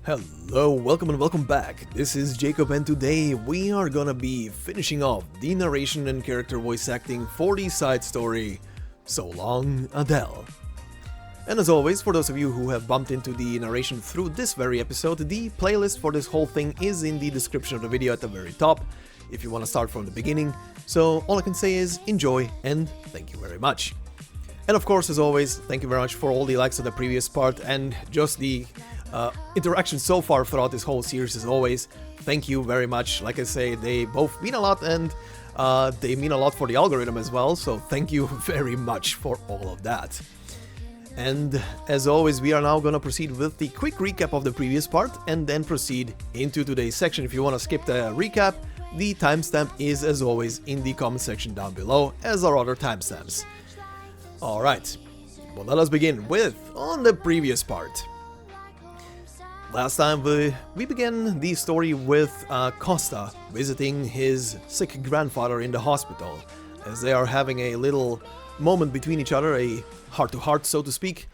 Hello, welcome and welcome back. This is Jacob and today we are gonna be finishing off the narration and character voice acting for the side story So Long, Adele. And as always, for those of you who have bumped into the narration through this very episode, the playlist for this whole thing is in the description of the video at the very top if you want to start from the beginning. So all I can say is enjoy and thank you very much. And of course, as always, thank you very much for all the likes of the previous part and just the interaction so far throughout this whole series. As always, thank you very much. Like I say, they both mean a lot and they mean a lot for the algorithm as well, so thank you very much for all of that. And as always, we are now gonna proceed with the quick recap of the previous part and then proceed into today's section. If you want to skip the recap, the timestamp is as always in the comment section down below, as are other timestamps. Alright, well, let us begin with on the previous part. Last time we began the story with Costa visiting his sick grandfather in the hospital. As they are having a little moment between each other, a heart-to-heart so to speak,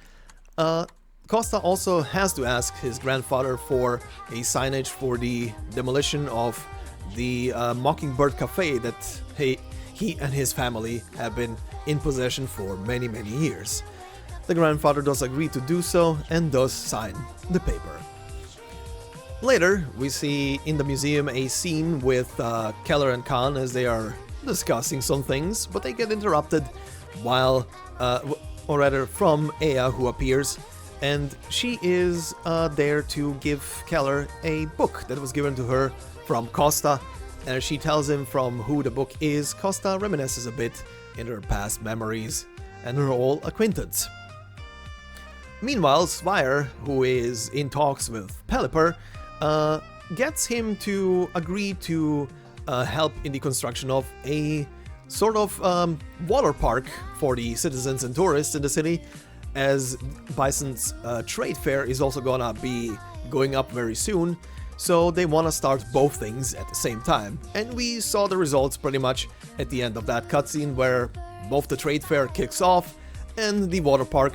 Costa also has to ask his grandfather for a signage for the demolition of the Mockingbird Cafe that he and his family have been in possession for many years. The grandfather does agree to do so and does sign the paper. Later, we see in the museum a scene with Keller and Khan as they are discussing some things, but they get interrupted while, or rather from Aya, who appears, and she is there to give Keller a book that was given to her from Costa. And as she tells him from who the book is, Costa reminisces a bit in her past memories and her old acquaintance. Meanwhile, Swire, who is in talks with Pelipper, gets him to agree to help in the construction of a sort of water park for the citizens and tourists in the city, as Bison's trade fair is also gonna be going up very soon, so they want to start both things at the same time. And we saw the results pretty much at the end of that cutscene, where both the trade fair kicks off and the water park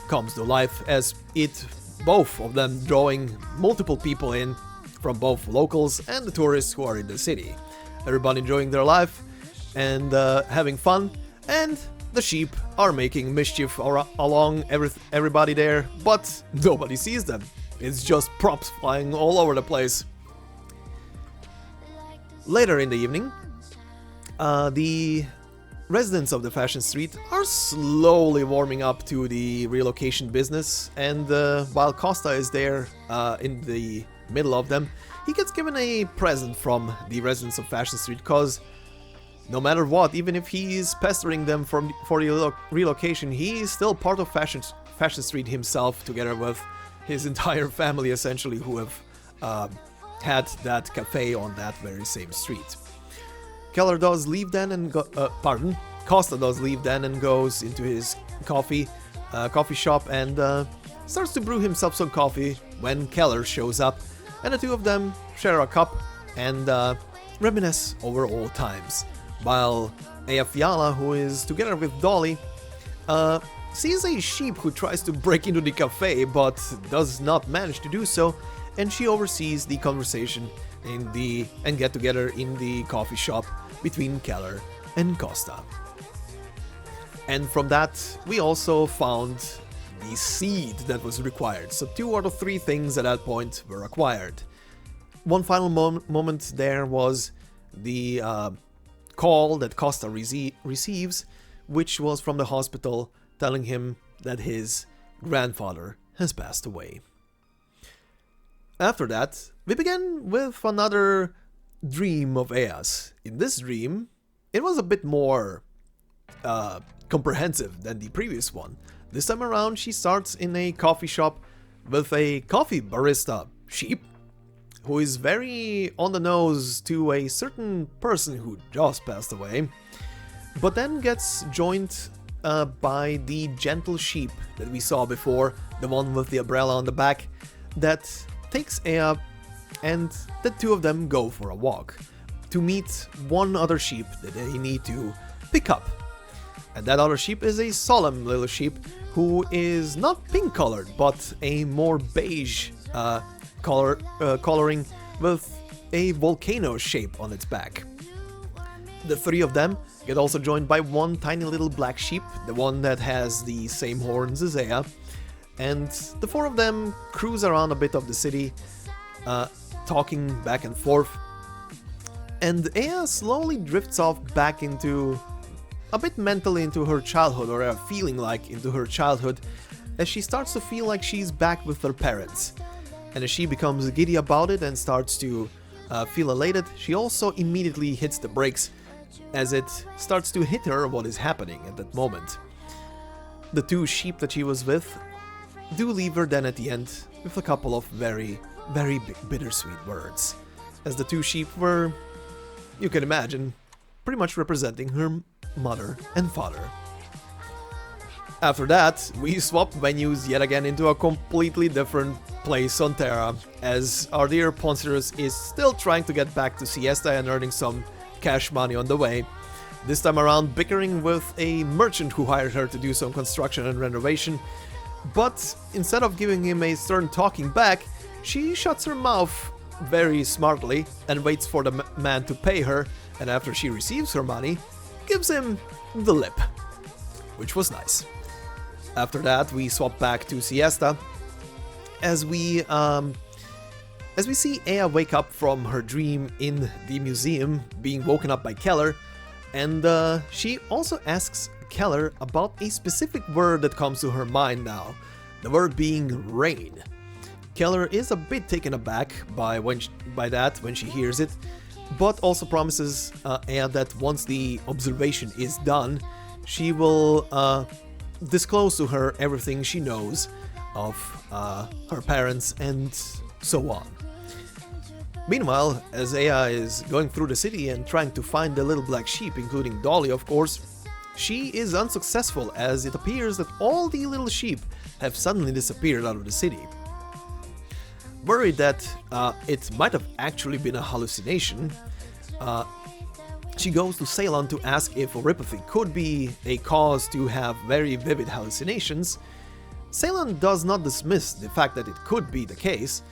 comes to life, as both of them drawing multiple people in from both locals and the tourists who are in the city. Everybody enjoying their life and having fun, and the sheep are making mischief along everybody there, but nobody sees them. It's just props flying all over the place. Later in the evening, the residents of the fashion street are slowly warming up to the relocation business, and while Costa is there in the middle of them, he gets given a present from the residents of Fashion Street, because no matter what, even if he is pestering them for the relocation, he is still part of Fashion Street himself, together with his entire family essentially, who have had that cafe on that very same street. Keller does leave then and Costa does leave then and goes into his coffee shop and starts to brew himself some coffee when Keller shows up, and the two of them share a cup and reminisce over old times, while Eyjafjalla, who is together with Dolly, sees a sheep who tries to break into the cafe but does not manage to do so, and she oversees the conversation and get together in the coffee shop between Keller and Costa. And from that, we also found the seed that was required. So 2 out of 3 things at that point were acquired. One final moment there was the call that Costa receives, which was from the hospital telling him that his grandfather has passed away. After that, we began with another dream of Aya's. In this dream, it was a bit more comprehensive than the previous one. This time around, she starts in a coffee shop with a coffee barista sheep, who is very on the nose to a certain person who just passed away, but then gets joined by the gentle sheep that we saw before, the one with the umbrella on the back, that takes Aya, and the two of them go for a walk to meet one other sheep that they need to pick up. And that other sheep is a solemn little sheep who is not pink colored, but a more beige coloring with a volcano shape on its back. The three of them get also joined by one tiny little black sheep, the one that has the same horns as Ea, and the four of them cruise around a bit of the city, talking back and forth. And Ea slowly drifts off back into, a bit mentally into her childhood, or feeling like into her childhood, as she starts to feel like she's back with her parents. And as she becomes giddy about it and starts to feel elated, she also immediately hits the brakes, as it starts to hit her what is happening at that moment. The two sheep that she was with do leave her then at the end with a couple of very, very bittersweet words, as the two sheep were, you can imagine, pretty much representing her mother and father. After that, we swap venues yet again into a completely different place on Terra, as our dear Poncerus is still trying to get back to Siesta and earning some cash money on the way. This time around bickering with a merchant who hired her to do some construction and renovation, but instead of giving him a stern talking back, she shuts her mouth very smartly and waits for the man to pay her, and after she receives her money, gives him the lip, which was nice. After that, we swap back to Siesta, as we see Ea wake up from her dream in the museum, being woken up by Keller, and she also asks Keller about a specific word that comes to her mind now, the word being rain. Keller is a bit taken aback by that when she hears it, but also promises Ea that once the observation is done, she will disclose to her everything she knows of her parents and so on. Meanwhile, as Ea is going through the city and trying to find the little black sheep, including Dolly of course, she is unsuccessful, as it appears that all the little sheep have suddenly disappeared out of the city. Worried that it might have actually been a hallucination, she goes to Salon to ask if oropathy could be a cause to have very vivid hallucinations. Salon does not dismiss the fact that it could be the case,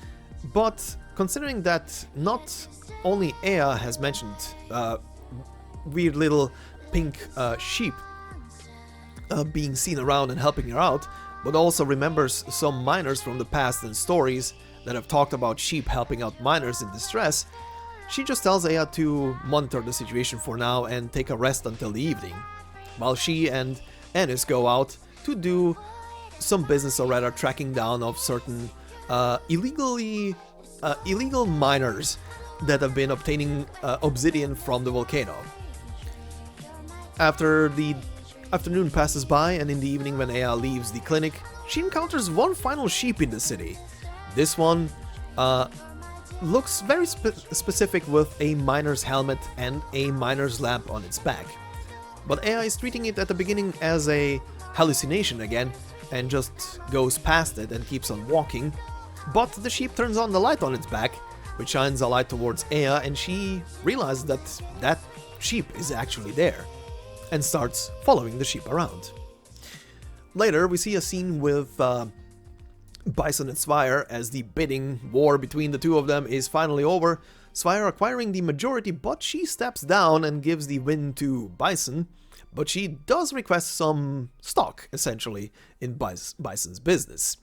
but considering that not only Ea has mentioned weird little pink sheep being seen around and helping her out, but also remembers some miners from the past and stories that have talked about sheep helping out miners in distress, she just tells Ea to monitor the situation for now and take a rest until the evening, while she and Ennis go out to do some business, or rather tracking down of certain illegal miners that have been obtaining obsidian from the volcano. After the afternoon passes by, and in the evening when Ea leaves the clinic, she encounters one final sheep in the city. This one looks very specific with a miner's helmet and a miner's lamp on its back. But Ea is treating it at the beginning as a hallucination again, and just goes past it and keeps on walking. But the sheep turns on the light on its back, which shines a light towards Ea, and she realizes that that sheep is actually there, and starts following the sheep around. Later, we see a scene with Bison and Swire, as the bidding war between the two of them is finally over, Swire acquiring the majority, but she steps down and gives the win to Bison, but she does request some stock, essentially, in Bison's business.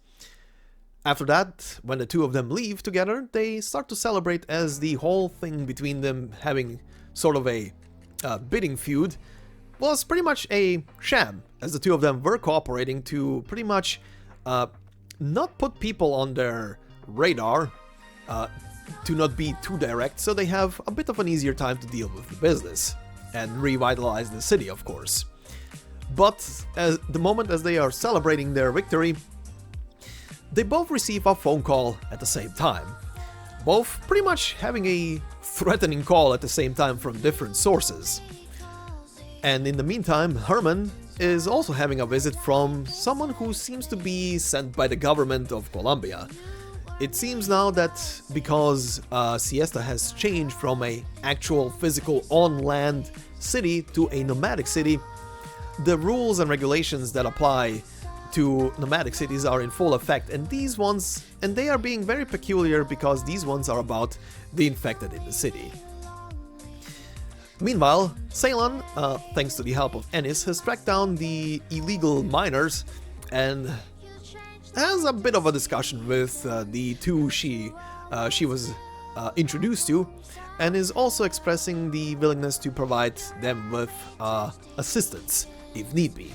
After that, when the two of them leave together, they start to celebrate, as the whole thing between them having sort of a bidding feud was pretty much a sham, as the two of them were cooperating to pretty much not put people on their radar, to not be too direct, so they have a bit of an easier time to deal with the business and revitalize the city, of course. But at the moment as they are celebrating their victory, they both receive a phone call at the same time, both pretty much having a threatening call at the same time from different sources. And in the meantime, Herman is also having a visit from someone who seems to be sent by the government of Colombia. It seems now that because Siesta has changed from a actual physical on-land city to a nomadic city, the rules and regulations that apply two nomadic cities are in full effect, and they are being very peculiar because these ones are about the infected in the city. Meanwhile, Salon, thanks to the help of Ennis, has tracked down the illegal miners and has a bit of a discussion with the two she was introduced to, and is also expressing the willingness to provide them with assistance if need be.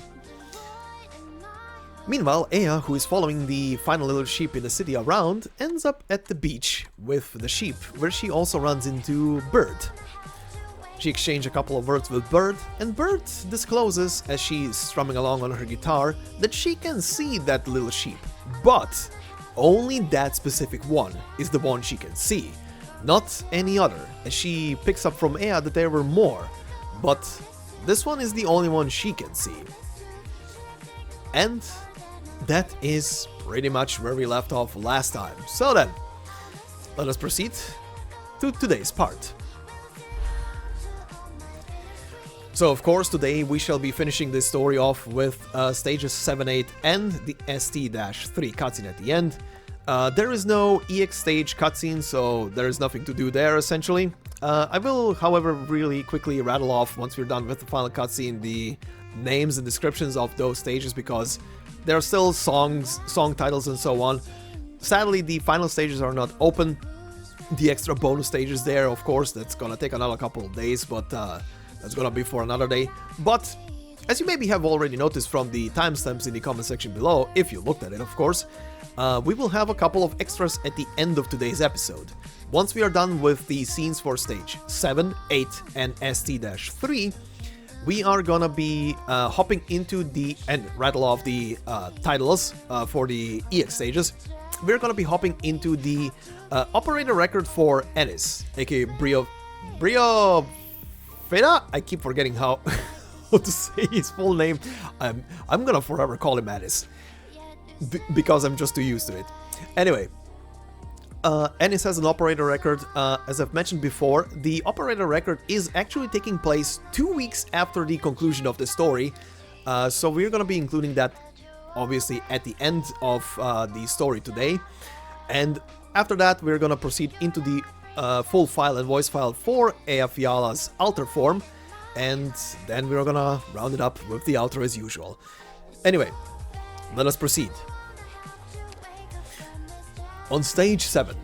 Meanwhile, Aya, who is following the final little sheep in the city around, ends up at the beach with the sheep, where she also runs into Bird. She exchanges a couple of words with Bird, and Bird discloses, as she's strumming along on her guitar, that she can see that little sheep, but only that specific one is the one she can see, not any other, as she picks up from Aya that there were more, but this one is the only one she can see. And that is pretty much where we left off last time. So then, let us proceed to today's part. So of course today we shall be finishing this story off with stages 7, 8 and the ST-3 cutscene at the end. There is no EX stage cutscene, so there is nothing to do there essentially. I will, however, really quickly rattle off, once we're done with the final cutscene, the names and descriptions of those stages, because there are still song titles and so on. Sadly, the final stages are not open. The extra bonus stages there, of course, that's gonna take another couple of days, but that's gonna be for another day. But as you maybe have already noticed from the timestamps in the comment section below, if you looked at it, of course, we will have a couple of extras at the end of today's episode. Once we are done with the scenes for stage 7, 8 and ST-3, we are gonna be hopping into the, and rattle off the titles for the EX stages. We're gonna be hopping into the operator record for Ennis, aka Brio Feda? I keep forgetting how to say his full name. I'm gonna forever call him Ennis, because I'm just too used to it. Anyway, Ennis has an operator record. As I've mentioned before, the operator record is actually taking place 2 weeks after the conclusion of the story, so we're gonna be including that obviously at the end of the story today, and after that we're gonna proceed into the full file and voice file for Eyjafjalla's altar form, and then we're gonna round it up with the altar as usual. Anyway, let us proceed. On stage 7,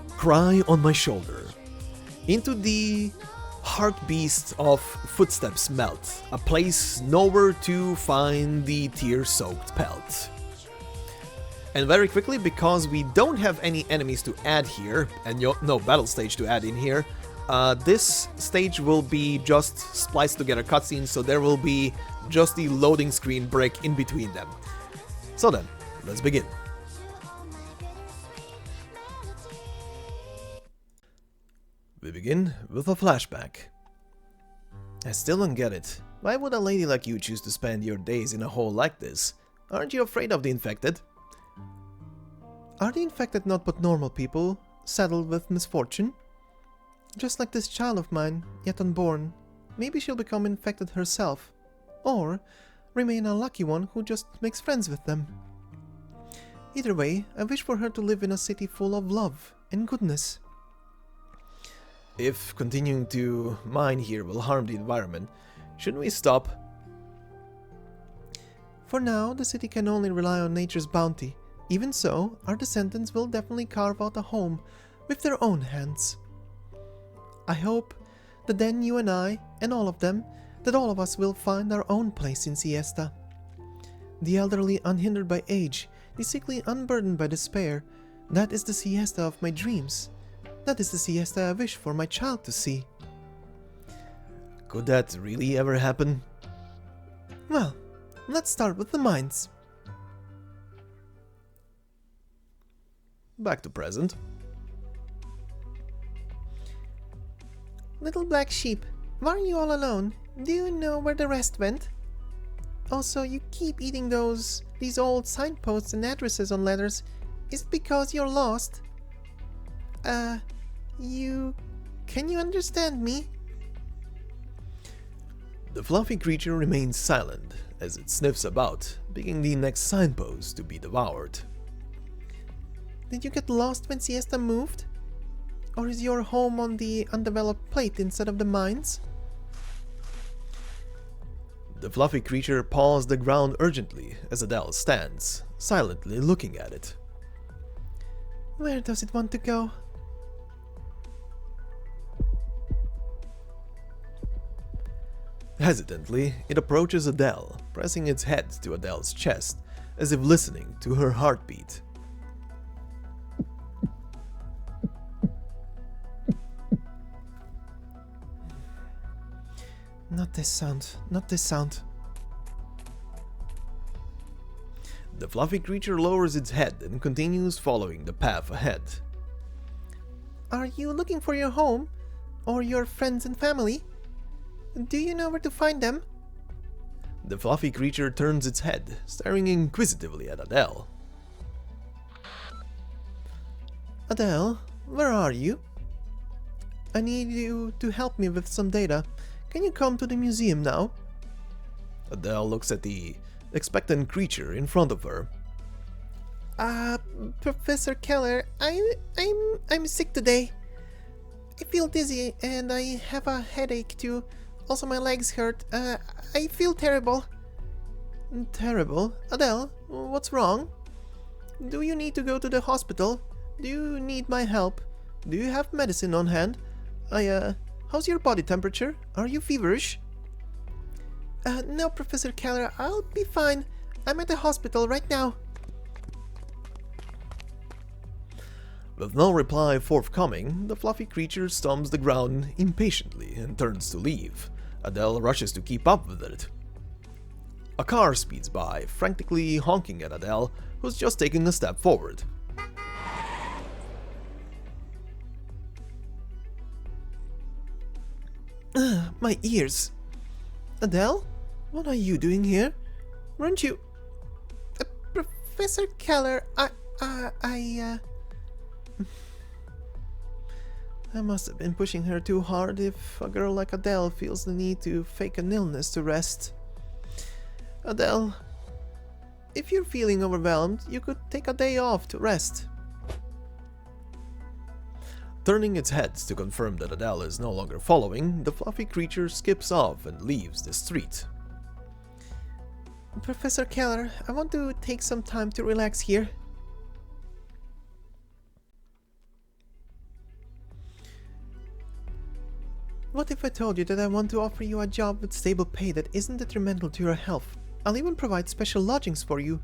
Cry on My Shoulder. Into the heart beast of footsteps melt, a place nowhere to find the tear-soaked pelt. And very quickly, because we don't have any enemies to add here, and no battle stage to add in here, this stage will be just spliced together cutscenes, so there will be just the loading screen break in between them. So then, let's begin. We begin with a flashback. I still don't get it. Why would a lady like you choose to spend your days in a hole like this? Aren't you afraid of the infected? Are the infected not but normal people, saddled with misfortune? Just like this child of mine, yet unborn. Maybe she'll become infected herself. Or remain a lucky one who just makes friends with them. Either way, I wish for her to live in a city full of love and goodness. If continuing to mine here will harm the environment, shouldn't we stop? For now, the city can only rely on nature's bounty. Even so, our descendants will definitely carve out a home with their own hands. I hope that then you and I, and all of them, that all of us will find our own place in Siesta. The elderly unhindered by age, the sickly unburdened by despair, that is the Siesta of my dreams. That is the Siesta I wish for my child to see. Could that really ever happen? Well, let's start with the mines. Back to present. Little black sheep, why are you all alone? Do you know where the rest went? Also, you keep eating these old signposts and addresses on letters. Is it because you're lost? Can you understand me? The fluffy creature remains silent as it sniffs about, picking the next signpost to be devoured. Did you get lost when Siesta moved? Or is your home on the undeveloped plate instead of the mines? The fluffy creature paws the ground urgently as Adele stands, silently looking at it. Where does it want to go? Hesitantly, it approaches Adele, pressing its head to Adele's chest, as if listening to her heartbeat. Not this sound, not this sound. The fluffy creature lowers its head and continues following the path ahead. Are you looking for your home? Or your friends and family? Do you know where to find them? The fluffy creature turns its head, staring inquisitively at Adele. Adele, where are you? I need you to help me with some data. Can you come to the museum now? Adele looks at the expectant creature in front of her. Professor Keller, I'm sick today. I feel dizzy and I have a headache too. Also my legs hurt. I feel terrible. Terrible? Adele, what's wrong? Do you need to go to the hospital? Do you need my help? Do you have medicine on hand? How's your body temperature? Are you feverish? No, Professor Keller, I'll be fine. I'm at the hospital right now. With no reply forthcoming, the fluffy creature stomps the ground impatiently and turns to leave. Adele rushes to keep up with it. A car speeds by, frantically honking at Adele, who's just taking a step forward. My ears. Adele? What are you doing here? Weren't you... Professor Keller, I must have been pushing her too hard if a girl like Adele feels the need to fake an illness to rest. Adele, if you're feeling overwhelmed, you could take a day off to rest. Turning its head to confirm that Adele is no longer following, the fluffy creature skips off and leaves the street. Professor Keller, I want to take some time to relax here. What if I told you that I want to offer you a job with stable pay that isn't detrimental to your health? I'll even provide special lodgings for you.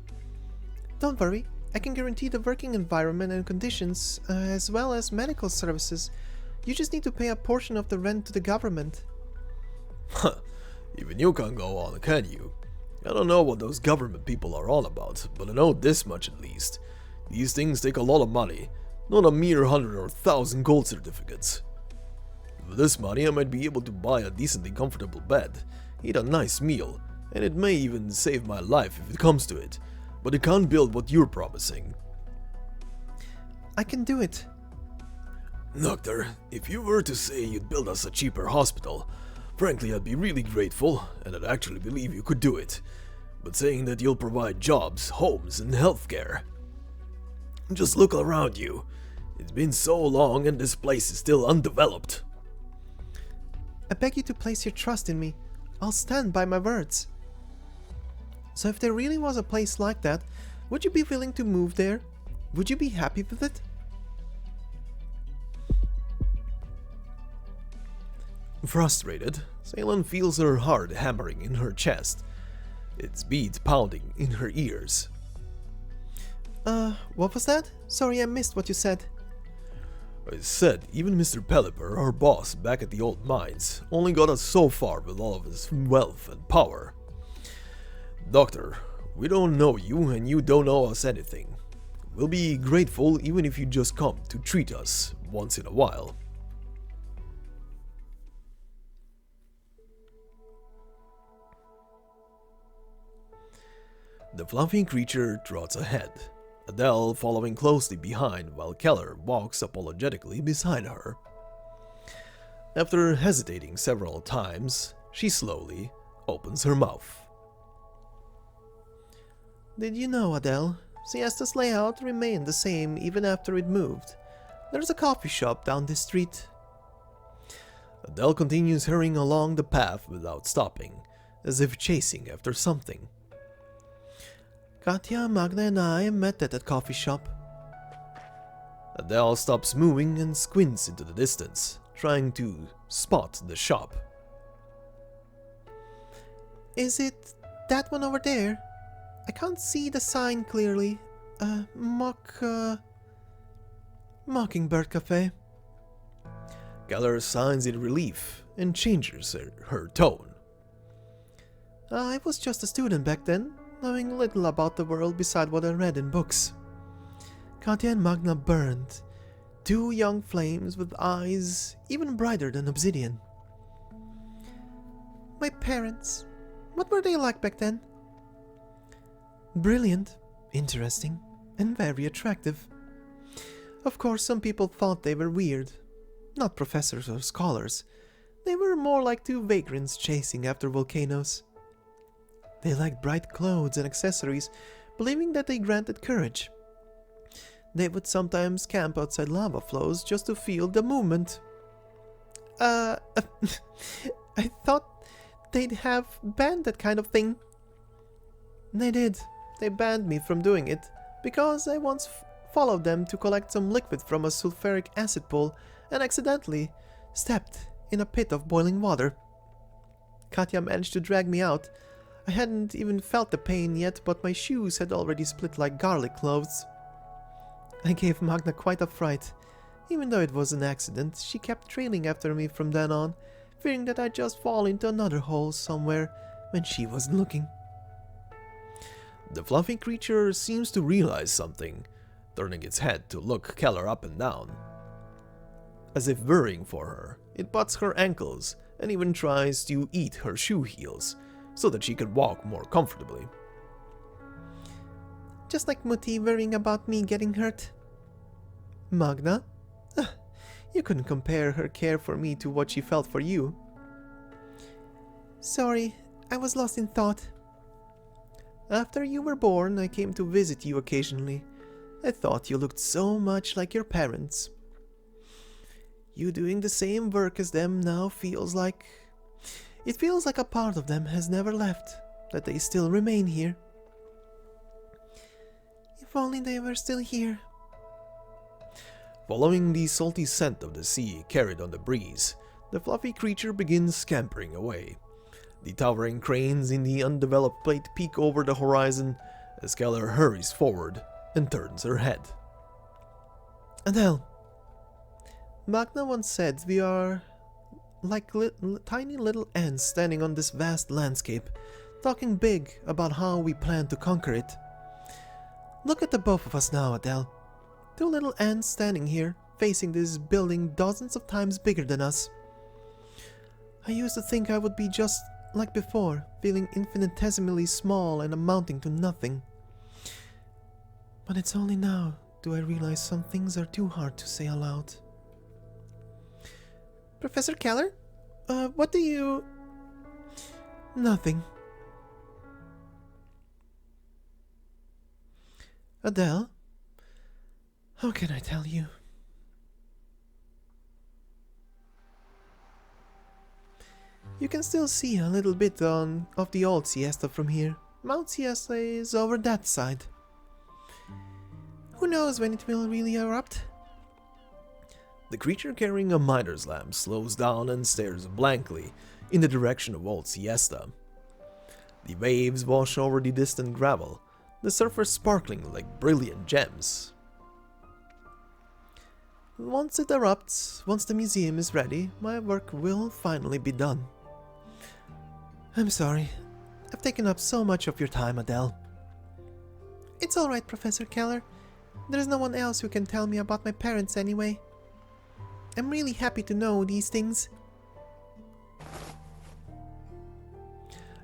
Don't worry, I can guarantee the working environment and conditions, as well as medical services. You just need to pay a portion of the rent to the government. Huh, even you can't go on, can you? I don't know what those government people are all about, but I know this much at least. These things take a lot of money, not a mere 100 or 1,000 gold certificates. With this money I might be able to buy a decently comfortable bed, eat a nice meal, and it may even save my life if it comes to it, but it can't build what you're promising. I can do it. Doctor, if you were to say you'd build us a cheaper hospital, frankly I'd be really grateful, and I'd actually believe you could do it. But saying that you'll provide jobs, homes, and healthcare... Just look around you. It's been so long and this place is still undeveloped. I beg you to place your trust in me. I'll stand by my words. So if there really was a place like that, would you be willing to move there? Would you be happy with it? Frustrated, Salon feels her heart hammering in her chest, its beats pounding in her ears. What was that? Sorry, I missed what you said. I said even Mr. Pelipper, our boss back at the old mines, only got us so far with all of his wealth and power. Doctor, we don't know you and you don't owe us anything. We'll be grateful even if you just come to treat us once in a while. The fluffy creature trots ahead, Adele following closely behind while Keller walks apologetically beside her. After hesitating several times, she slowly, opens her mouth. Did you know, Adele? Siesta's layout remained the same even after it moved. There's a coffee shop down this street. Adele continues hurrying along the path without stopping, as if chasing after something. Katja, Magna and I met at that coffee shop. Adele stops moving and squints into the distance, trying to spot the shop. Is it that one over there? I can't see the sign clearly. Mockingbird Cafe. Keller signs in relief and changes her tone. I was just a student back then, knowing little about the world beside what I read in books. Katja and Magna burned. Two young flames with eyes even brighter than obsidian. My parents, what were they like back then? Brilliant, interesting, and very attractive. Of course, some people thought they were weird. Not professors or scholars. They were more like two vagrants chasing after volcanoes. They liked bright clothes and accessories, believing that they granted courage. They would sometimes camp outside lava flows just to feel the movement. I thought they'd have banned that kind of thing. They did. They banned me from doing it, because I once followed them to collect some liquid from a sulfuric acid pool and accidentally stepped in a pit of boiling water. Katja managed to drag me out. I hadn't even felt the pain yet, but my shoes had already split like garlic cloves. I gave Magna quite a fright. Even though it was an accident, she kept trailing after me from then on, fearing that I'd just fall into another hole somewhere when she wasn't looking. The fluffy creature seems to realize something, turning its head to look Keller up and down. As if worrying for her, it butts her ankles and even tries to eat her shoe heels, so that she can walk more comfortably. Just like Mutti worrying about me getting hurt. Magna? You couldn't compare her care for me to what she felt for you. Sorry, I was lost in thought. After you were born, I came to visit you occasionally. I thought you looked so much like your parents. You doing the same work as them now feels like... It feels like a part of them has never left, that they still remain here. If only they were still here. Following the salty scent of the sea carried on the breeze, the fluffy creature begins scampering away. The towering cranes in the undeveloped plate peek over the horizon as Keller hurries forward and turns her head. Adele. Magna once said we are like tiny little ants standing on this vast landscape, talking big about how we plan to conquer it. Look at the both of us now, Adele. Two little ants standing here, facing this building dozens of times bigger than us. I used to think I would be just like before, feeling infinitesimally small and amounting to nothing. But it's only now do I realize some things are too hard to say aloud. Professor Keller? What do you... Nothing. Adele? How can I tell you? You can still see a little bit of the old Siesta from here. Mount Siesta is over that side. Who knows when it will really erupt? The creature carrying a miner's lamp slows down and stares blankly in the direction of old Siesta. The waves wash over the distant gravel, the surface sparkling like brilliant gems. Once it erupts, once the museum is ready, my work will finally be done. I'm sorry. I've taken up so much of your time, Adele. It's alright, Professor Keller. There's no one else who can tell me about my parents anyway. I'm really happy to know these things.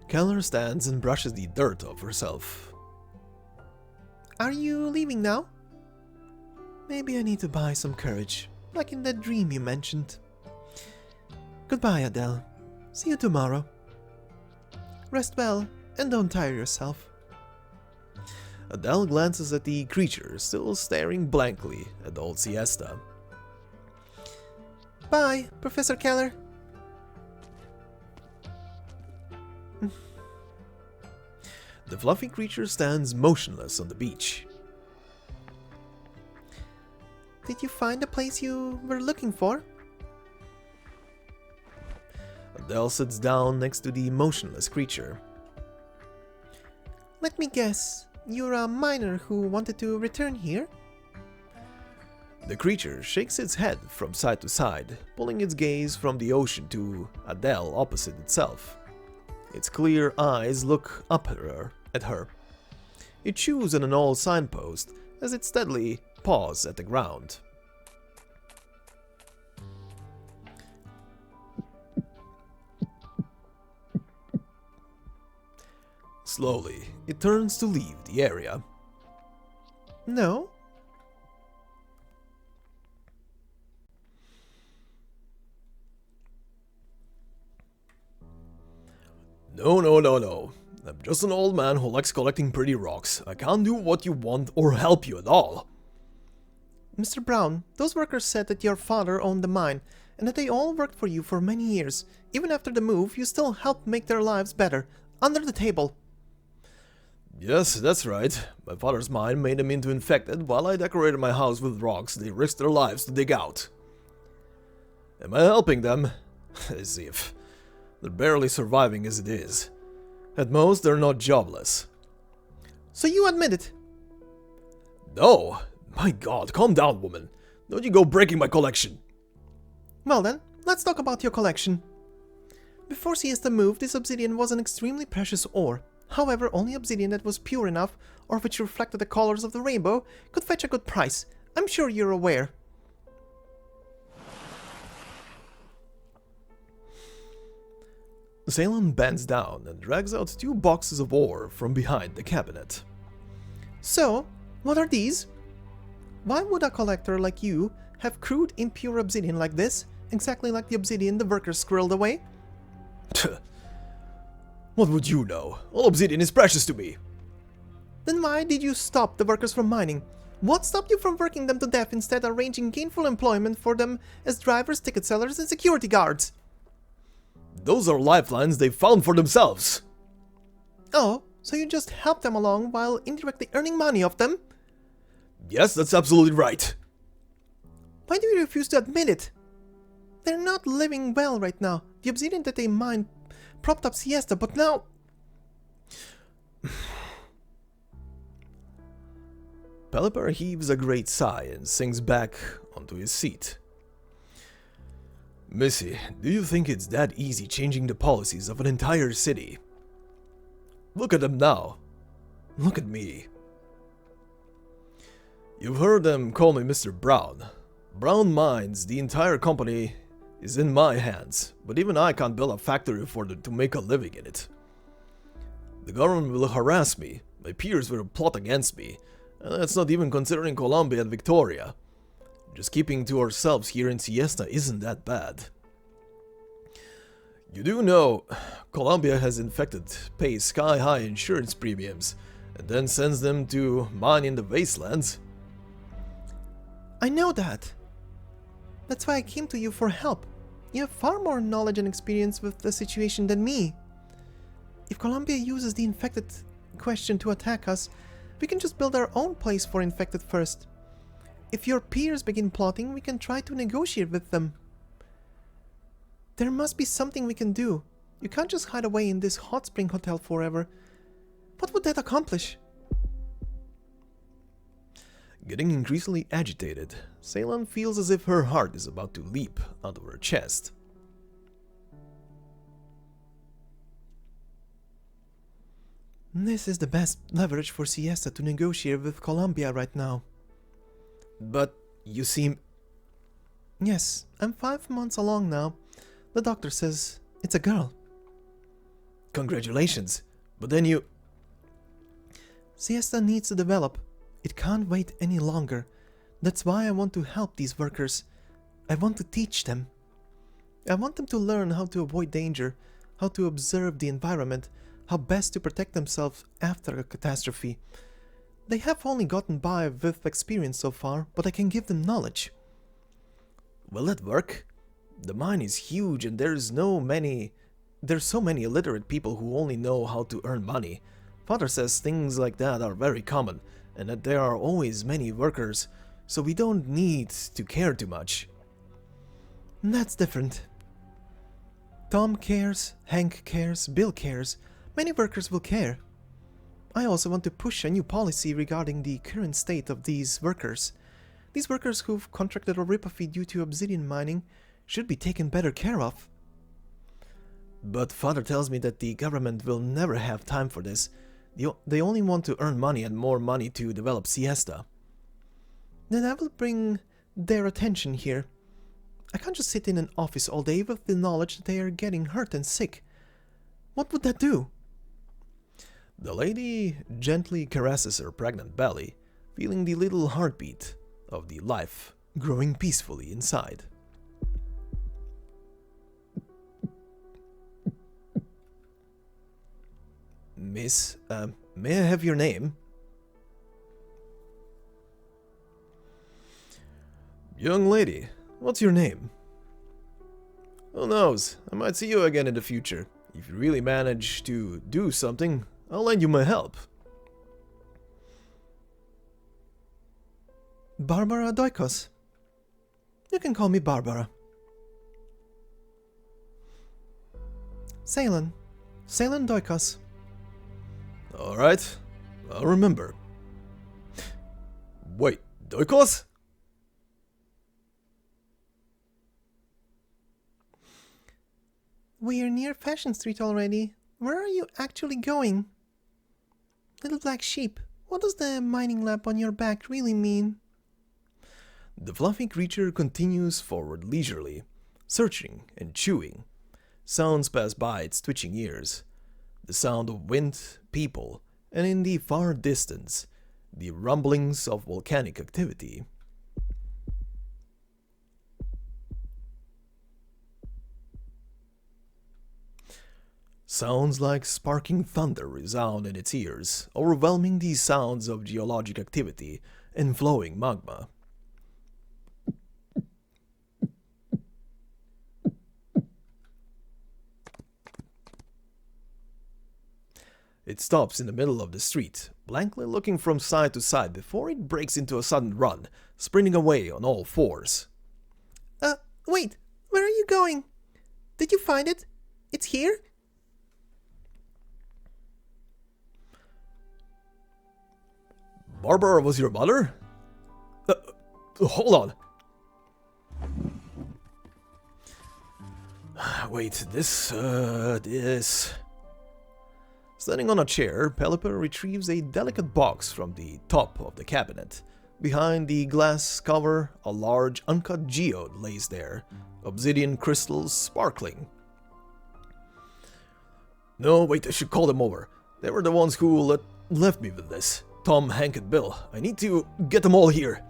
Keller stands and brushes the dirt off herself. Are you leaving now? Maybe I need to buy some courage, like in that dream you mentioned. Goodbye, Adele. See you tomorrow. Rest well, and don't tire yourself. Adele glances at the creature, still staring blankly at old Siesta. Bye, Professor Keller. The fluffy creature stands motionless on the beach. Did you find the place you were looking for? Adele sits down next to the motionless creature. Let me guess, you're a miner who wanted to return here? The creature shakes its head from side to side, pulling its gaze from the ocean to Adele opposite itself. Its clear eyes look up at her. It chews on an old signpost as it steadily paws at the ground. Slowly, it turns to leave the area. No? No. I'm just an old man who likes collecting pretty rocks. I can't do what you want or help you at all. Mr. Brown, those workers said that your father owned the mine, and that they all worked for you for many years. Even after the move, you still helped make their lives better. Under the table. Yes, that's right. My father's mine made them into infected. While I decorated my house with rocks they risked their lives to dig out. Am I helping them? As if. They're barely surviving as it is. At most, they're not jobless. So you admit it? No! My god, calm down, woman. Don't you go breaking my collection. Well then, let's talk about your collection. Before Siesta moved, this obsidian was an extremely precious ore. However, only obsidian that was pure enough, or which reflected the colors of the rainbow, could fetch a good price. I'm sure you're aware. Salon bends down and drags out 2 boxes of ore from behind the cabinet. So, what are these? Why would a collector like you have crude impure obsidian like this, exactly like the obsidian the workers squirreled away? What would you know? All obsidian is precious to me. Then why did you stop the workers from mining? What stopped you from working them to death, instead arranging gainful employment for them as drivers, ticket sellers, and security guards? Those are lifelines they found for themselves. Oh, so you just helped them along while indirectly earning money off them? Yes, that's absolutely right. Why do you refuse to admit it? They're not living well right now. The obsidian that they mined propped up Siesta, but now... Pelipper heaves a great sigh and sinks back onto his seat. Missy, do you think it's that easy changing the policies of an entire city? Look at them now. Look at me. You've heard them call me Mr. Brown. Brown Mines, the entire company, is in my hands, but even I can't build a factory for them to make a living in it. The government will harass me, my peers will plot against me, and that's not even considering Colombia and Victoria. Just keeping to ourselves here in Siesta isn't that bad. You do know, Colombia has infected, pays sky-high insurance premiums, and then sends them to mine in the wastelands. I know that. That's why I came to you for help. You have far more knowledge and experience with the situation than me. If Colombia uses the infected question to attack us, we can just build our own place for infected first. If your peers begin plotting, we can try to negotiate with them. There must be something we can do. You can't just hide away in this hot spring hotel forever. What would that accomplish? Getting increasingly agitated, Salon feels as if her heart is about to leap out of her chest. This is the best leverage for Siesta to negotiate with Colombia right now. But you seem... Yes, I'm 5 months along now. The doctor says it's a girl. Congratulations, but then you... Siesta needs to develop. It can't wait any longer. That's why I want to help these workers. I want to teach them. I want them to learn how to avoid danger, how to observe the environment, how best to protect themselves after a catastrophe. They have only gotten by with experience so far, but I can give them knowledge. Will that work? The mine is huge and there's so many illiterate people who only know how to earn money. Father says things like that are very common, and that there are always many workers, so we don't need to care too much. That's different. Tom cares, Hank cares, Bill cares. Many workers will care. I also want to push a new policy regarding the current state of these workers. These workers who've contracted a ripophy due to obsidian mining should be taken better care of. But Father tells me that the government will never have time for this. They only want to earn money and more money to develop Siesta. Then I will bring their attention here. I can't just sit in an office all day with the knowledge that they are getting hurt and sick. What would that do? The lady gently caresses her pregnant belly, feeling the little heartbeat of the life growing peacefully inside. Miss, may I have your name? Young lady, what's your name? Who knows, I might see you again in the future. If you really manage to do something, I'll lend you my help. Barbara Doikos. You can call me Barbara. Salon. Salon Doikos. Alright, I'll remember. Wait, Doikos? We're near Fashion Street already. Where are you actually going? Little black sheep, what does the mining lamp on your back really mean? The fluffy creature continues forward leisurely, searching and chewing. Sounds pass by its twitching ears. The sound of wind, people, and in the far distance, the rumblings of volcanic activity. Sounds like sparking thunder resound in its ears, overwhelming the sounds of geologic activity and flowing magma. It stops in the middle of the street, blankly looking from side to side before it breaks into a sudden run, sprinting away on all fours. Wait, where are you going? Did you find it? It's here? Barbara was your mother? Hold on. Wait, this... Standing on a chair, Pelipper retrieves a delicate box from the top of the cabinet. Behind the glass cover, a large uncut geode lays there, obsidian crystals sparkling. No, wait, I should call them over. They were the ones who left me with this. Tom, Hank, and Bill. I need to get them all here.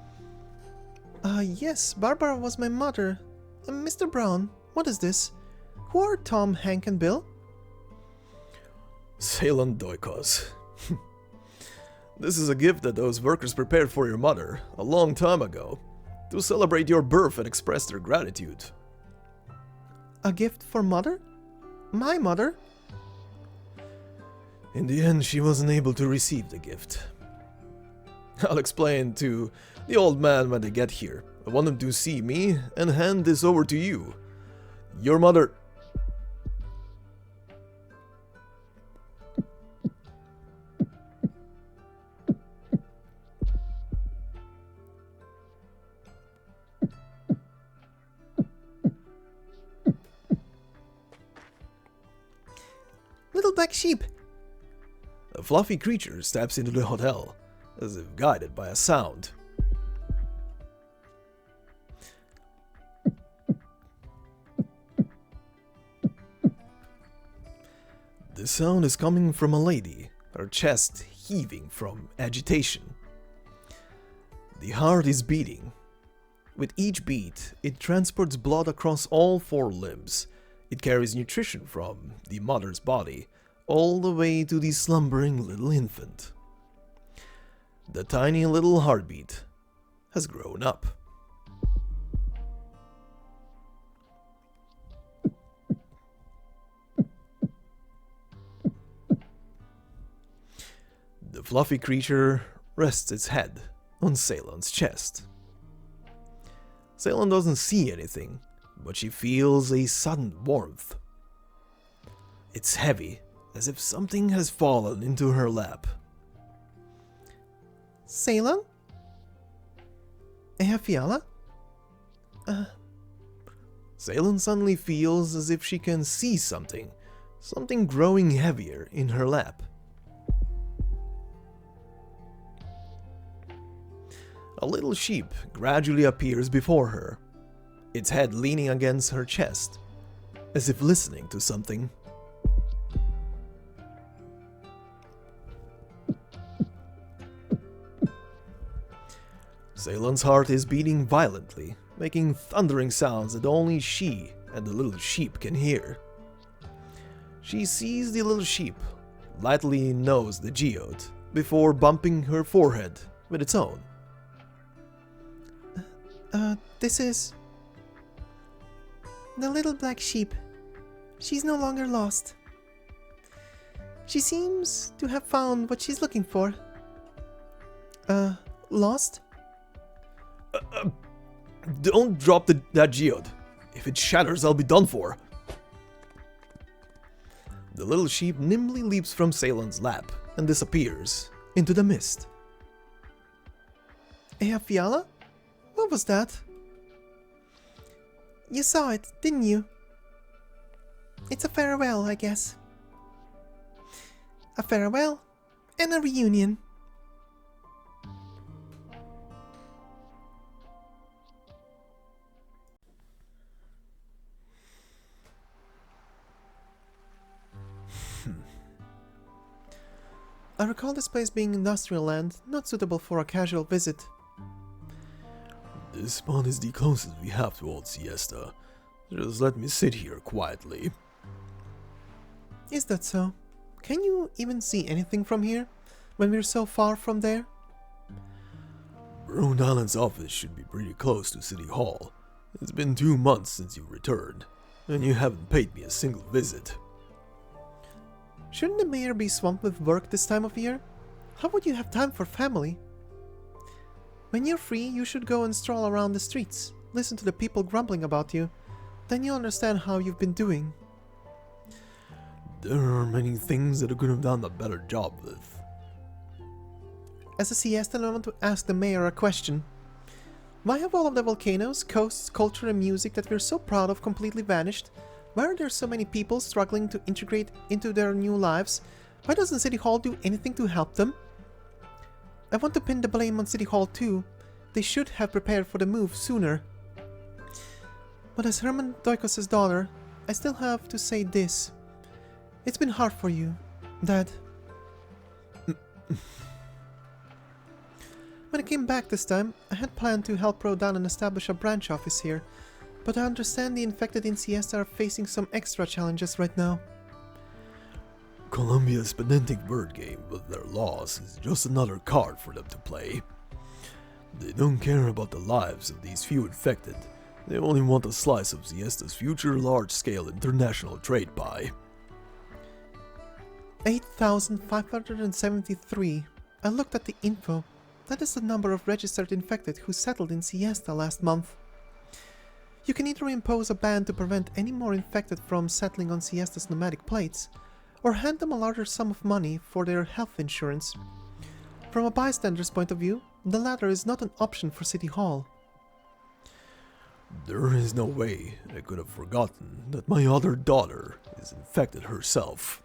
Yes, Barbara was my mother. Mr. Brown, what is this? Who are Tom, Hank, and Bill? Salon Doikos. This is a gift that those workers prepared for your mother a long time ago, to celebrate your birth and express their gratitude. A gift for mother? My mother? In the end, she wasn't able to receive the gift. I'll explain to the old man when they get here. I want them to see me and hand this over to you. Your mother... Little black sheep. A fluffy creature steps into the hotel, as if guided by a sound. The sound is coming from a lady, her chest heaving from agitation. The heart is beating. With each beat, it transports blood across all four limbs. It carries nutrition from the mother's body, all the way to the slumbering little infant. The tiny little heartbeat has grown up. The fluffy creature rests its head on Salon's chest. Salon doesn't see anything, but she feels a sudden warmth. It's heavy, as if something has fallen into her lap. Salon? Eyjafjalla? Salon suddenly feels as if she can see something growing heavier in her lap. A little sheep gradually appears before her, its head leaning against her chest, as if listening to something. Salon's heart is beating violently, making thundering sounds that only she and the little sheep can hear. She sees the little sheep, lightly nose the geode, before bumping her forehead with its own. This is... the little black sheep. She's no longer lost. She seems to have found what she's looking for. Lost? Don't drop that geode. If it shatters, I'll be done for. The little sheep nimbly leaps from Salon's lap and disappears into the mist. Eyjafjalla? What was that? You saw it, didn't you? It's a farewell, I guess. A farewell and a reunion. I recall this place being industrial land, not suitable for a casual visit. This spot is the closest we have to old Siesta. Just let me sit here quietly. Is that so? Can you even see anything from here, when we're so far from there? Rhode Island's office should be pretty close to City Hall. It's been 2 months since you returned, and you haven't paid me a single visit. Shouldn't the mayor be swamped with work this time of year? How would you have time for family? When you're free, you should go and stroll around the streets, listen to the people grumbling about you. Then you'll understand how you've been doing. There are many things that I could have done a better job with. As a Siestan, I want to ask the mayor a question. Why have all of the volcanoes, coasts, culture and music that we're so proud of completely vanished? Why are there so many people struggling to integrate into their new lives? Why doesn't City Hall do anything to help them? I want to pin the blame on City Hall too. They should have prepared for the move sooner. But as Herman Doikos' daughter, I still have to say this. It's been hard for you, Dad. When I came back this time, I had planned to help Rodan and establish a branch office here, but I understand the infected in Siesta are facing some extra challenges right now. Colombia's pedantic word game with their laws is just another card for them to play. They don't care about the lives of these few infected. They only want a slice of Siesta's future large-scale international trade pie. 8,573. I looked at the info. That is the number of registered infected who settled in Siesta last month. You can either impose a ban to prevent any more infected from settling on Siesta's nomadic plates, or hand them a larger sum of money for their health insurance. From a bystander's point of view, the latter is not an option for City Hall. There is no way I could have forgotten that my other daughter is infected herself.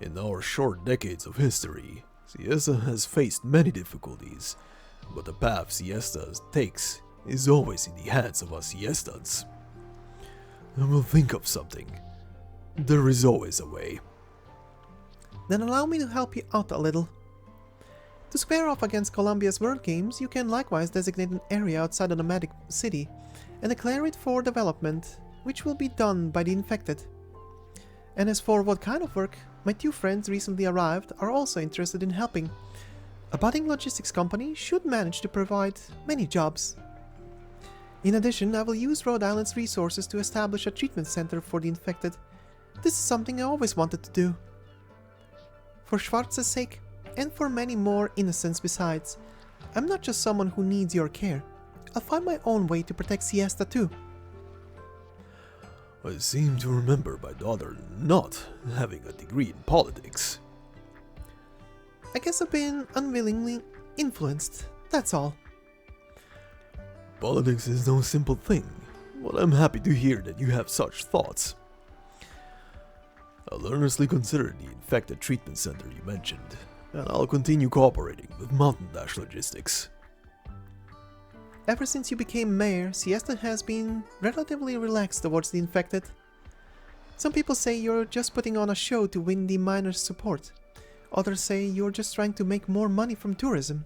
In our short decades of history, Siesta has faced many difficulties, but the path Siesta takes is always in the hands of us Siestans. I will think of something. There is always a way. Then allow me to help you out a little. To square off against Colombia's World Games, you can likewise designate an area outside the nomadic city and declare it for development which will be done by the infected. And as for what kind of work, my 2 friends recently arrived are also interested in helping. A budding logistics company should manage to provide many jobs. In addition, I will use Rhode Island's resources to establish a treatment center for the infected. This is something I always wanted to do. For Schwarz's sake, and for many more innocents besides, I'm not just someone who needs your care. I'll find my own way to protect Siesta too. I seem to remember my daughter not having a degree in politics. I guess I've been unwillingly influenced, that's all. Politics is no simple thing, but I'm happy to hear that you have such thoughts. I'll earnestly consider the infected treatment center you mentioned, and I'll continue cooperating with MountainDash Logistics. Ever since you became mayor, Siesta has been relatively relaxed towards the infected. Some people say you're just putting on a show to win the miners' support. Others say you're just trying to make more money from tourism.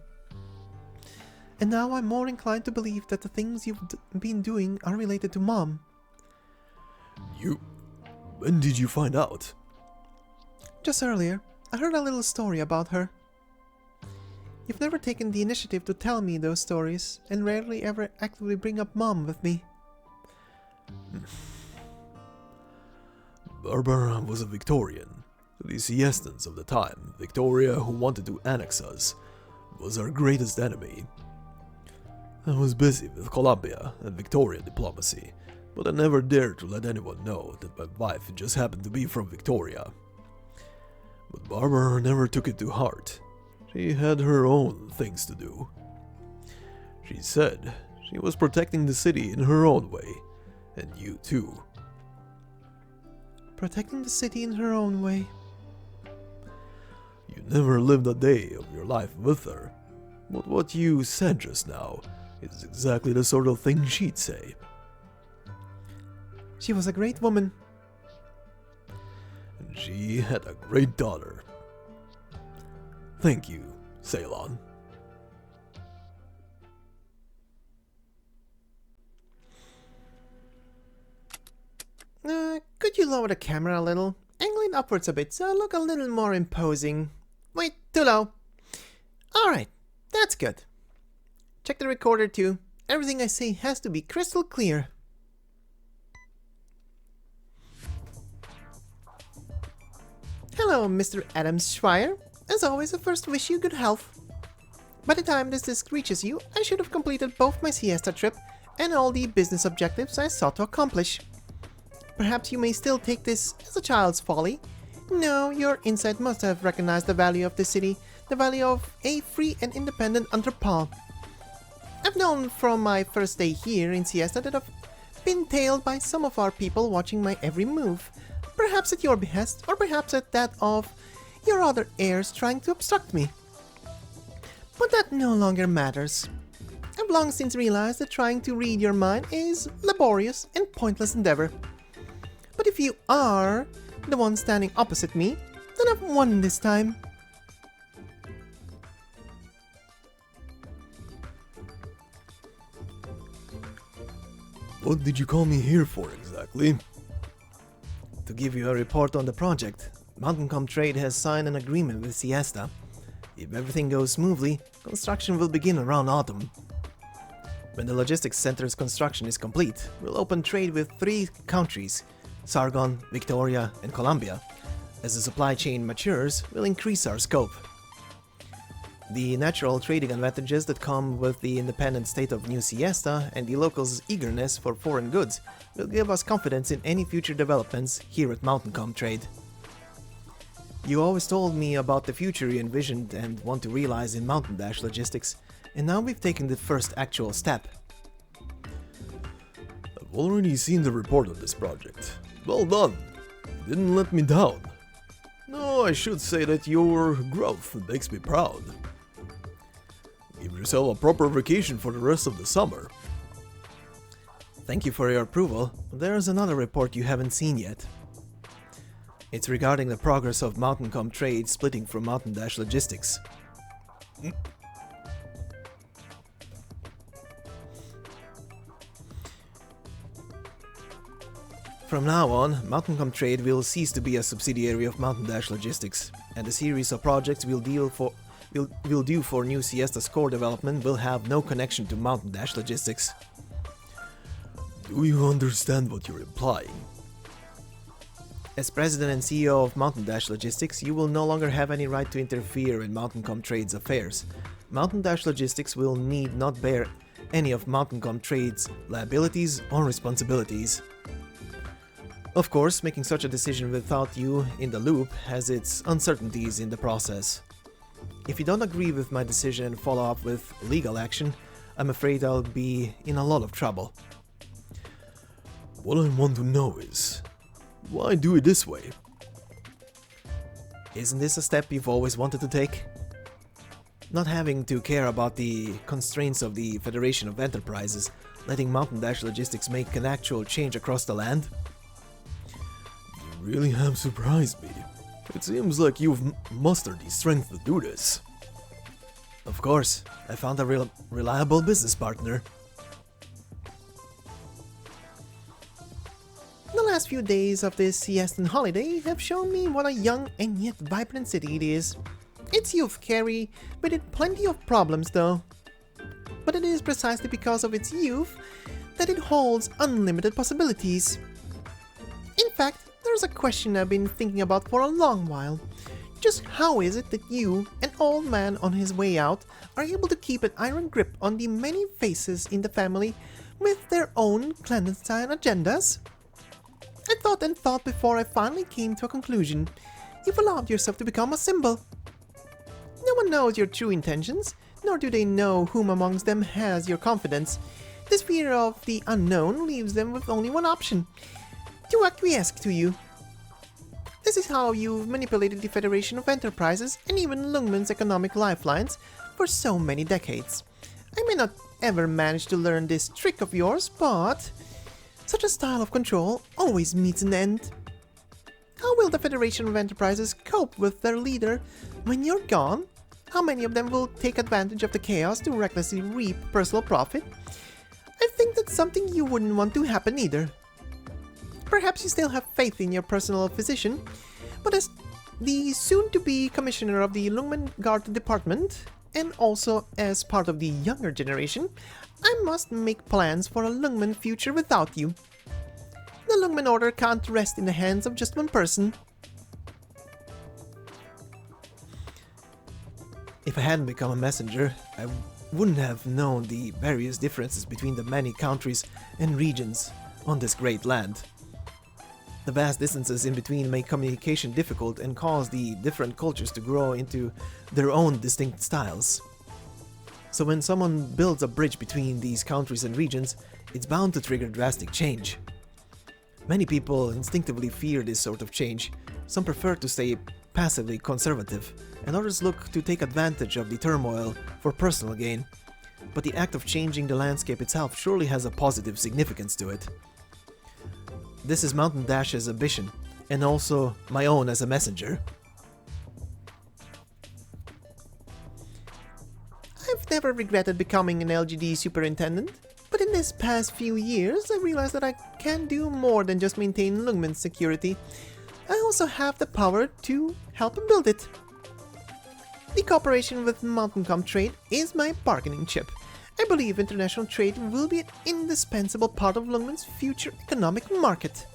And now I'm more inclined to believe that the things you've been doing are related to Mom. When did you find out? Just earlier, I heard a little story about her. You've never taken the initiative to tell me those stories, and rarely ever actively bring up Mom with me. Barbara was a Victorian. The Siestans of the time, Victoria, who wanted to annex us, was our greatest enemy. I was busy with Colombia and Victorian diplomacy, but I never dared to let anyone know that my wife just happened to be from Victoria. But Barbara never took it to heart. She had her own things to do. She said she was protecting the city in her own way, and you too. Protecting the city in her own way. You never lived a day of your life with her, but what you said just now is exactly the sort of thing she'd say. She was a great woman. And she had a great daughter. Thank you, Salon. Could you lower the camera a little? Angle it upwards a bit so I look a little more imposing. Wait, too low. Alright, that's good. Check the recorder too. Everything I say has to be crystal clear. Hello, Mr. Adam Swire. As always, I first wish you good health. By the time this disc reaches you, I should have completed both my Siesta trip and all the business objectives I sought to accomplish. Perhaps you may still take this as a child's folly. No, your insight must have recognized the value of the city, the value of a free and independent entrepot. I've known from my first day here in Siesta that I've been tailed by some of our people watching my every move. Perhaps at your behest, or perhaps at that of your other heirs trying to obstruct me. But that no longer matters. I've long since realized that trying to read your mind is laborious and pointless endeavor. But if you are the one standing opposite me, then I've won this time. What did you call me here for exactly? To give you a report on the project. MountainCom Trade has signed an agreement with Siesta. If everything goes smoothly, construction will begin around autumn. When the logistics center's construction is complete, we'll open trade with 3 countries, Sargon, Victoria, and Colombia. As the supply chain matures, we'll increase our scope. The natural trading advantages that come with the independent state of New Siesta and the locals' eagerness for foreign goods will give us confidence in any future developments here at MountainCom Trade. You always told me about the future you envisioned and want to realize in MountainDash Logistics, and now we've taken the first actual step. I've already seen the report on this project. Well done! You didn't let me down. No, I should say that your growth makes me proud. Give yourself a proper vacation for the rest of the summer. Thank you for your approval. There's another report you haven't seen yet. It's regarding the progress of MountainCom Trade splitting from MountainDash Logistics. From now on, MountainCom Trade will cease to be a subsidiary of MountainDash Logistics, and the series of projects we'll do for new Siesta's core development will have no connection to MountainDash Logistics. Do you understand what you're implying? As president and CEO of MountainDash Logistics, you will no longer have any right to interfere in MountainCom Trade's affairs. MountainDash Logistics will need not bear any of MountainCom Trade's liabilities or responsibilities. Of course, making such a decision without you in the loop has its uncertainties in the process. If you don't agree with my decision and follow up with legal action, I'm afraid I'll be in a lot of trouble. What I want to know is, why do it this way? Isn't this a step you've always wanted to take? Not having to care about the constraints of the Federation of Enterprises, letting MountainDash Logistics make an actual change across the land? You really have surprised me. It seems like you've mustered the strength to do this. Of course, I found a reliable business partner. The last few days of this Siestan holiday have shown me what a young and yet vibrant city it is. Its youth carry with it plenty of problems though. But it is precisely because of its youth that it holds unlimited possibilities. In fact, there's a question I've been thinking about for a long while. Just how is it that you, an old man on his way out, are able to keep an iron grip on the many faces in the family with their own clandestine agendas? I thought and thought before I finally came to a conclusion. You've allowed yourself to become a symbol. No one knows your true intentions, nor do they know whom amongst them has your confidence. This fear of the unknown leaves them with only one option: to acquiesce to you. This is how you've manipulated the Federation of Enterprises and even Lungmen's economic lifelines for so many decades. I may not ever manage to learn this trick of yours, but such a style of control always meets an end. How will the Federation of Enterprises cope with their leader when you're gone? How many of them will take advantage of the chaos to recklessly reap personal profit? I think that's something you wouldn't want to happen either. Perhaps you still have faith in your personal physician, but as the soon-to-be commissioner of the Lungmen Guard Department, and also as part of the younger generation, I must make plans for a Lungmen future without you. The Lungmen Order can't rest in the hands of just one person. If I hadn't become a messenger, I wouldn't have known the various differences between the many countries and regions on this great land. The vast distances in between make communication difficult and cause the different cultures to grow into their own distinct styles. So when someone builds a bridge between these countries and regions, it's bound to trigger drastic change. Many people instinctively fear this sort of change. Some prefer to stay passively conservative, and others look to take advantage of the turmoil for personal gain. But the act of changing the landscape itself surely has a positive significance to it. This is MountainDash's ambition, and also my own as a messenger. I've never regretted becoming an LGD superintendent, but in this past few years I realized that I can do more than just maintain Lungmen's security. I also have the power to help build it. The cooperation with MountainCom Trade is my bargaining chip. I believe international trade will be an indispensable part of Lungmen's future economic market.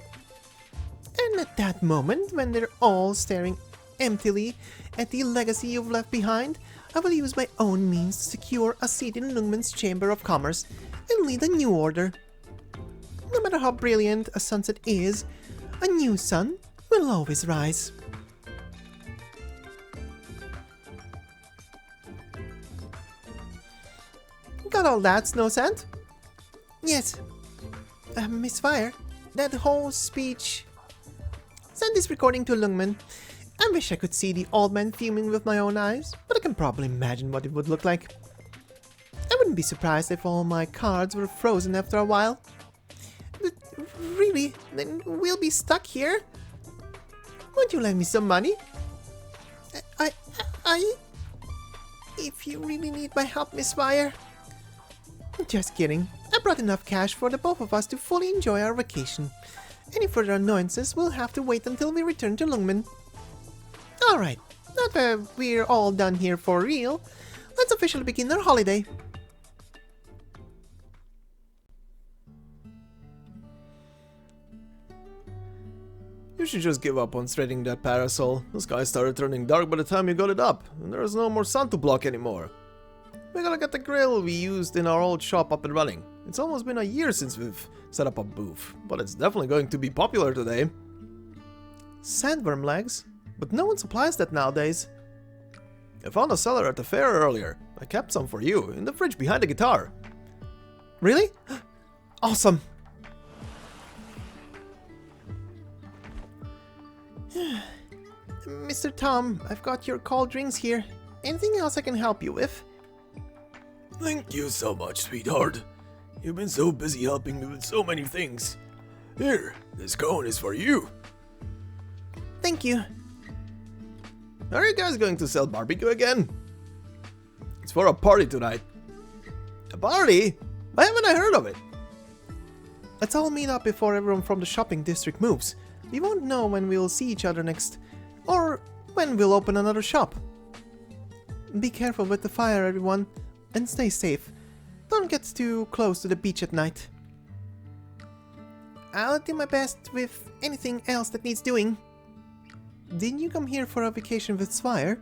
And at that moment, when they're all staring emptily at the legacy you've left behind, I will use my own means to secure a seat in Lungmen's Chamber of Commerce and lead a new order. No matter how brilliant a sunset is, a new sun will always rise. Got all that, Snowsand? Yes. Miss Fire, that whole speech... Send this recording to Lungmen. I wish I could see the old man fuming with my own eyes, but I can probably imagine what it would look like. I wouldn't be surprised if all my cards were frozen after a while. But really, then we'll be stuck here? Won't you lend me some money? If you really need my help, Miss Swire. Just kidding. I brought enough cash for the both of us to fully enjoy our vacation. Any further annoyances will have to wait until we return to Lungmen. Alright, now that we're all done here for real, let's officially begin our holiday. You should just give up on straightening that parasol. The sky started turning dark by the time you got it up, and there's no more sun to block anymore. We gotta get the grill we used in our old shop up and running. It's almost been a year since we've set up a booth, but it's definitely going to be popular today. Sandworm legs? But no one supplies that nowadays. I found a cellar at the fair earlier. I kept some for you, in the fridge behind the guitar. Really? Awesome! Mr. Tom, I've got your cold drinks here. Anything else I can help you with? Thank you so much, sweetheart. You've been so busy helping me with so many things. Here, this cone is for you. Thank you. Are you guys going to sell barbecue again? It's for a party tonight. A party? Why haven't I heard of it? Let's all meet up before everyone from the shopping district moves. We won't know when we'll see each other next, or when we'll open another shop. Be careful with the fire, everyone, and stay safe. Don't get too close to the beach at night. I'll do my best with anything else that needs doing. Didn't you come here for a vacation with Swire?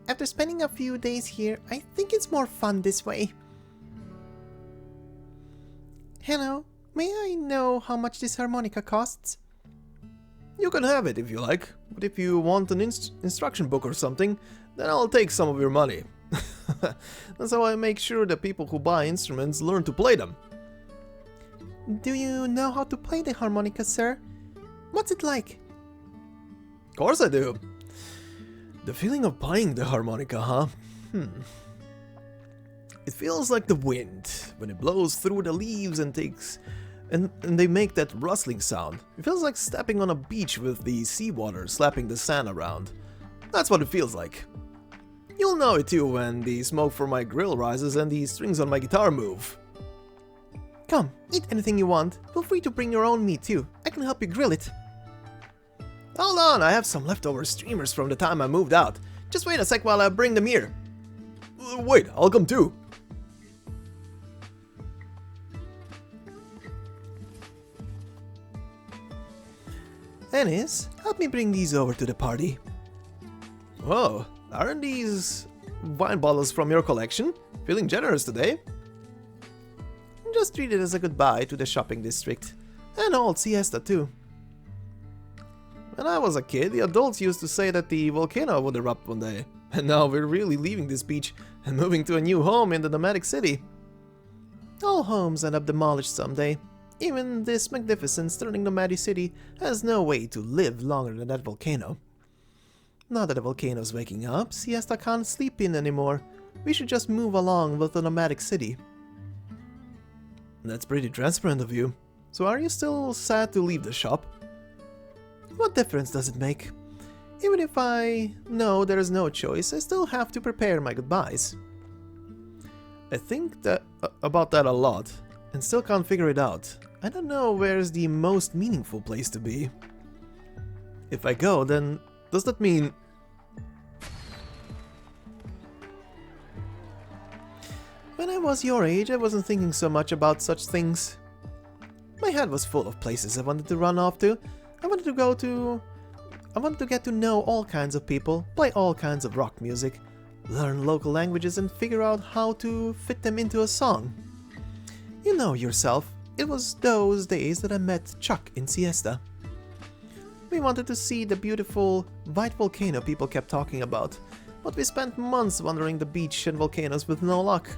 After spending a few days here, I think it's more fun this way. Hello, may I know how much this harmonica costs? You can have it if you like, but if you want an instruction book or something, then I'll take some of your money. That's how I make sure that people who buy instruments learn to play them. Do you know how to play the harmonica, sir? What's it like? Of course I do. The feeling of playing the harmonica, huh? It feels like the wind when it blows through the leaves and they make that rustling sound. It feels like stepping on a beach with the seawater slapping the sand around. That's what it feels like. You'll know it too when the smoke from my grill rises and the strings on my guitar move. Come, eat anything you want. Feel free to bring your own meat too. I can help you grill it. Hold on, I have some leftover streamers from the time I moved out. Just wait a sec while I bring them here. Wait, I'll come too. Ennis, help me bring these over to the party. Whoa, aren't these wine bottles from your collection? Feeling generous today? Just treat it as a goodbye to the shopping district. And old Siesta too. When I was a kid, the adults used to say that the volcano would erupt one day. And now we're really leaving this beach and moving to a new home in the nomadic city. All homes end up demolished someday. Even this magnificent, stunning nomadic city has no way to live longer than that volcano. Now that the volcano's waking up, Siesta can't sleep in anymore. We should just move along with the nomadic city. That's pretty transparent of you. So are you still sad to leave the shop? What difference does it make? Even if I know there is no choice, I still have to prepare my goodbyes. I think about that a lot, and still can't figure it out. I don't know where's the most meaningful place to be. If I go, then does that mean... When I was your age, I wasn't thinking so much about such things. My head was full of places I wanted to run off to. I wanted to get to know all kinds of people, play all kinds of rock music, learn local languages and figure out how to fit them into a song. You know yourself, it was those days that I met Chuck in Siesta. We wanted to see the beautiful white volcano people kept talking about, but we spent months wandering the beach and volcanoes with no luck.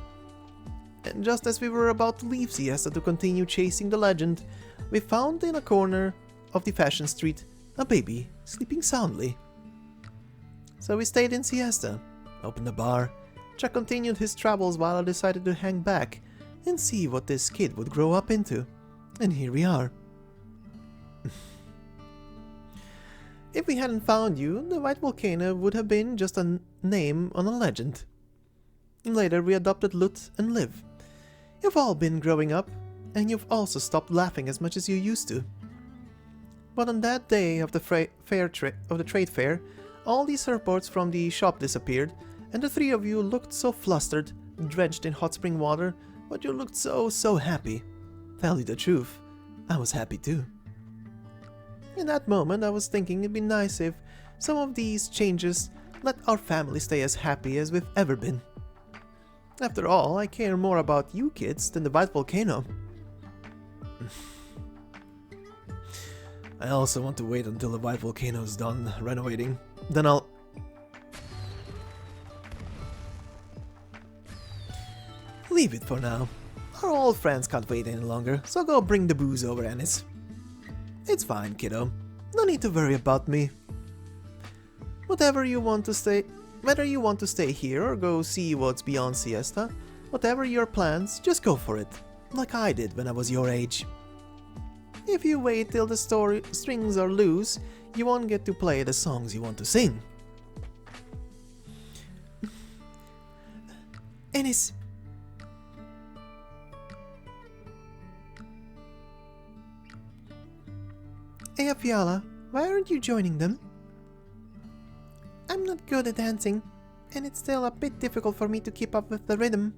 And just as we were about to leave Siesta to continue chasing the legend, we found in a corner of the fashion street a baby sleeping soundly. So we stayed in Siesta, opened the bar. Chuck continued his travels while I decided to hang back and see what this kid would grow up into. And here we are. If we hadn't found you, the white volcano would have been just a name on a legend. Later we adopted Lut and Liv. You've all been growing up, And you've also stopped laughing as much as you used to. But on that day of the trade fair, all the surfboards from the shop disappeared, and the three of you looked so flustered, drenched in hot spring water, but you looked so happy. Tell you the truth, I was happy too. In that moment, I was thinking it'd be nice if some of these changes let our family stay as happy as we've ever been. After all, I care more about you kids than the White Volcano. I also want to wait until the White Volcano is done renovating. Then I'll... Leave it for now. Our old friends can't wait any longer, so go bring the booze over, Ennis. It's fine, kiddo. No need to worry about me. Whether you want to stay here or go see what's beyond Siesta, whatever your plans, just go for it, like I did when I was your age. If you wait till the strings are loose, you won't get to play the songs you want to sing. Ennis. Eyjafjalla, why aren't you joining them? I'm not good at dancing, and it's still a bit difficult for me to keep up with the rhythm.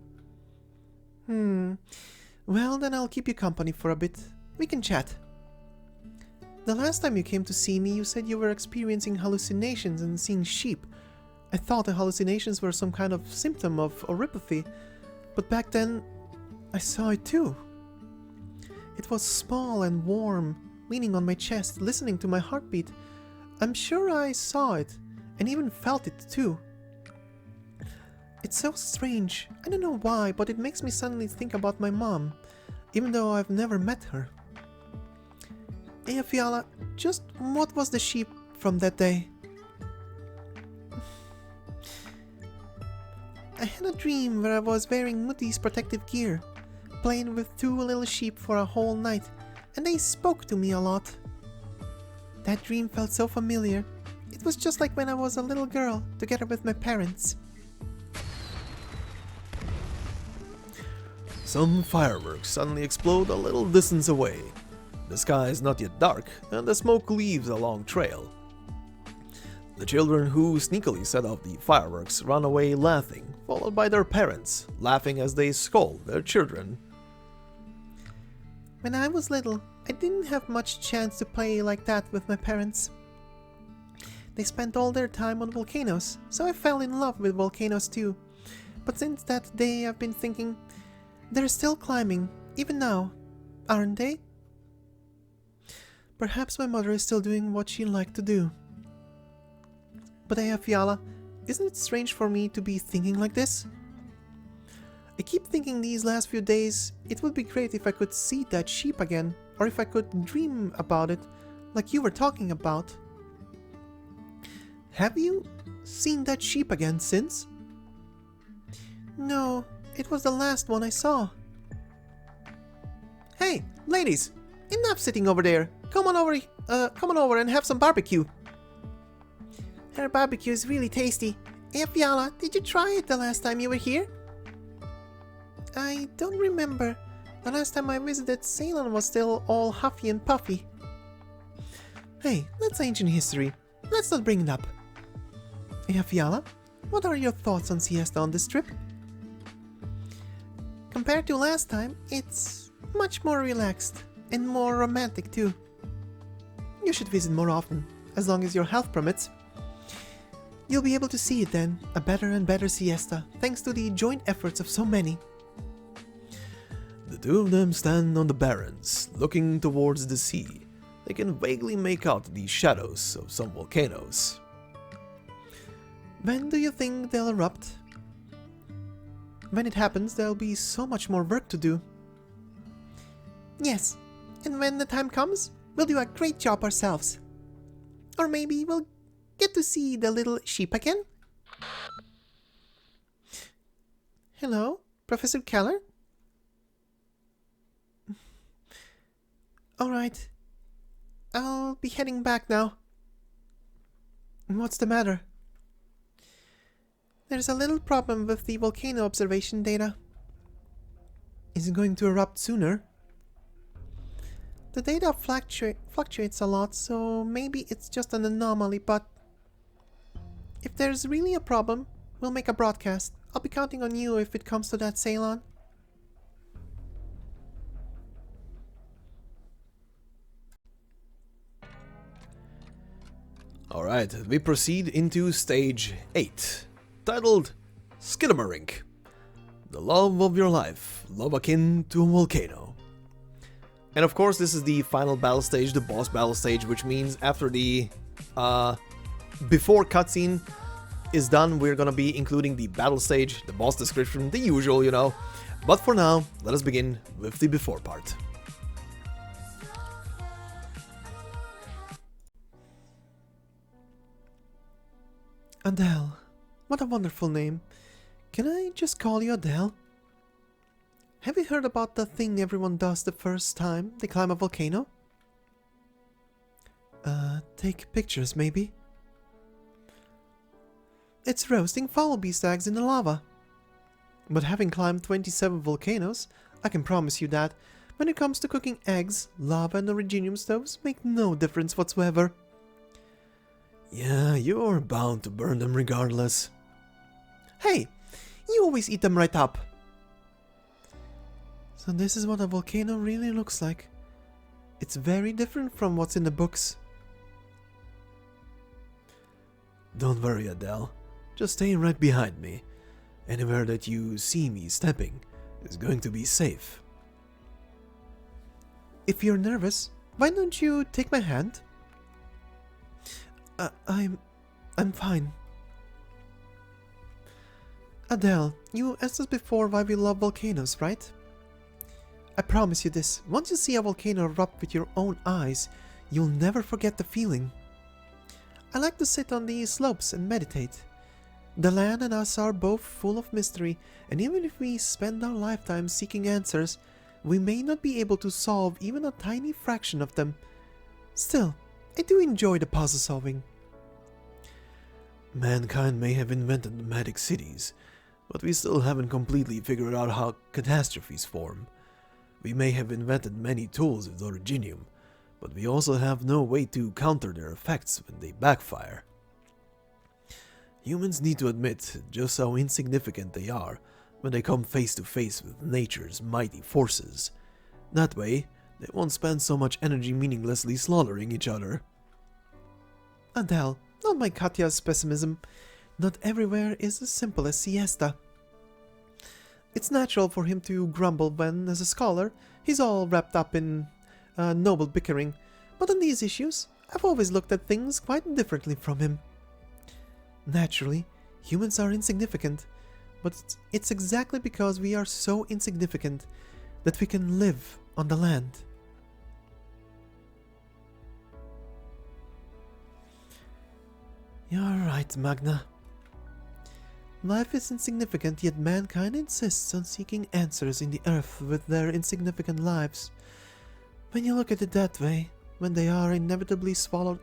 Well, then I'll keep you company for a bit. We can chat. The last time you came to see me, you said you were experiencing hallucinations and seeing sheep. I thought the hallucinations were some kind of symptom of oropathy, but back then, I saw it too. It was small and warm, leaning on my chest, listening to my heartbeat. I'm sure I saw it, and even felt it too. It's so strange. I don't know why, but it makes me suddenly think about my mom, even though I've never met her. Eyjafjalla, just what was the sheep from that day? I had a dream where I was wearing Moody's protective gear, playing with two little sheep for a whole night, and they spoke to me a lot. That dream felt so familiar. It was just like when I was a little girl, together with my parents. Some fireworks suddenly explode a little distance away. The sky is not yet dark, and the smoke leaves a long trail. The children who sneakily set off the fireworks run away laughing, followed by their parents, laughing as they scold their children. When I was little, I didn't have much chance to play like that with my parents. They spent all their time on volcanoes, so I fell in love with volcanoes too. But since that day I've been thinking, they're still climbing, even now, aren't they? Perhaps my mother is still doing what she liked to do. But Eyjafjalla, isn't it strange for me to be thinking like this? I keep thinking these last few days, it would be great if I could see that sheep again, or if I could dream about it, like you were talking about. Have you seen that sheep again since? No, it was the last one I saw. Hey, ladies, enough sitting over there. Come on over and have some barbecue. Her barbecue is really tasty. Eyjafjalla, did you try it the last time you were here? I don't remember. The last time I visited, Salon was still all huffy and puffy. Hey, that's ancient history. Let's not bring it up. Eyjafjalla, what are your thoughts on Siesta on this trip? Compared to last time, it's much more relaxed and more romantic too. You should visit more often, as long as your health permits. You'll be able to see it then, a better and better Siesta, thanks to the joint efforts of so many. The two of them stand on the barrens, looking towards the sea. They can vaguely make out the shadows of some volcanoes. When do you think they'll erupt? When it happens, there'll be so much more work to do. Yes, and when the time comes, we'll do a great job ourselves. Or maybe we'll get to see the little sheep again. Hello, Professor Keller? Alright, I'll be heading back now. What's the matter? There's a little problem with the volcano observation data. Is it going to erupt sooner? The data fluctuates a lot, so maybe it's just an anomaly, but if there's really a problem, we'll make a broadcast. I'll be counting on you if it comes to that, Salon. Alright, we proceed into stage 8, titled Skidmarink. The love of your life, love akin to a volcano. And of course this is the final battle stage, the boss battle stage, which means after the before cutscene is done, we're gonna be including the battle stage, the boss description, the usual, you know. But for now, let us begin with the before part. Adele. What a wonderful name. Can I just call you Adele? Have you heard about the thing everyone does the first time they climb a volcano? Take pictures, maybe? It's roasting fallow beast eggs in the lava. But having climbed 27 volcanoes, I can promise you that when it comes to cooking eggs, lava and originium stoves make no difference whatsoever. Yeah, you're bound to burn them regardless. Hey, you always eat them right up. So this is what a volcano really looks like. It's very different from what's in the books. Don't worry, Adele. Just stay right behind me. Anywhere that you see me stepping is going to be safe. If you're nervous, why don't you take my hand? I'm fine. Adele, you asked us before why we love volcanoes, right? I promise you this, once you see a volcano erupt with your own eyes, you'll never forget the feeling. I like to sit on these slopes and meditate. The land and us are both full of mystery, and even if we spend our lifetime seeking answers, we may not be able to solve even a tiny fraction of them. Still, I do enjoy the puzzle solving. Mankind may have invented nomadic cities, but we still haven't completely figured out how catastrophes form. We may have invented many tools with originium, but we also have no way to counter their effects when they backfire. Humans need to admit just how insignificant they are when they come face to face with nature's mighty forces. That way, they won't spend so much energy meaninglessly slaughtering each other. Adele, don't mind Katya's pessimism. Not everywhere is as simple as Siesta. It's natural for him to grumble when, as a scholar, he's all wrapped up in noble bickering, but on these issues, I've always looked at things quite differently from him. Naturally, humans are insignificant, but it's exactly because we are so insignificant that we can live on the land. You're right, Magna. Life is insignificant, yet mankind insists on seeking answers in the earth with their insignificant lives. When you look at it that way, when they are inevitably swallowed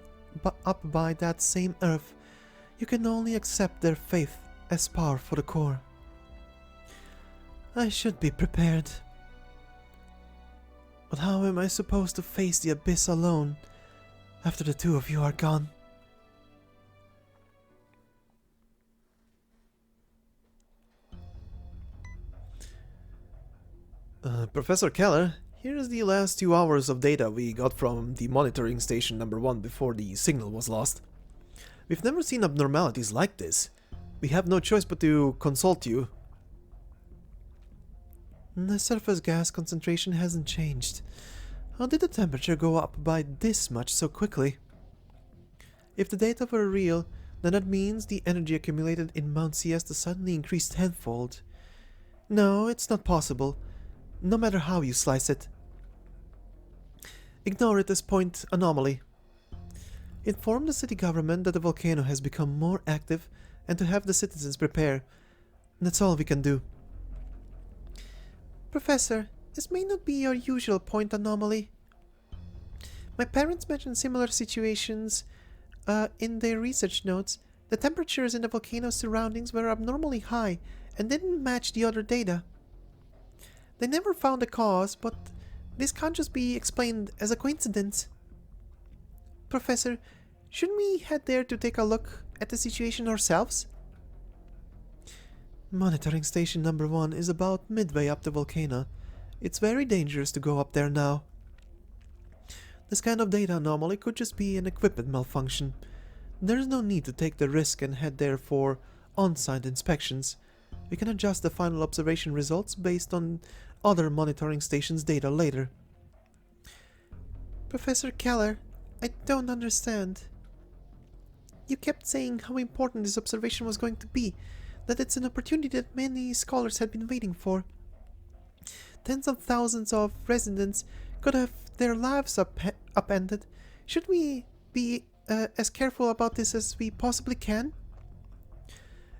up by that same earth, you can only accept their faith as par for the core. I should be prepared. But how am I supposed to face the abyss alone after the two of you are gone? Professor Keller, here is the last 2 hours of data we got from the monitoring station number 1 before the signal was lost. We've never seen abnormalities like this. We have no choice but to consult you. The surface gas concentration hasn't changed. How did the temperature go up by this much so quickly? If the data were real, then that means the energy accumulated in Mount Siesta suddenly increased tenfold. No, it's not possible, no matter how you slice it. Ignore it as point anomaly. Inform the city government that the volcano has become more active and to have the citizens prepare. That's all we can do. Professor, this may not be your usual point anomaly. My parents mentioned similar situations in their research notes. The temperatures in the volcano's surroundings were abnormally high and didn't match the other data. They never found a cause, but This can't just be explained as a coincidence. Professor, shouldn't we head there to take a look at the situation ourselves? Monitoring station number 1 is about midway up the volcano. It's very dangerous to go up there now. This kind of data anomaly could just be an equipment malfunction. There's no need to take the risk and head there for on-site inspections. We can adjust the final observation results based on other monitoring stations' data later. Professor Keller, I don't understand. You kept saying how important this observation was going to be, that it's an opportunity that many scholars had been waiting for. Tens of thousands of residents could have their lives upended. Should we be as careful about this as we possibly can?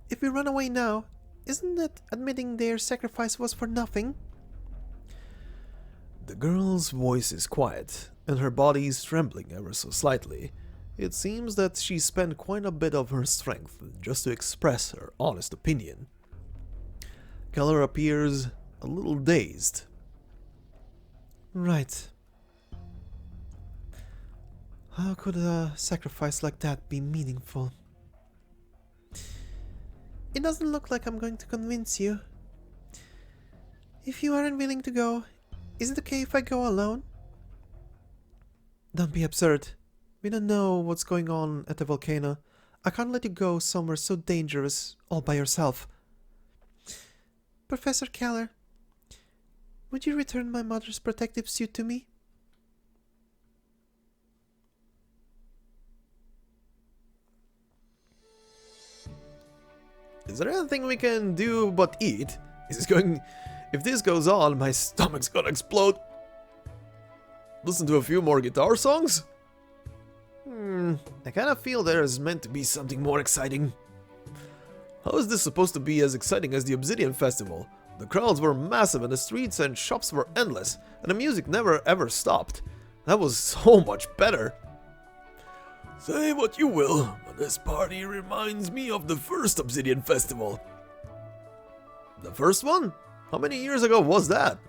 If we run away now, isn't that admitting their sacrifice was for nothing? The girl's voice is quiet, and her body is trembling ever so slightly. It seems that she spent quite a bit of her strength just to express her honest opinion. Keller appears a little dazed. Right. How could a sacrifice like that be meaningful? It doesn't look like I'm going to convince you. If you aren't willing to go, is it okay if I go alone? Don't be absurd. We don't know what's going on at the volcano. I can't let you go somewhere so dangerous all by yourself. Professor Keller, would you return my mother's protective suit to me? Is there anything we can do but eat? If this goes on, my stomach's gonna explode. Listen to a few more guitar songs? I kinda feel there's meant to be something more exciting. How is this supposed to be as exciting as the Obsidian Festival? The crowds were massive and the streets and shops were endless, and the music never ever stopped. That was so much better. Say what you will, but this party reminds me of the first Obsidian Festival. The first one? How many years ago was that?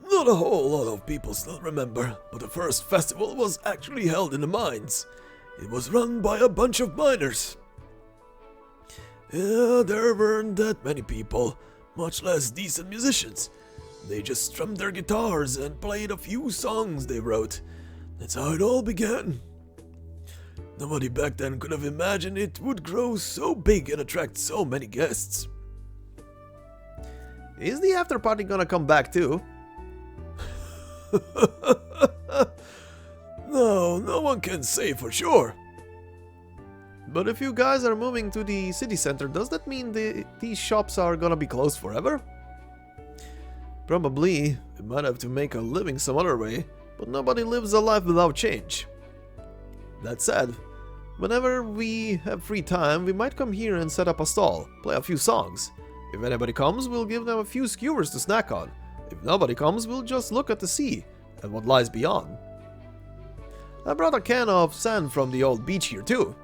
Not a whole lot of people still remember, but the first festival was actually held in the mines. It was run by a bunch of miners. Yeah, there weren't that many people, much less decent musicians. They just strummed their guitars and played a few songs they wrote. That's how it all began. Nobody back then could have imagined it would grow so big and attract so many guests. Is the after party gonna come back too? No, no one can say for sure. But if you guys are moving to the city center, does that mean these shops are gonna be closed forever? Probably. We might have to make a living some other way, but nobody lives a life without change. That said, whenever we have free time, we might come here and set up a stall, play a few songs. If anybody comes, we'll give them a few skewers to snack on. If nobody comes, we'll just look at the sea and what lies beyond. I brought a can of sand from the old beach here too.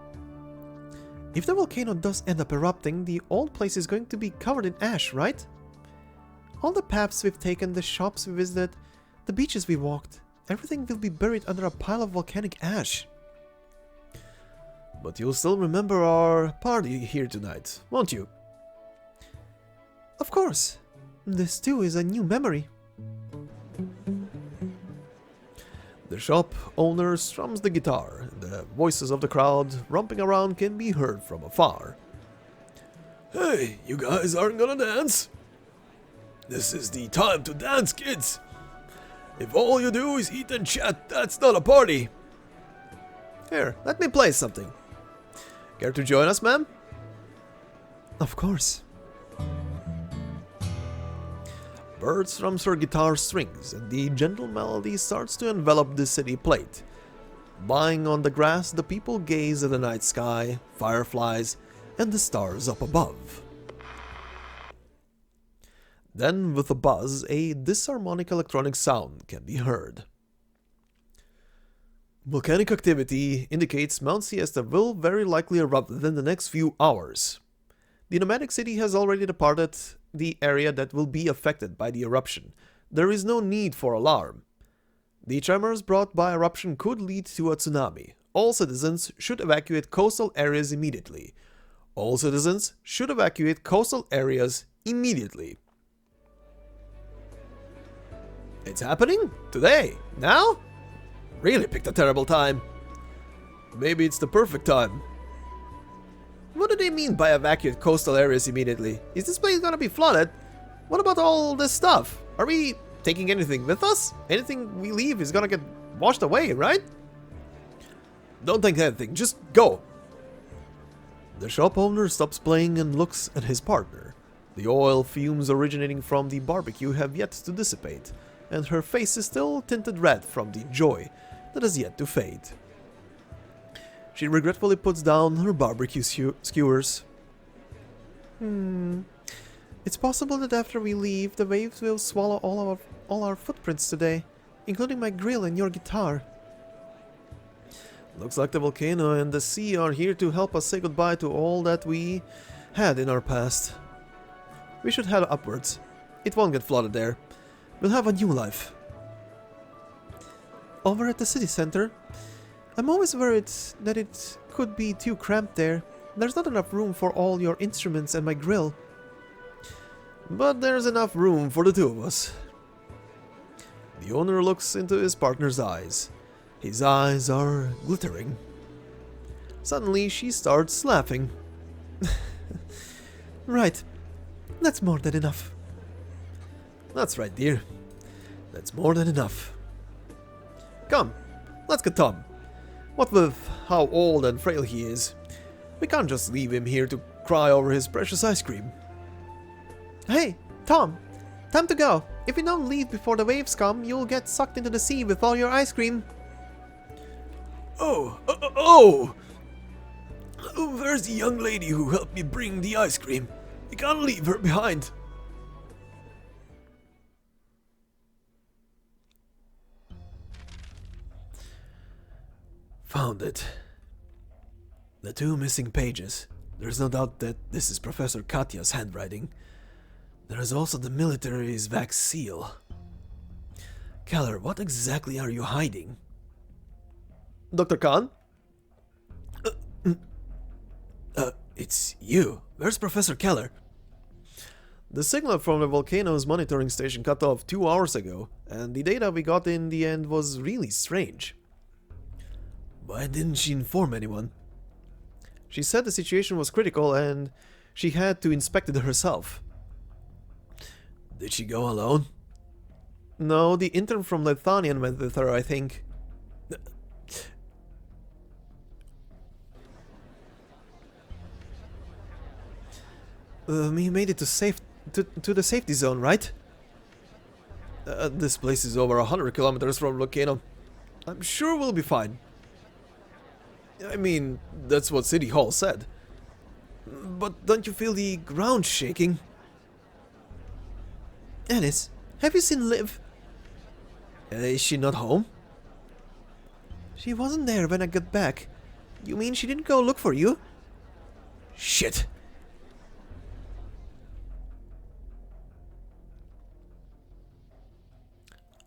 If the volcano does end up erupting, the old place is going to be covered in ash, right? All the paths we've taken, the shops we visited, the beaches we walked, everything will be buried under a pile of volcanic ash. But you'll still remember our party here tonight, won't you? Of course. This too is a new memory. The shop owner strums the guitar, and the voices of the crowd romping around can be heard from afar. Hey, you guys aren't gonna dance? This is the time to dance, kids. If all you do is eat and chat, that's not a party. Here, let me play something. Care to join us, ma'am? Of course. Bird strums her guitar strings, and the gentle melody starts to envelop the city plate. Lying on the grass, the people gaze at the night sky, fireflies, and the stars up above. Then, with a buzz, a disharmonic electronic sound can be heard. Volcanic activity indicates Mount Siesta will very likely erupt within the next few hours. The nomadic city has already departed the area that will be affected by the eruption. there is no need for alarm. The tremors brought by eruption could lead to a tsunami. All citizens should evacuate coastal areas immediately. All citizens should evacuate coastal areas immediately. It's happening? Today? Now? Really picked a terrible time. Maybe it's the perfect time. What do they mean by evacuate coastal areas immediately? Is this place gonna be flooded? What about all this stuff? Are we taking anything with us? Anything we leave is gonna get washed away, right? Don't take anything, just go. The shop owner stops playing and looks at his partner. The oil fumes originating from the barbecue have yet to dissipate, and her face is still tinted red from the joy that has yet to fade. She regretfully puts down her barbecue skewers. It's possible that after we leave, the waves will swallow all our footprints today, including my grill and your guitar. Looks like the volcano and the sea are here to help us say goodbye to all that we had in our past. We should head upwards. It won't get flooded there. We'll have a new life. Over at the city center, I'm always worried that it could be too cramped there. There's not enough room for all your instruments and my grill. But there's enough room for the two of us. The owner looks into his partner's eyes. His eyes are glittering. Suddenly she starts laughing. Right. That's more than enough. That's right, dear. That's more than enough. Come, let's get Tom. What with how old and frail he is, we can't just leave him here to cry over his precious ice cream. Hey, Tom! Time to go! If you don't leave before the waves come, you'll get sucked into the sea with all your ice cream. Oh! Where's the young lady who helped me bring the ice cream? We can't leave her behind. Found it. The two missing pages. There's no doubt that this is Professor Katya's handwriting. There is also the military's wax seal. Keller, what exactly are you hiding? Dr. Khan? It's you. Where's Professor Keller? The signal from the volcano's monitoring station cut off 2 hours ago, and the data we got in the end was really strange. Why didn't she inform anyone? She said the situation was critical and she had to inspect it herself. Did she go alone? No, the intern from Lithuania went with her, I think. We made it to the safety zone, right? This place is over 100 kilometers from the volcano. I'm sure we'll be fine. I mean, that's what City Hall said. But don't you feel the ground shaking? Alice, have you seen Liv? Is she not home? She wasn't there when I got back. You mean she didn't go look for you? Shit!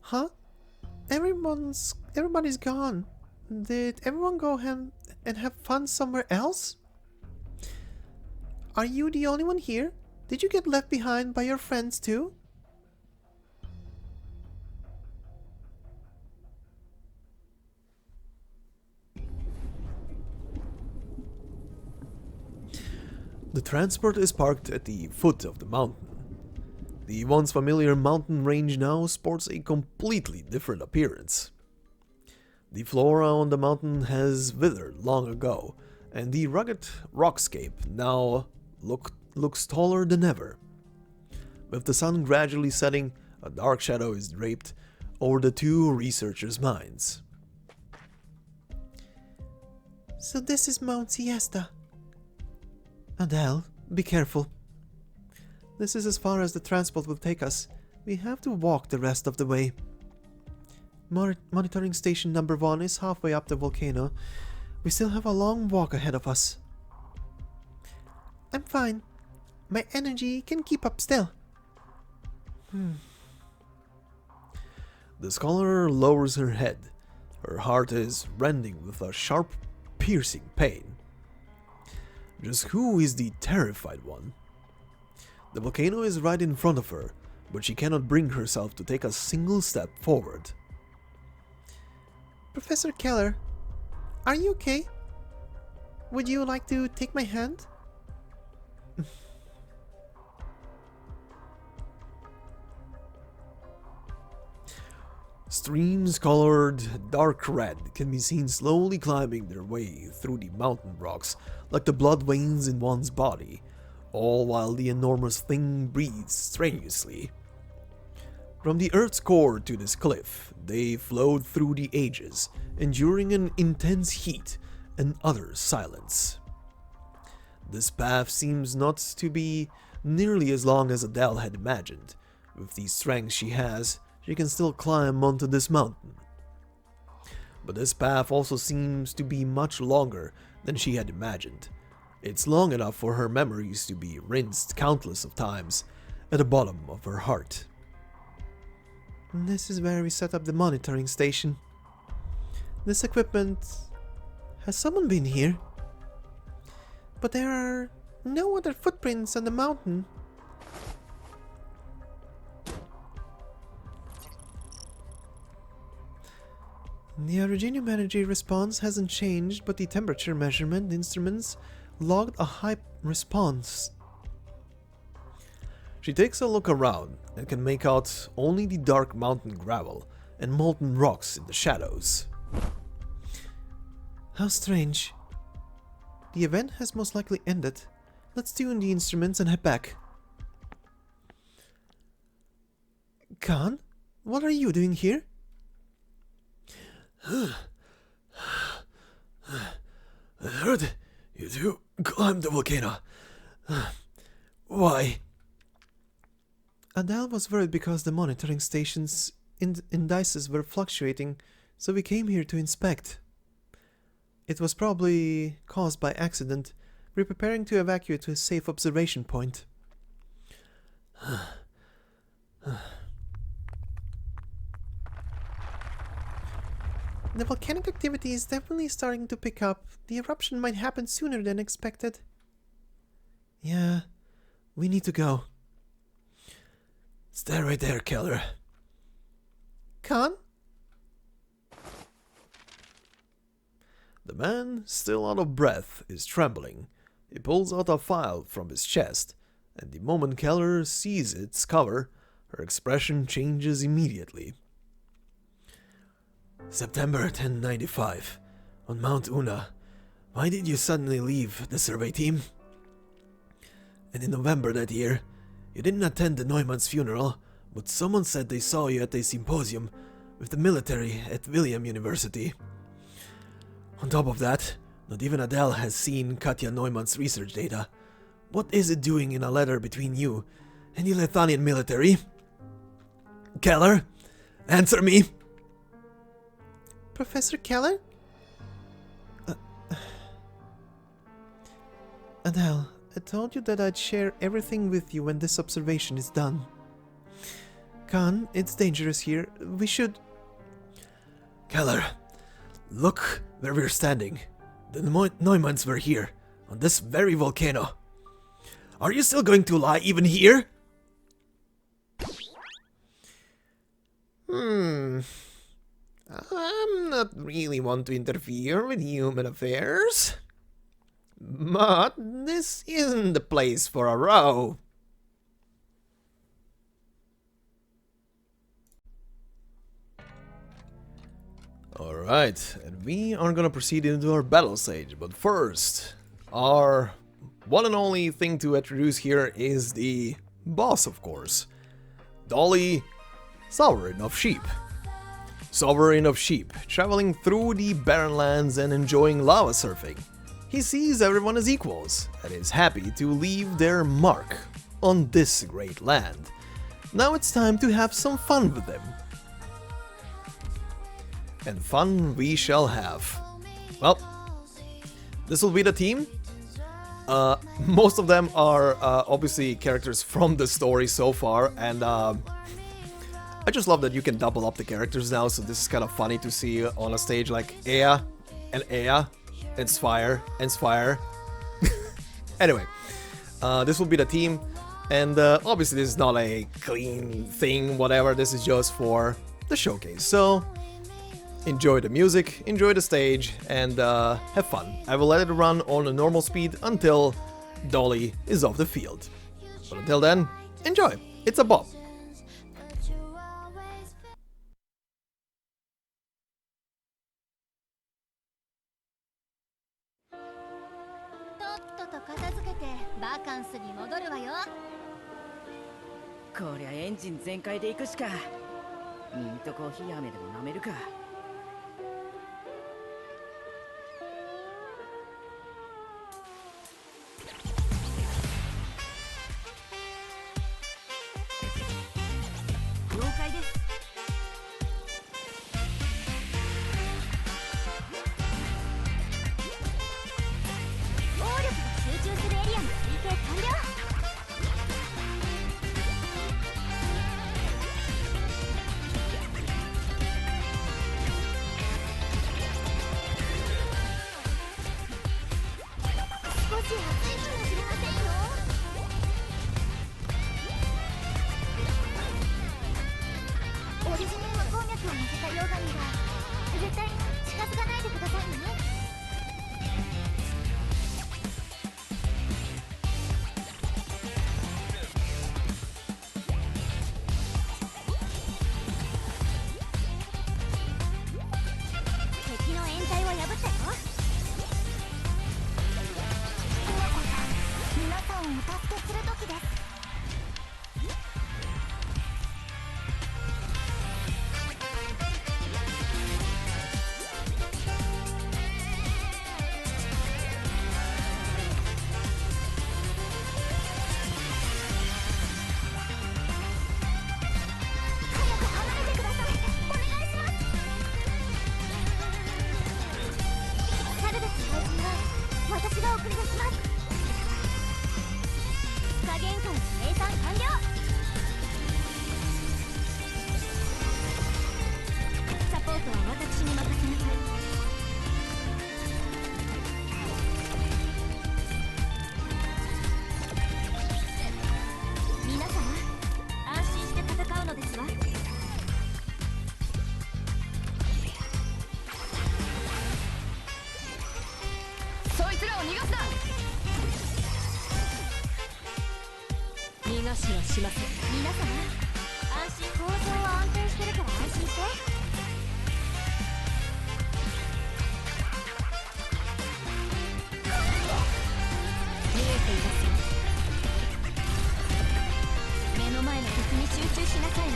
Huh? Everybody's gone. Did everyone go and have fun somewhere else? Are you the only one here? Did you get left behind by your friends too? The transport is parked at the foot of the mountain. The once familiar mountain range now sports a completely different appearance. The flora on the mountain has withered long ago, and the rugged rockscape now looks taller than ever. With the sun gradually setting, a dark shadow is draped over the two researchers' minds. So this is Mount Siesta. Adele, be careful. This is as far as the transport will take us. We have to walk the rest of the way. Monitoring station number 1 is halfway up the volcano. We still have a long walk ahead of us. I'm fine. My energy can keep up still. The scholar lowers her head. Her heart is rending with a sharp, piercing pain. Just who is the terrified one? The volcano is right in front of her, but she cannot bring herself to take a single step forward. Professor Keller, are you okay? Would you like to take my hand? Streams colored dark red can be seen slowly climbing their way through the mountain rocks like the blood veins in one's body, all while the enormous thing breathes strenuously. From the Earth's core to this cliff, they flowed through the ages, enduring an intense heat and utter silence. This path seems not to be nearly as long as Adele had imagined. With the strength she has, she can still climb onto this mountain. But this path also seems to be much longer than she had imagined. It's long enough for her memories to be rinsed countless of times at the bottom of her heart. This is where we set up the monitoring station. This equipment... Has someone been here? But there are no other footprints on the mountain. The originium energy response hasn't changed, but the temperature measurement instruments logged a high response. She takes a look around and can make out only the dark mountain gravel and molten rocks in the shadows. How strange. The event has most likely ended. Let's tune the instruments and head back. Khan, what are you doing here? I heard you two climbed the volcano. Why? Adele was worried because the monitoring station's indices were fluctuating, so we came here to inspect. It was probably caused by accident. We're preparing to evacuate to a safe observation point. The volcanic activity is definitely starting to pick up. The eruption might happen sooner than expected. Yeah, we need to go. Stay right there, Keller. Khan? The man, still out of breath, is trembling. He pulls out a file from his chest, and the moment Keller sees its cover, her expression changes immediately. September 1095, on Mount Una. Why did you suddenly leave the survey team? And in November that year, you didn't attend the Neumann's funeral, but someone said they saw you at a symposium with the military at William University. On top of that, not even Adele has seen Katja Neumann's research data. What is it doing in a letter between you and the Lethanian military? Keller, answer me! Professor Keller? Adele, I told you that I'd share everything with you when this observation is done. Khan, it's dangerous here. We should... Keller, look where we're standing. The Neumanns were here, on this very volcano. Are you still going to lie even here? I'm not really one to interfere with human affairs. But this isn't the place for a row. Alright, and we are gonna proceed into our battle stage, but first, our one and only thing to introduce here is the boss, of course. Dolly, Sovereign of Sheep. Sovereign of Sheep, traveling through the barren lands and enjoying lava surfing. He sees everyone as equals, and is happy to leave their mark on this great land. Now it's time to have some fun with him. And fun we shall have. Well, this will be the team. Most of them are obviously characters from the story so far, and I just love that you can double up the characters now, so this is kind of funny to see on a stage like Ea and Swire and Swire. Anyway, this will be the team, and obviously this is not a clean thing, whatever, this is just for the showcase. So enjoy the music, enjoy the stage, and have fun. I will let it run on a normal speed until Dolly is off the field. But until then, enjoy! It's a bop!こりゃエンジン全開で行くしか。ミントコーヒー飴でも舐めるか。了解です。暴力が集中するエリアの推計完了。逃がしはしません。皆様、安心。構造は安定してるから安心して。見えていますよ。目の前の敵に集中しなさい。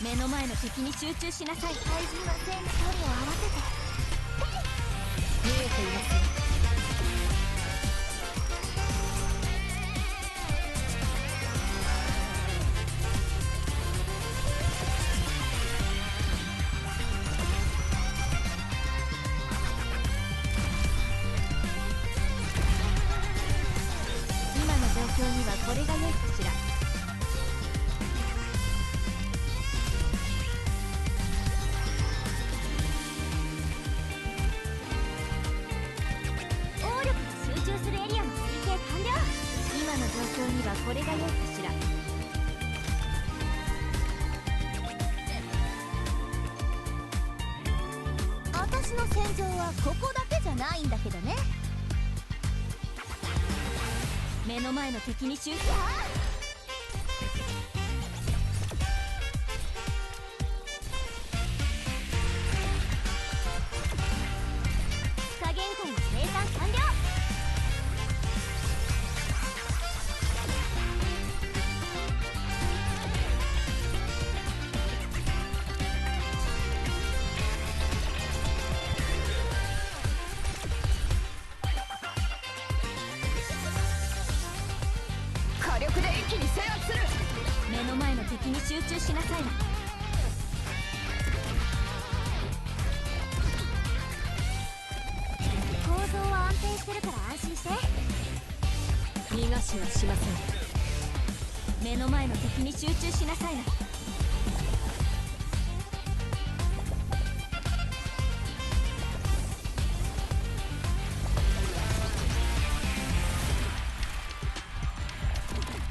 目の前の敵に集中しなさい。怪人は全部距離を合わせて。見えていますよ。今の状況にはこれが良いかしら。これが良いかしら。私の戦場はここだけじゃないんだけどね。目の前の敵に集中。加減界の生産完了。力で一気に制圧する。目の前の敵に集中しなさいな。構造は安定してるから安心して。逃がしはしません。目の前の敵に集中しなさいな。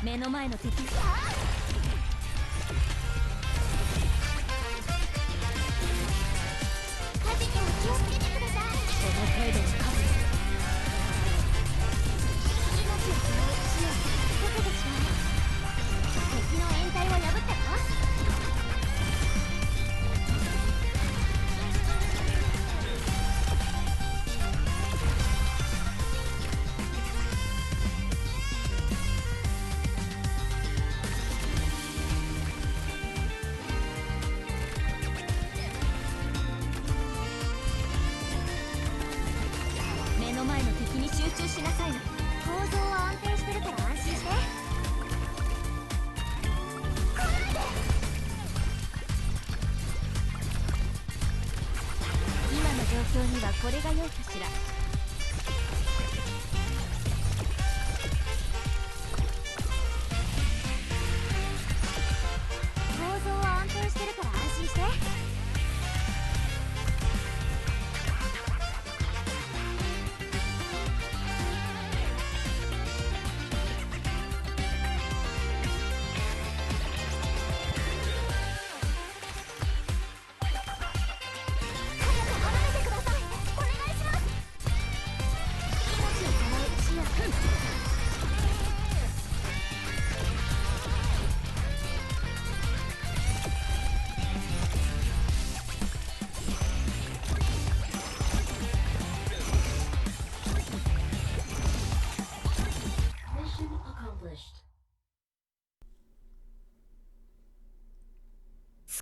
目の前の敵。風が気をつけてください。その程度の数。命を使う視野溶けてしまう。敵の掩体を破ったか。目の前の敵に集中しなさいな。構造は安定してるから安心して。今の状況にはこれが良いかしら。構造は安定してるから安心して。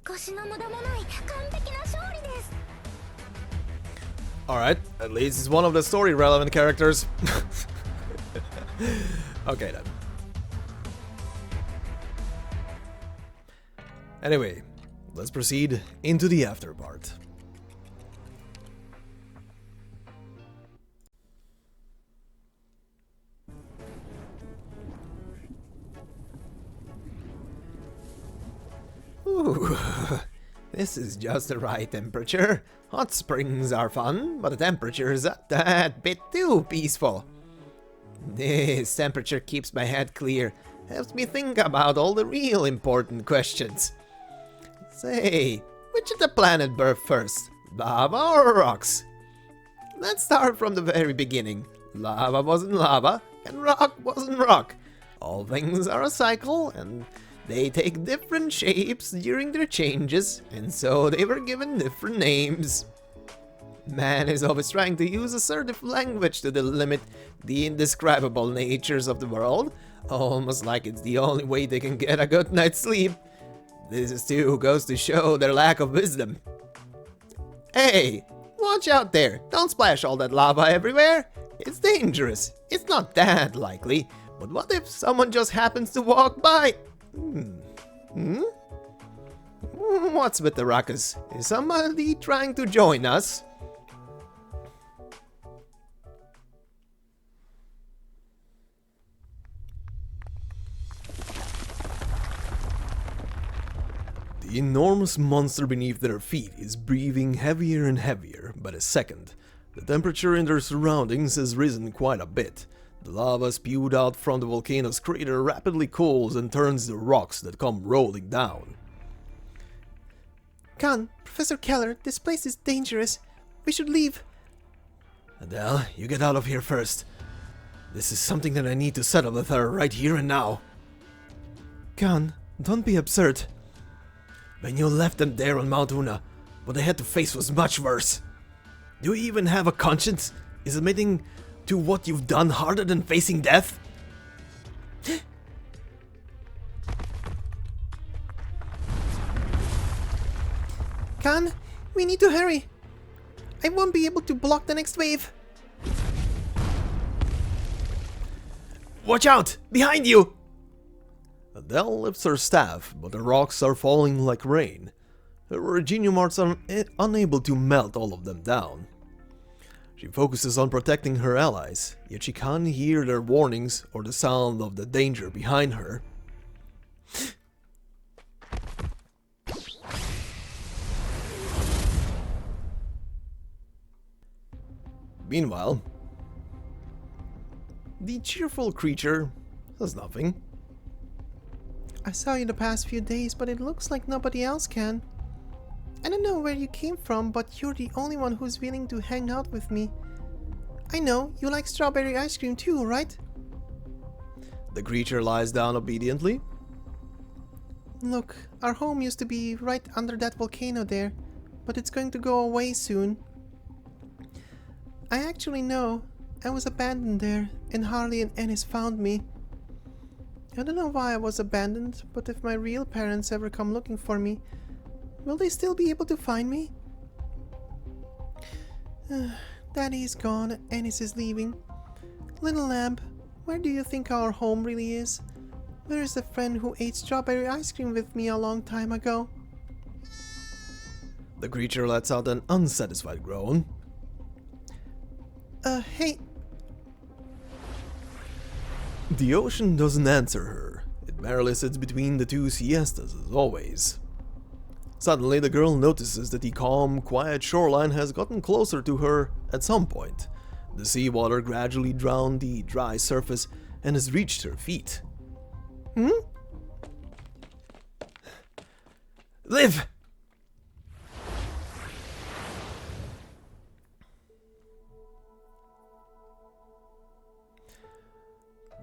少しの無駄もない完璧な勝利です。 Alright, at least it's one of the story relevant characters. Okay then. Anyway, let's proceed into the after part. Ooh, this is just the right temperature. Hot springs are fun, but the temperature is a tad bit too peaceful. This temperature keeps my head clear, helps me think about all the real important questions. Say, which of the planet birthed first, lava or rocks? Let's start from the very beginning. Lava wasn't lava, and rock wasn't rock. All things are a cycle, and they take different shapes during their changes, and so they were given different names. Man is always trying to use assertive language to delimit the indescribable natures of the world, almost like it's the only way they can get a good night's sleep. This too goes to show their lack of wisdom. Hey, watch out there, don't splash all that lava everywhere. It's dangerous. It's not that likely, but what if someone just happens to walk by? What's with the ruckus? Is somebody trying to join us? The enormous monster beneath their feet is breathing heavier and heavier by the second. The temperature in their surroundings has risen quite a bit. The lava spewed out from the volcano's crater rapidly cools and turns to rocks that come rolling down. Khan, Professor Keller, this place is dangerous. We should leave. Adele, you get out of here first. This is something that I need to settle with her right here and now. Khan, don't be absurd. When you left them there on Mount Una, what they had to face was much worse. Do you even have a conscience? Is admitting to what you've done harder than facing death? Khan, we need to hurry. I won't be able to block the next wave. Watch out! Behind you! Adele lifts her staff, but the rocks are falling like rain. Her Regeniumarts are unable to melt all of them down. She focuses on protecting her allies, yet she can't hear their warnings or the sound of the danger behind her. Meanwhile, the cheerful creature says nothing. I saw you the past few days, but it looks like nobody else can. I don't know where you came from, but you're the only one who's willing to hang out with me. I know, you like strawberry ice cream too, right? The creature lies down obediently. Look, our home used to be right under that volcano there, but it's going to go away soon. I actually know. I was abandoned there, and Harley and Ennis found me. I don't know why I was abandoned, but if my real parents ever come looking for me, will they still be able to find me? Daddy is gone, Ennis is leaving. Little lamb, where do you think our home really is? Where is the friend who ate strawberry ice cream with me a long time ago? The creature lets out an unsatisfied groan. Hey. The ocean doesn't answer her. It merely sits between the two siestas as always. Suddenly, the girl notices that the calm, quiet shoreline has gotten closer to her at some point. The seawater gradually drowned the dry surface and has reached her feet. Liv!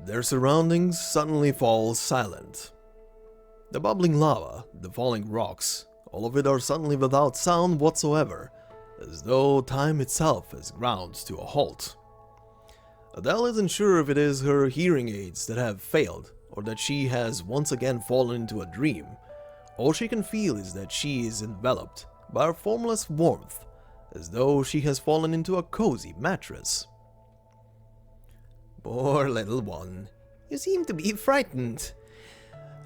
Their surroundings suddenly fall silent. The bubbling lava, the falling rocks, all of it are suddenly without sound whatsoever, as though time itself has ground to a halt. Adele isn't sure if it is her hearing aids that have failed, or that she has once again fallen into a dream. All she can feel is that she is enveloped by a formless warmth, as though she has fallen into a cozy mattress. Poor little one, you seem to be frightened.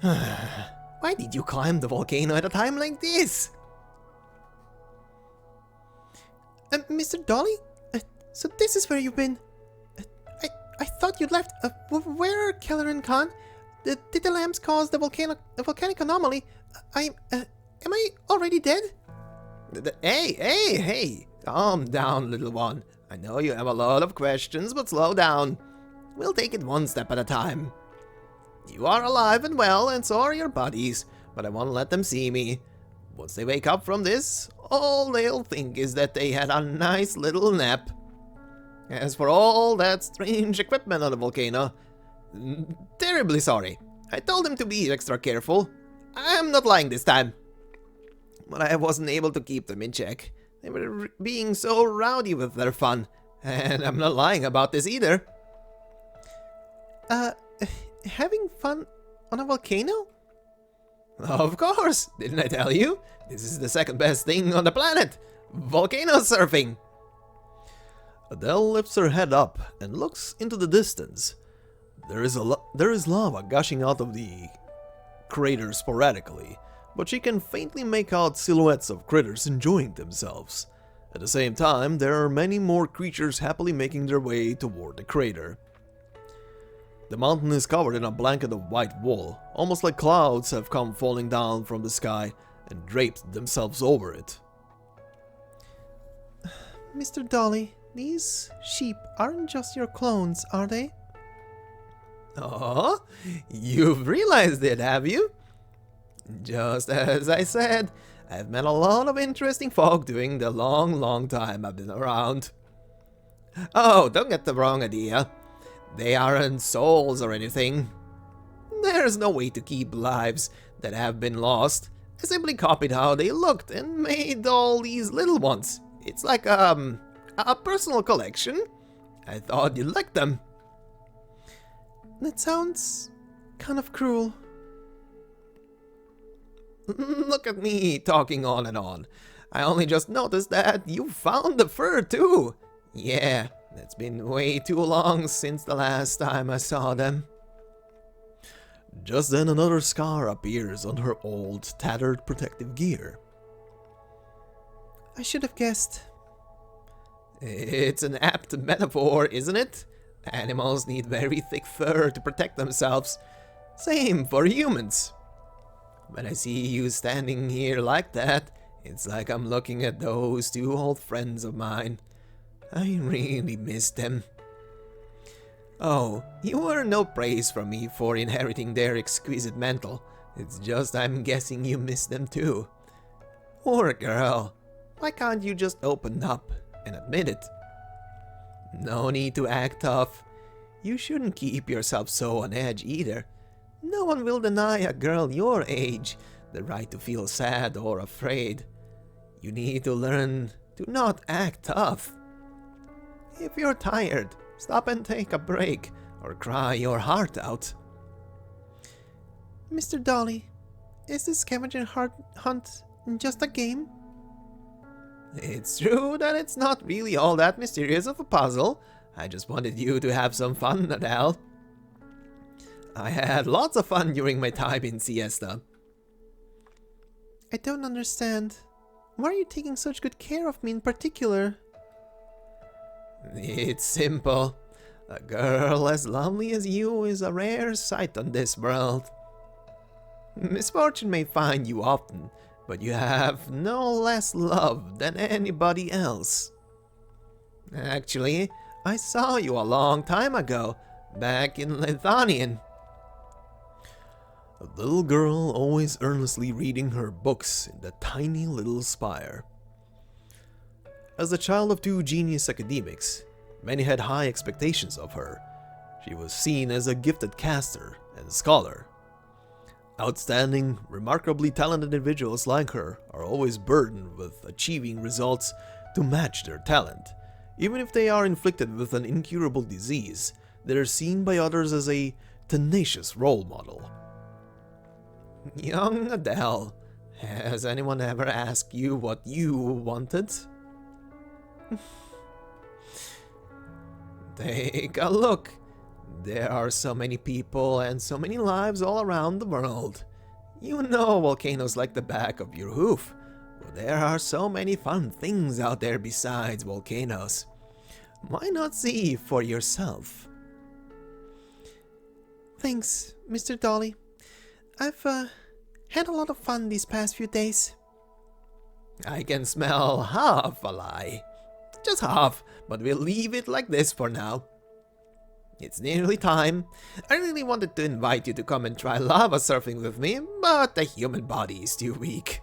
Why did you climb the volcano at a time like this? Mr. Dolly? So this is where you've been? I thought you'd left. Where are Keller and Khan? Did the lamps cause the volcanic anomaly? Am I already dead? Hey! Calm down, little one. I know you have a lot of questions, but slow down. We'll take it one step at a time. You are alive and well, and so are your buddies, but I won't let them see me. Once they wake up from this, all they'll think is that they had a nice little nap. As for all that strange equipment on the volcano, terribly sorry. I told them to be extra careful. I'm not lying this time. But I wasn't able to keep them in check. They were being so rowdy with their fun, and I'm not lying about this either. Having fun on a volcano? Of course, didn't I tell you? This is the second best thing on the planet. Volcano surfing. Adele lifts her head up and looks into the distance. There is lava gushing out of the crater sporadically, but she can faintly make out silhouettes of critters enjoying themselves. At the same time, there are many more creatures happily making their way toward the crater. The mountain is covered in a blanket of white wool, almost like clouds have come falling down from the sky and draped themselves over it. Mr. Dolly, these sheep aren't just your clones, are they? Oh, you've realized it, have you? Just as I said, I've met a lot of interesting folk during the long time I've been around. Oh, don't get the wrong idea. They aren't souls or anything. There's no way to keep lives that have been lost. I simply copied how they looked and made all these little ones. It's like a personal collection. I thought you'd like them. That sounds kind of cruel. Look at me talking on and on. I only just noticed that you found the fur too. Yeah, it's been way too long since the last time I saw them. Just then another scar appears on her old, tattered protective gear. I should have guessed. It's an apt metaphor, isn't it? Animals need very thick fur to protect themselves. Same for humans. When I see you standing here like that, it's like I'm looking at those two old friends of mine. I really miss them. Oh, you earn no praise from me for inheriting their exquisite mental. It's just I'm guessing you miss them too. Poor girl. Why can't you just open up and admit it? No need to act tough. You shouldn't keep yourself so on edge either. No one will deny a girl your age the right to feel sad or afraid. You need to learn to not act tough. If you're tired, stop and take a break or cry your heart out. Mr. Dolly, is this scavenger hunt just a game? It's true that it's not really all that mysterious of a puzzle. I just wanted you to have some fun, Adele. I had lots of fun during my time in Siesta. I don't understand. Why are you taking such good care of me in particular? It's simple. A girl as lovely as you is a rare sight on this world. Misfortune may find you often, but you have no less love than anybody else. Actually, I saw you a long time ago, back in Lithuanian. A little girl always earnestly reading her books in the tiny little spire. As the child of two genius academics, many had high expectations of her. She was seen as a gifted caster and scholar. Outstanding, remarkably talented individuals like her are always burdened with achieving results to match their talent. Even if they are inflicted with an incurable disease, they are seen by others as a tenacious role model. Young Adele, has anyone ever asked you what you wanted? Take a look. There are so many people and so many lives all around the world. You know volcanoes like the back of your hoof. Well, there are so many fun things out there besides volcanoes. Why not see for yourself? Thanks, Mr. Dolly. I've had a lot of fun these past few days. I can smell half a lie. Just half, but we'll leave it like this for now. It's nearly time. I really wanted to invite you to come and try lava surfing with me, but the human body is too weak.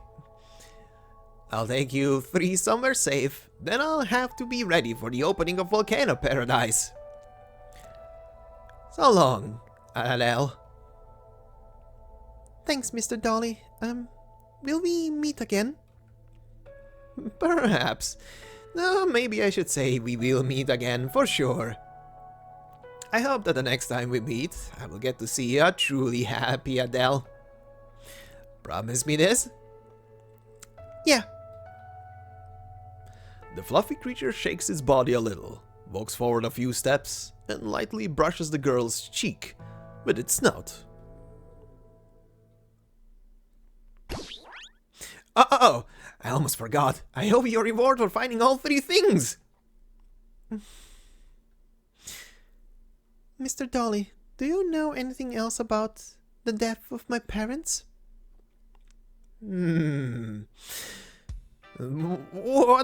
I'll take you 3 somewhere safe, then I'll have to be ready for the opening of Volcano Paradise. So long, Adele. Thanks, Mr. Dolly. Will we meet again? Perhaps. No, maybe I should say we will meet again for sure. I hope that the next time we meet, I will get to see a truly happy Adele. Promise me this? Yeah. The fluffy creature shakes its body a little, walks forward a few steps, and lightly brushes the girl's cheek with its snout. Oh, I almost forgot. I owe you a reward for finding all 3 things. Mr. Dolly, do you know anything else about the death of my parents? What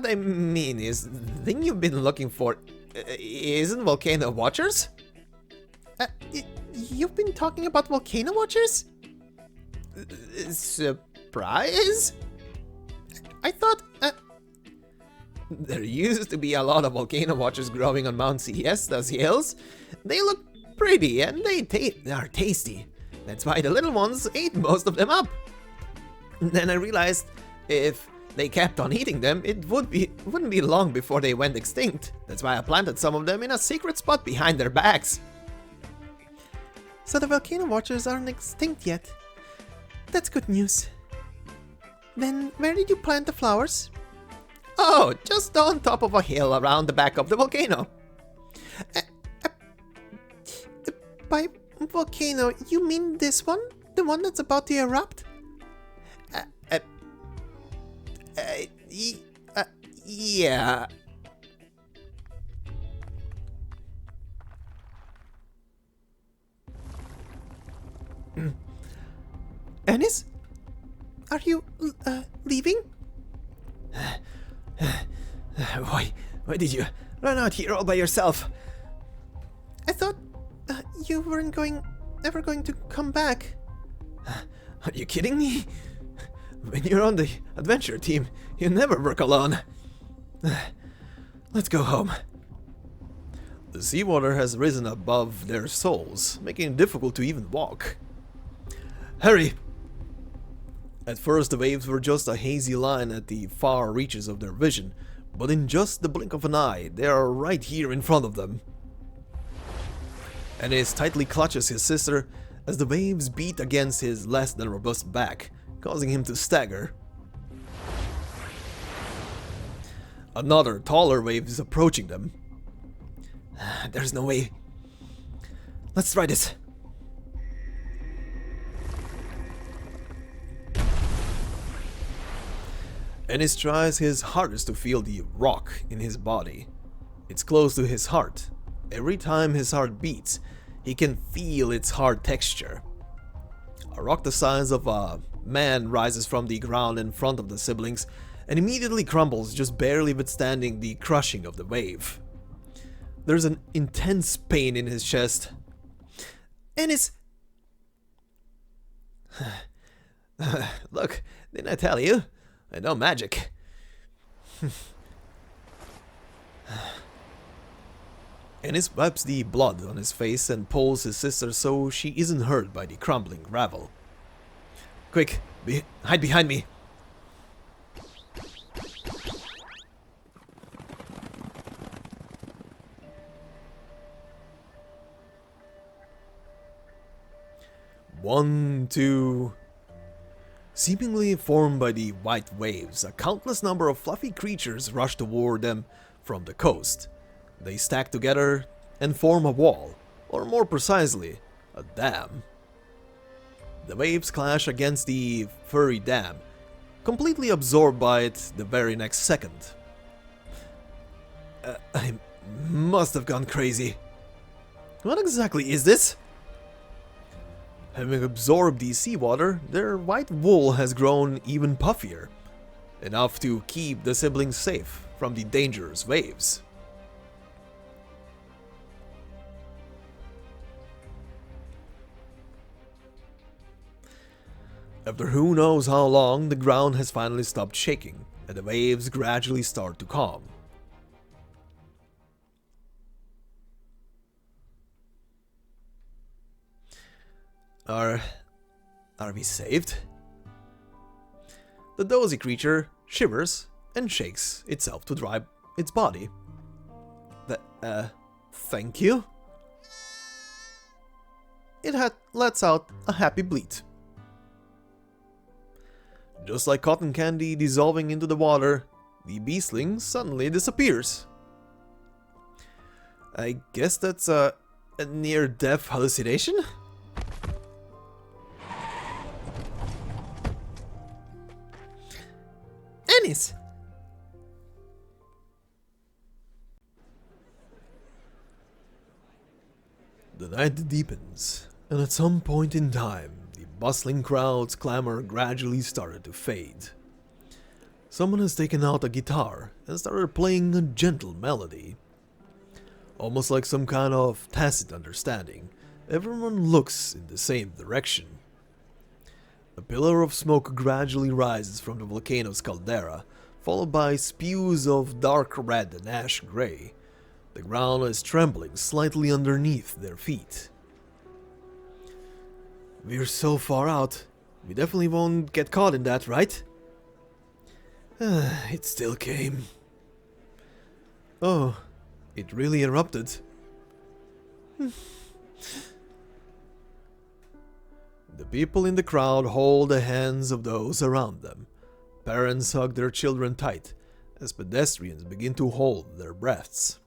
I mean is, the thing you've been looking for isn't volcano watchers? You've been talking about volcano watchers? Surprise? I thought there used to be a lot of volcano watchers growing on Mount Siesta's hills. They look pretty and they are tasty. That's why the little ones ate most of them up. Then I realized if they kept on eating them, it wouldn't be long before they went extinct. That's why I planted some of them in a secret spot behind their backs. So the volcano watchers aren't extinct yet. That's good news. Then where did you plant the flowers? Oh, just on top of a hill around the back of the volcano. By Volcano, you mean this one? The one that's about to erupt? Yeah. Ennis? Are you, leaving? Why did you run out here all by yourself? I thought, you weren't ever going to come back. Are you kidding me? When you're on the adventure team, you never work alone. Let's go home. The seawater has risen above their souls, making it difficult to even walk. Hurry! At first the waves were just a hazy line at the far reaches of their vision, but in just the blink of an eye, they are right here in front of them. Ennis tightly clutches his sister as the waves beat against his less than robust back, causing him to stagger. Another taller wave is approaching them. There's no way. Let's try this. Ennis tries his hardest to feel the rock in his body. It's close to his heart. Every time his heart beats, he can feel its hard texture. A rock the size of a man rises from the ground in front of the siblings and immediately crumbles, just barely withstanding the crushing of the wave. There's an intense pain in his chest. Ennis! Look, didn't I tell you? I know magic. Ennis wipes the blood on his face and pulls his sister so she isn't hurt by the crumbling gravel. Quick, hide behind me. One, two... Seemingly formed by the white waves, a countless number of fluffy creatures rush toward them from the coast. They stack together and form a wall, or more precisely, a dam. The waves clash against the furry dam, completely absorbed by it the very next second. I must have gone crazy. What exactly is this? Having absorbed the seawater, their white wool has grown even puffier, enough to keep the siblings safe from the dangerous waves. After who knows how long, the ground has finally stopped shaking, and the waves gradually start to calm. Are we saved? The dozy creature shivers and shakes itself to dry its body. Thank you? It lets out a happy bleat. Just like cotton candy dissolving into the water, the beastling suddenly disappears. I guess that's a near-death hallucination? Ennis! The night deepens, and at some point in time, the bustling crowd's clamor gradually started to fade. Someone has taken out a guitar and started playing a gentle melody. Almost like some kind of tacit understanding, everyone looks in the same direction. A pillar of smoke gradually rises from the volcano's caldera, followed by spews of dark red and ash gray. The ground is trembling slightly underneath their feet. We're so far out, we definitely won't get caught in that, right? It still came. Oh, it really erupted. The people in the crowd hold the hands of those around them. Parents hug their children tight, as pedestrians begin to hold their breaths.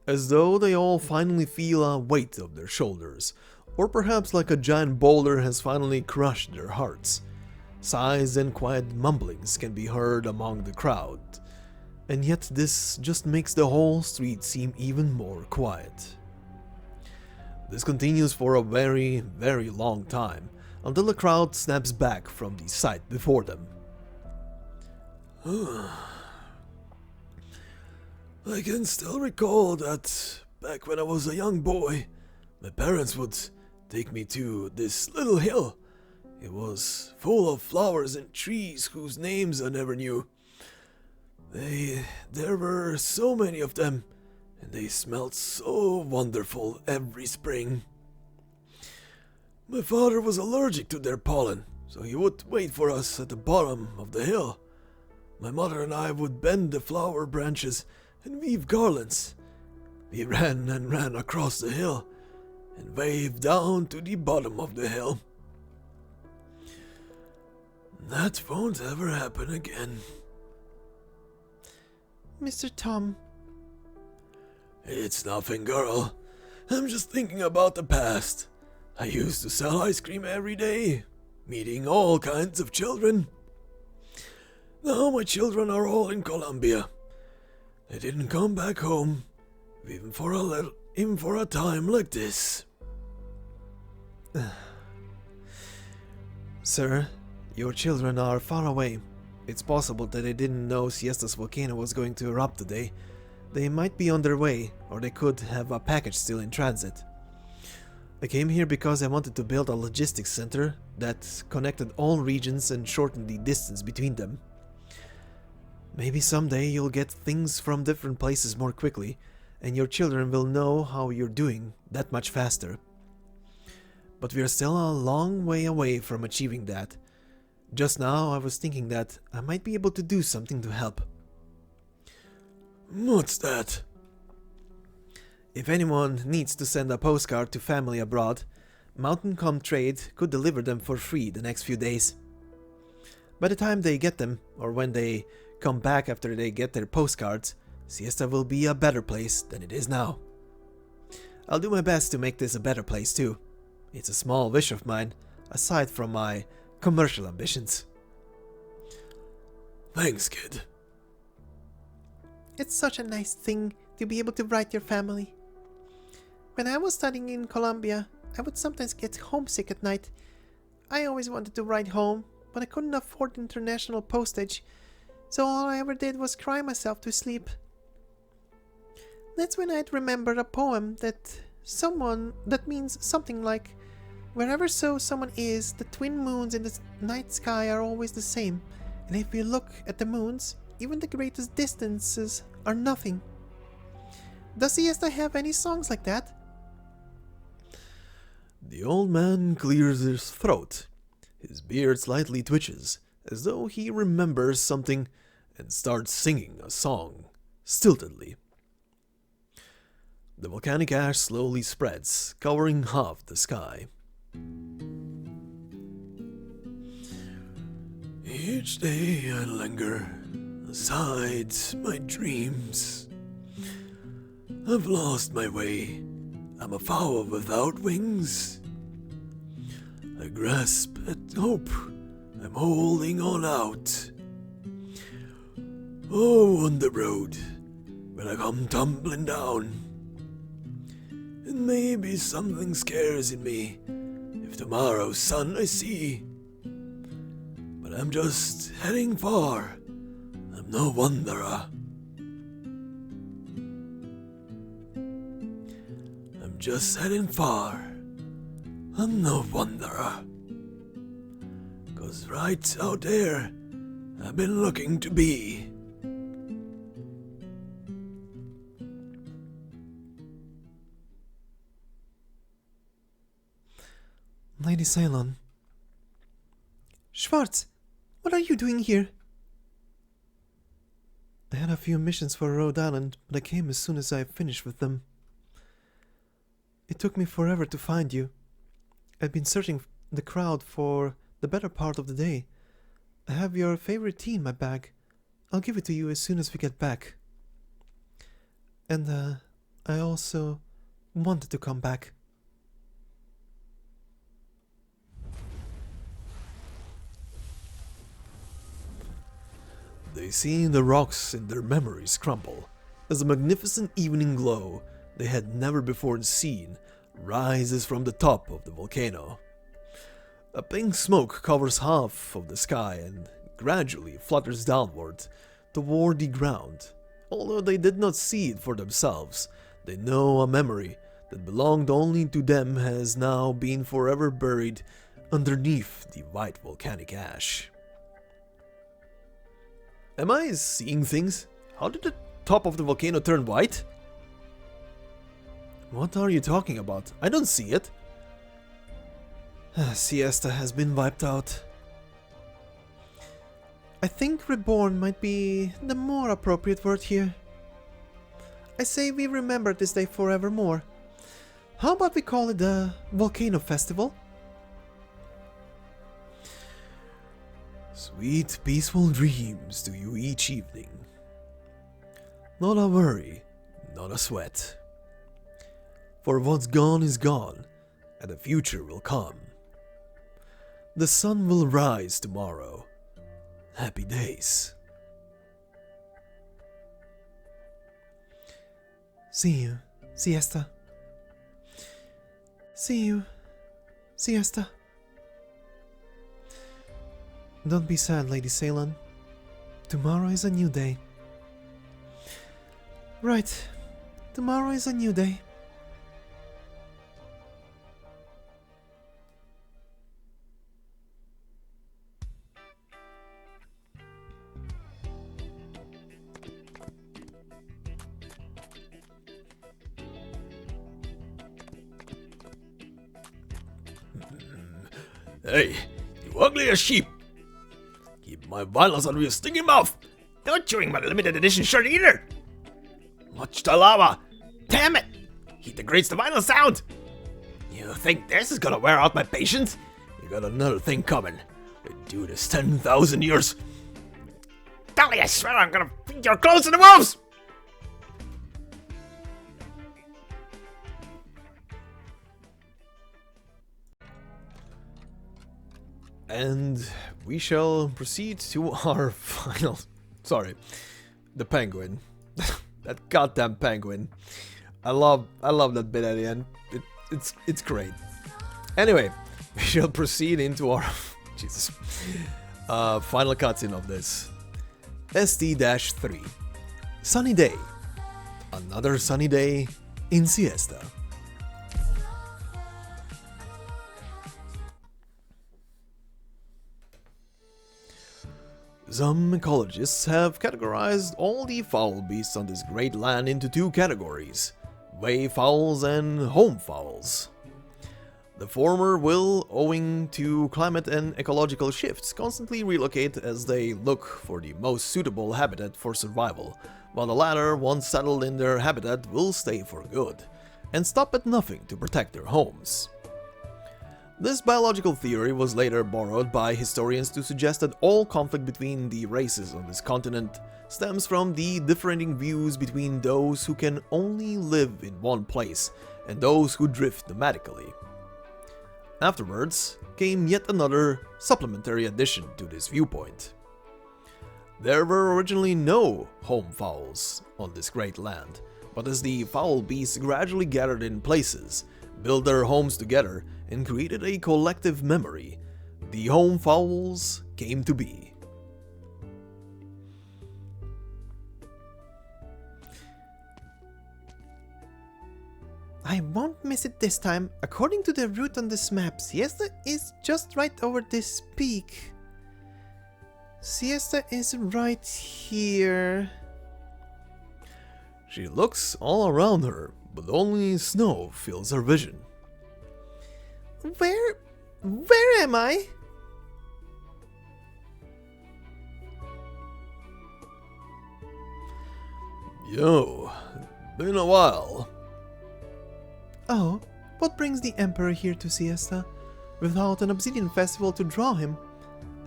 as though they all finally feel a weight of their shoulders, or perhaps like a giant boulder has finally crushed their hearts. Sighs and quiet mumblings can be heard among the crowd, and yet this just makes the whole street seem even more quiet. This continues for a very, very long time, until the crowd snaps back from the sight before them. I can still recall that back when I was a young boy, my parents would take me to this little hill. It was full of flowers and trees whose names I never knew. There were so many of them, and they smelled so wonderful every spring. My father was allergic to their pollen, so he would wait for us at the bottom of the hill. My mother and I would bend the flower branches and weave garlands. We ran and ran across the hill and waved down to the bottom of the hill. That won't ever happen again. Mr. Tom. It's nothing, girl. I'm just thinking about the past. I used to sell ice cream every day, meeting all kinds of children. Now my children are all in Colombia. They didn't come back home, even for a time like this. Sir, your children are far away. It's possible that they didn't know Siesta's volcano was going to erupt today. They might be on their way, or they could have a package still in transit. I came here because I wanted to build a logistics center that connected all regions and shortened the distance between them. Maybe someday you'll get things from different places more quickly, and your children will know how you're doing that much faster. But we're still a long way away from achieving that. Just now I was thinking that I might be able to do something to help. What's that? If anyone needs to send a postcard to family abroad, Mountain Trade could deliver them for free the next few days. By the time they get them, or when they come back after they get their postcards, Siesta will be a better place than it is now. I'll do my best to make this a better place too. It's a small wish of mine, aside from my commercial ambitions. Thanks, kid. It's such a nice thing to be able to write your family. When I was studying in Colombia, I would sometimes get homesick at night. I always wanted to write home, but I couldn't afford international postage, so all I ever did was cry myself to sleep. That's when I'd remember a poem that means something like, wherever someone is, the twin moons in the night sky are always the same, and if you look at the moons, even the greatest distances are nothing. Does Siesta have any songs like that? The old man clears his throat. His beard slightly twitches, as though he remembers something, and starts singing a song, stiltedly. The volcanic ash slowly spreads, covering half the sky. Each day I linger aside my dreams. I've lost my way. I'm a fowl without wings. I grasp at hope. I'm holding on out. Oh, on the road, when I come tumbling down. And maybe something scares in me if tomorrow's sun I see. But I'm just heading far. I'm no wanderer. I'm just heading far. I'm no wanderer. 'Cause right out there, I've been looking to be. Lady Salon. Schwartz, what are you doing here? I had a few missions for Rhode Island, but I came as soon as I finished with them. It took me forever to find you. I've been searching the crowd for the better part of the day. I have your favorite tea in my bag. I'll give it to you as soon as we get back. And, I also wanted to come back. They see the rocks in their memories crumble as a magnificent evening glow they had never before seen rises from the top of the volcano. A pink smoke covers half of the sky and gradually flutters downward toward the ground. Although they did not see it for themselves, they know a memory that belonged only to them has now been forever buried underneath the white volcanic ash. Am I seeing things? How did the top of the volcano turn white? What are you talking about? I don't see it. Siesta has been wiped out. I think reborn might be the more appropriate word here. I say we remember this day forevermore. How about we call it the Volcano Festival? Sweet, peaceful dreams to you each evening. Not a worry, not a sweat. For what's gone is gone, and the future will come. The sun will rise tomorrow. Happy days. See you, Siesta. See you, Siesta. Don't be sad, Lady Salon. Tomorrow is a new day. Right. Tomorrow is a new day. Hey, you ugly as sheep! Keep my violence out of your stinking mouth! Not chewing my limited edition shirt either! Watch the lava! Damn it! He degrades the vinyl sound! You think this is gonna wear out my patience? You got another thing coming. The dude is 10,000 years. Dolly, I swear I'm gonna feed your clothes to the wolves! And we shall proceed to our final... Sorry, the penguin. That goddamn penguin. I love that bit at the end. It's great. Anyway, we shall proceed into our Jesus final cutscene of this. SD-3. Sunny day. Another sunny day in Siesta. Some ecologists have categorized all the fowl beasts on this great land into two categories: wayfowls and homefowls. The former will, owing to climate and ecological shifts, constantly relocate as they look for the most suitable habitat for survival, while the latter, once settled in their habitat, will stay for good, and stop at nothing to protect their homes. This biological theory was later borrowed by historians to suggest that all conflict between the races on this continent stems from the differing views between those who can only live in one place and those who drift nomadically. Afterwards came yet another supplementary addition to this viewpoint. There were originally no home fowls on this great land, but as the fowl beasts gradually gathered in places, built their homes together, and created a collective memory, the home fowls came to be. I won't miss it this time. According to the route on this map, Siesta is just right over this peak. Siesta is right here. She looks all around her, but only snow fills her vision. Where am I? Yo, been a while. Oh, what brings the Emperor here to Siesta without an obsidian festival to draw him?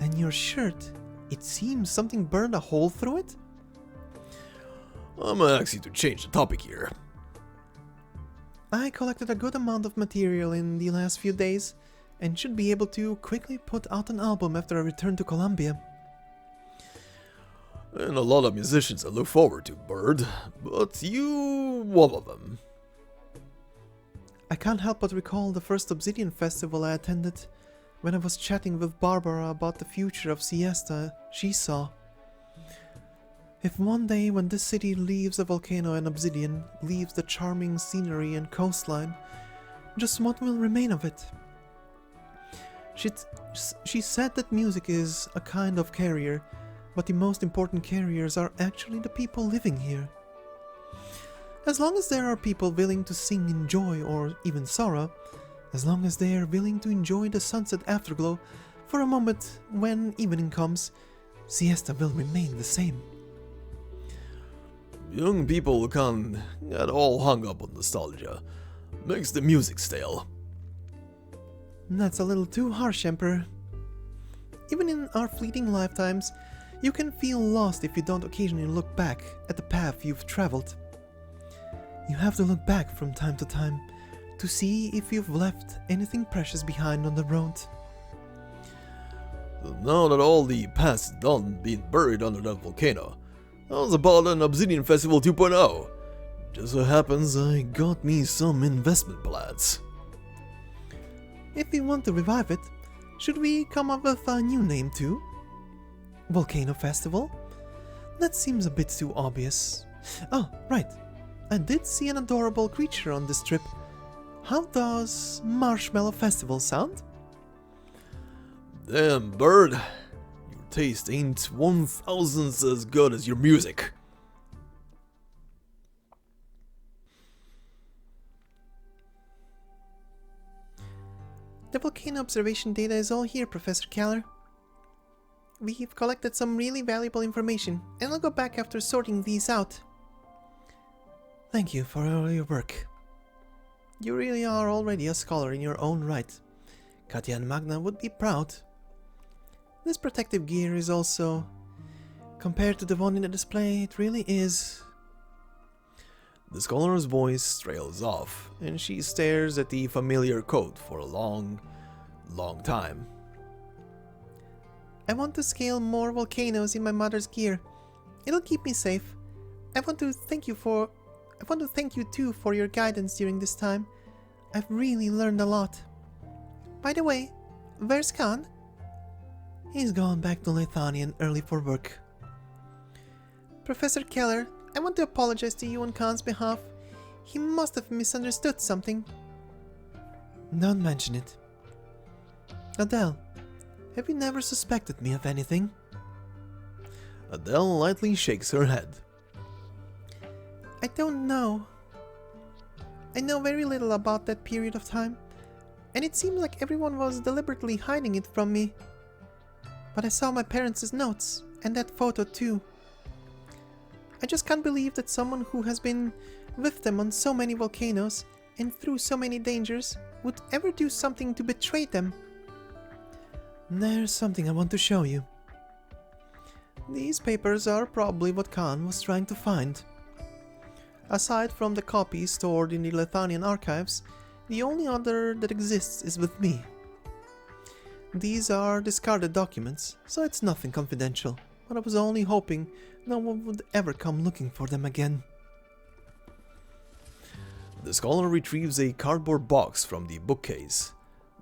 And your shirt, it seems something burned a hole through it? I'm gonna ask you to change the topic here. I collected a good amount of material in the last few days, and should be able to quickly put out an album after I return to Colombia. And a lot of musicians I look forward to, Bird, but you one of them. I can't help but recall the first Obsidian festival I attended, when I was chatting with Barbara about the future of Siesta she saw. If one day when this city leaves a volcano and Obsidian, leaves the charming scenery and coastline, just what will remain of it? She said that music is a kind of carrier, but the most important carriers are actually the people living here. As long as there are people willing to sing in joy or even sorrow, as long as they are willing to enjoy the sunset afterglow for a moment when evening comes, Siesta will remain the same. Young people can't get all hung up on nostalgia. Makes the music stale. That's a little too harsh, Emperor. Even in our fleeting lifetimes, you can feel lost if you don't occasionally look back at the path you've traveled. You have to look back from time to time to see if you've left anything precious behind on the road. Now that all the past is done being buried under that volcano, how's about an Obsidian Festival 2.0? Just so happens I got me some investment plans. If we want to revive it, should we come up with a new name too? Volcano Festival? That seems a bit too obvious. Oh, right. I did see an adorable creature on this trip. How does Marshmallow Festival sound? Damn, Bird. Your taste ain't 1,000th as good as your music. The volcano observation data is all here, Professor Keller. We've collected some really valuable information, and I'll go back after sorting these out. Thank you for all your work. You really are already a scholar in your own right. Katja and Magna would be proud. This protective gear is also... compared to the one in the display, it really is... The scholar's voice trails off, and she stares at the familiar coat for a long time. I want to scale more volcanoes in my mother's gear. It'll keep me safe. I want to thank you too for your guidance during this time. I've really learned a lot. By the way, where's Khan? He's gone back to Lithanian early for work. Professor Keller, I want to apologize to you on Khan's behalf. He must have misunderstood something. Don't mention it. Adele, have you never suspected me of anything? Adele lightly shakes her head. I don't know. I know very little about that period of time, and it seems like everyone was deliberately hiding it from me. But I saw my parents' notes, and that photo too. I just can't believe that someone who has been with them on so many volcanoes and through so many dangers would ever do something to betray them. There's something I want to show you. These papers are probably what Khan was trying to find. Aside from the copies stored in the Lithanian archives, the only other that exists is with me. These are discarded documents, so it's nothing confidential, but I was only hoping no one would ever come looking for them again. The scholar retrieves a cardboard box from the bookcase,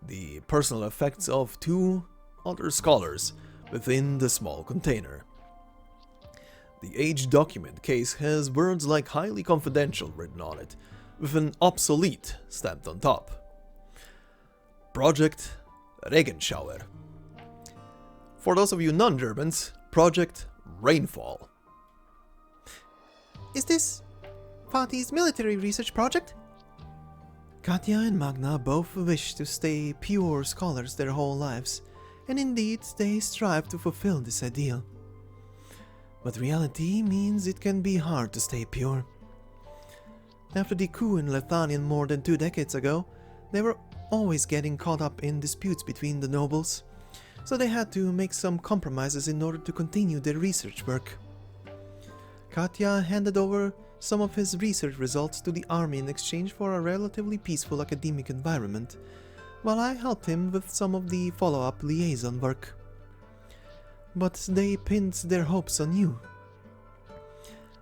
the personal effects of two other scholars within the small container. The aged document case has words like highly confidential written on it, with an obsolete stamped on top. Project Regenshower. For those of you non-Germans, Project Rainfall. Is this Fatih's military research project? Katja and Magna both wish to stay pure scholars their whole lives, and indeed they strive to fulfill this ideal. But reality means it can be hard to stay pure. After the coup in Lithanian more than 2 decades ago, they were always getting caught up in disputes between the nobles, so they had to make some compromises in order to continue their research work. Katja handed over some of his research results to the army in exchange for a relatively peaceful academic environment, while I helped him with some of the follow-up liaison work. But they pinned their hopes on you.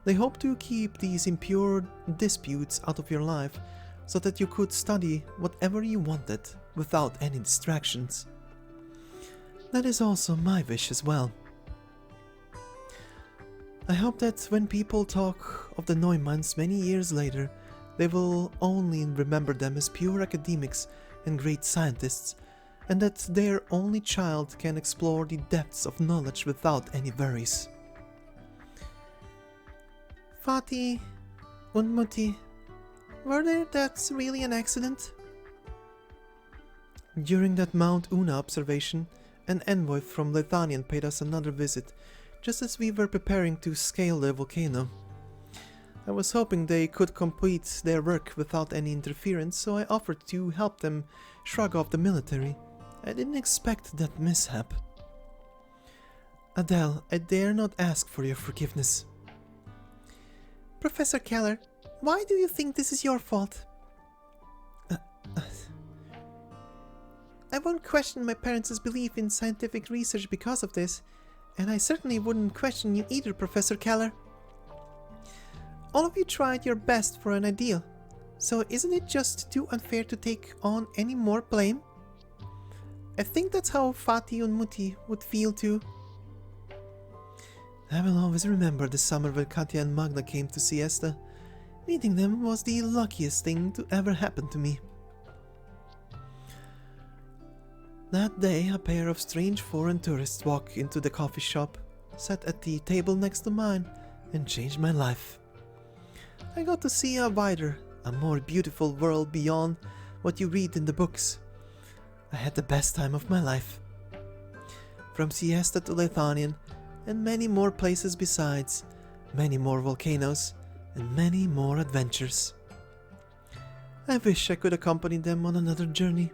They hoped to keep these impure disputes out of your life so that you could study whatever you wanted without any distractions. That is also my wish as well. I hope that when people talk of the Neumanns many years later, they will only remember them as pure academics and great scientists, and that their only child can explore the depths of knowledge without any worries. Fatih und Mutti, were there that's really an accident? During that Mount Una observation, an envoy from Lithuania paid us another visit, just as we were preparing to scale the volcano. I was hoping they could complete their work without any interference, so I offered to help them shrug off the military. I didn't expect that mishap. Adele, I dare not ask for your forgiveness. Professor Keller, why do you think this is your fault? I won't question my parents' belief in scientific research because of this, and I certainly wouldn't question you either, Professor Keller. All of you tried your best for an ideal, so isn't it just too unfair to take on any more blame? I think that's how Fatih and Mutti would feel too. I will always remember the summer when Katya and Magda came to Siesta. Meeting them was the luckiest thing to ever happen to me. That day, a pair of strange foreign tourists walked into the coffee shop, sat at the table next to mine, and changed my life. I got to see a wider, a more beautiful world beyond what you read in the books. I had the best time of my life. From Siesta to Lithuanian, and many more places besides, many more volcanoes, and many more adventures. I wish I could accompany them on another journey.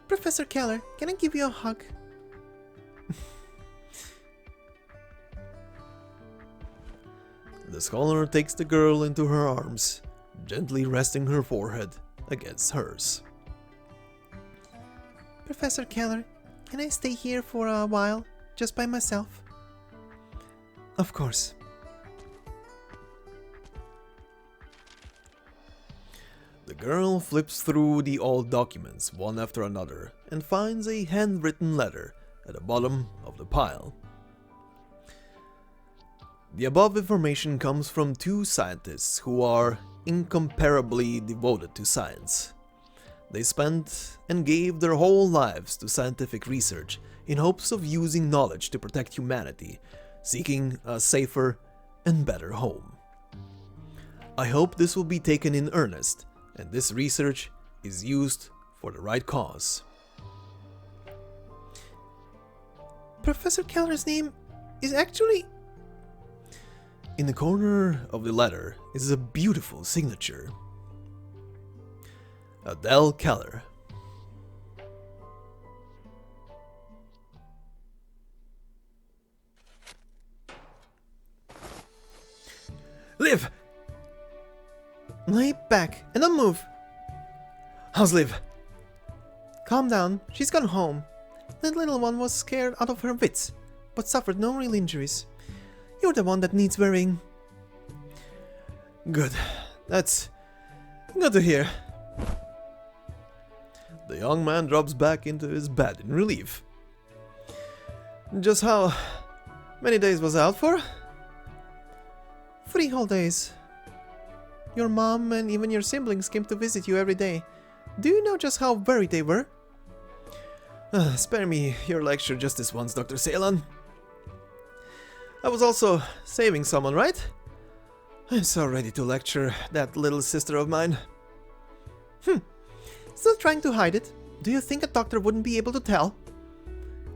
Professor Keller, can I give you a hug? The scholar takes the girl into her arms, gently resting her forehead against hers. Professor Keller, can I stay here for a while, just by myself? Of course. The girl flips through the old documents one after another and finds a handwritten letter at the bottom of the pile. The above information comes from two scientists who are incomparably devoted to science. They spent and gave their whole lives to scientific research in hopes of using knowledge to protect humanity, seeking a safer and better home. I hope this will be taken in earnest, and this research is used for the right cause. Professor Keller's name is actually... In the corner of the letter is a beautiful signature. Adele Keller. Liv! Lay back and don't move. How's Liv? Calm down, she's gone home. That little one was scared out of her wits, but suffered no real injuries. You're the one that needs worrying. Good. That's good to hear. The young man drops back into his bed in relief. Just how many days was I out for? 3 whole days. Your mom and even your siblings came to visit you every day. Do you know just how worried they were? Spare me your lecture just this once, Dr. Salon. I was also saving someone, right? I'm so ready to lecture that little sister of mine. Still trying to hide it? Do you think a doctor wouldn't be able to tell?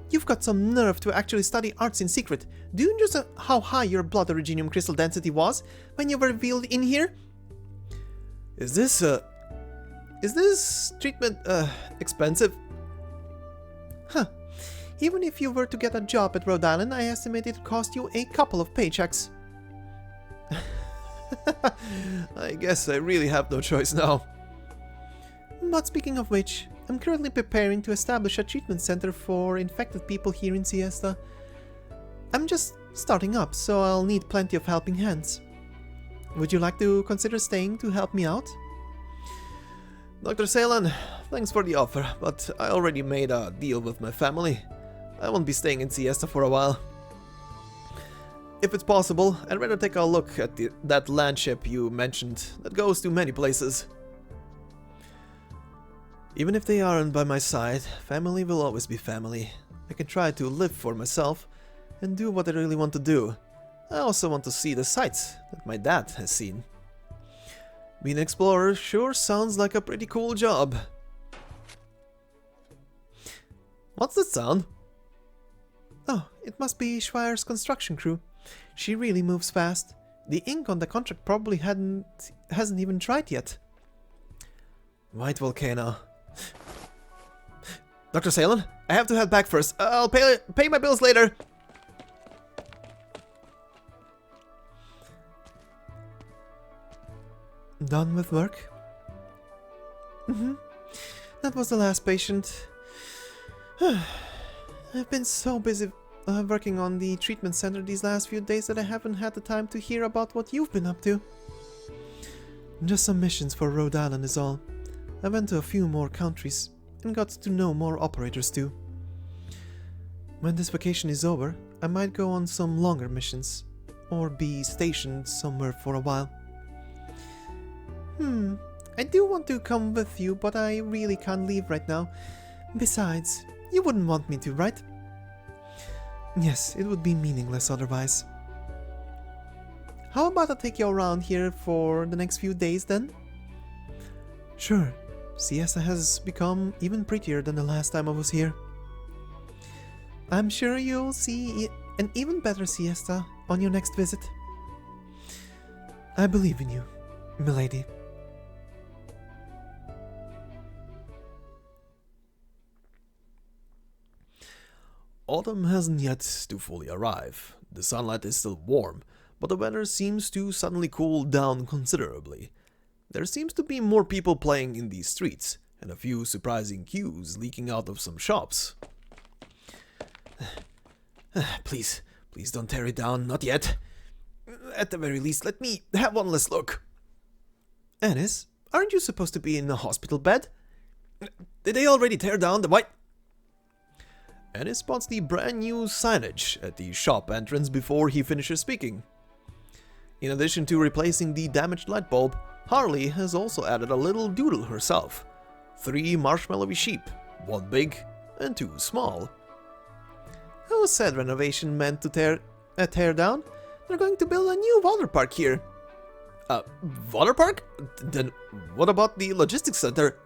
You've got some nerve to actually study arts in secret. Do you know how high your blood originium crystal density was when you were revealed in here? Is this treatment, expensive? Huh. Even if you were to get a job at Rhode Island, I estimate it cost you a couple of paychecks. I guess I really have no choice now. But speaking of which, I'm currently preparing to establish a treatment center for infected people here in Siesta. I'm just starting up, so I'll need plenty of helping hands. Would you like to consider staying to help me out? Dr. Salon, thanks for the offer, but I already made a deal with my family. I won't be staying in Siesta for a while. If it's possible, I'd rather take a look at that land ship you mentioned that goes to many places. Even if they aren't by my side, family will always be family. I can try to live for myself and do what I really want to do. I also want to see the sights that my dad has seen. Being an explorer sure sounds like a pretty cool job. What's that sound? Oh, it must be Swire's construction crew. She really moves fast. The ink on the contract probably hasn't even dried yet. White volcano. Dr. Salon, I have to head back first. I'll pay my bills later. Done with work? That was the last patient. I've been so busy working on the treatment center these last few days that I haven't had the time to hear about what you've been up to. Just some missions for Rhode Island is all. I went to a few more countries and got to know more operators too. When this vacation is over, I might go on some longer missions or be stationed somewhere for a while. I do want to come with you, but I really can't leave right now. Besides, you wouldn't want me to, right? Yes, it would be meaningless otherwise. How about I take you around here for the next few days then? Sure. Siesta has become even prettier than the last time I was here. I'm sure you'll see an even better Siesta on your next visit. I believe in you, milady. Autumn hasn't yet to fully arrive. The sunlight is still warm, but the weather seems to suddenly cool down considerably. There seems to be more people playing in these streets, and a few surprising cues leaking out of some shops. Please don't tear it down, not yet. At the very least, let me have one last look. Ennis, aren't you supposed to be in a hospital bed? Did they already tear down the white? Ennis spots the brand new signage at the shop entrance before he finishes speaking. In addition to replacing the damaged light bulb, Harley has also added a little doodle herself. 3 marshmallowy sheep, 1 big and 2 small. Who said renovation meant to tear down? They're going to build a new water park here. Water park? Then what about the logistics center?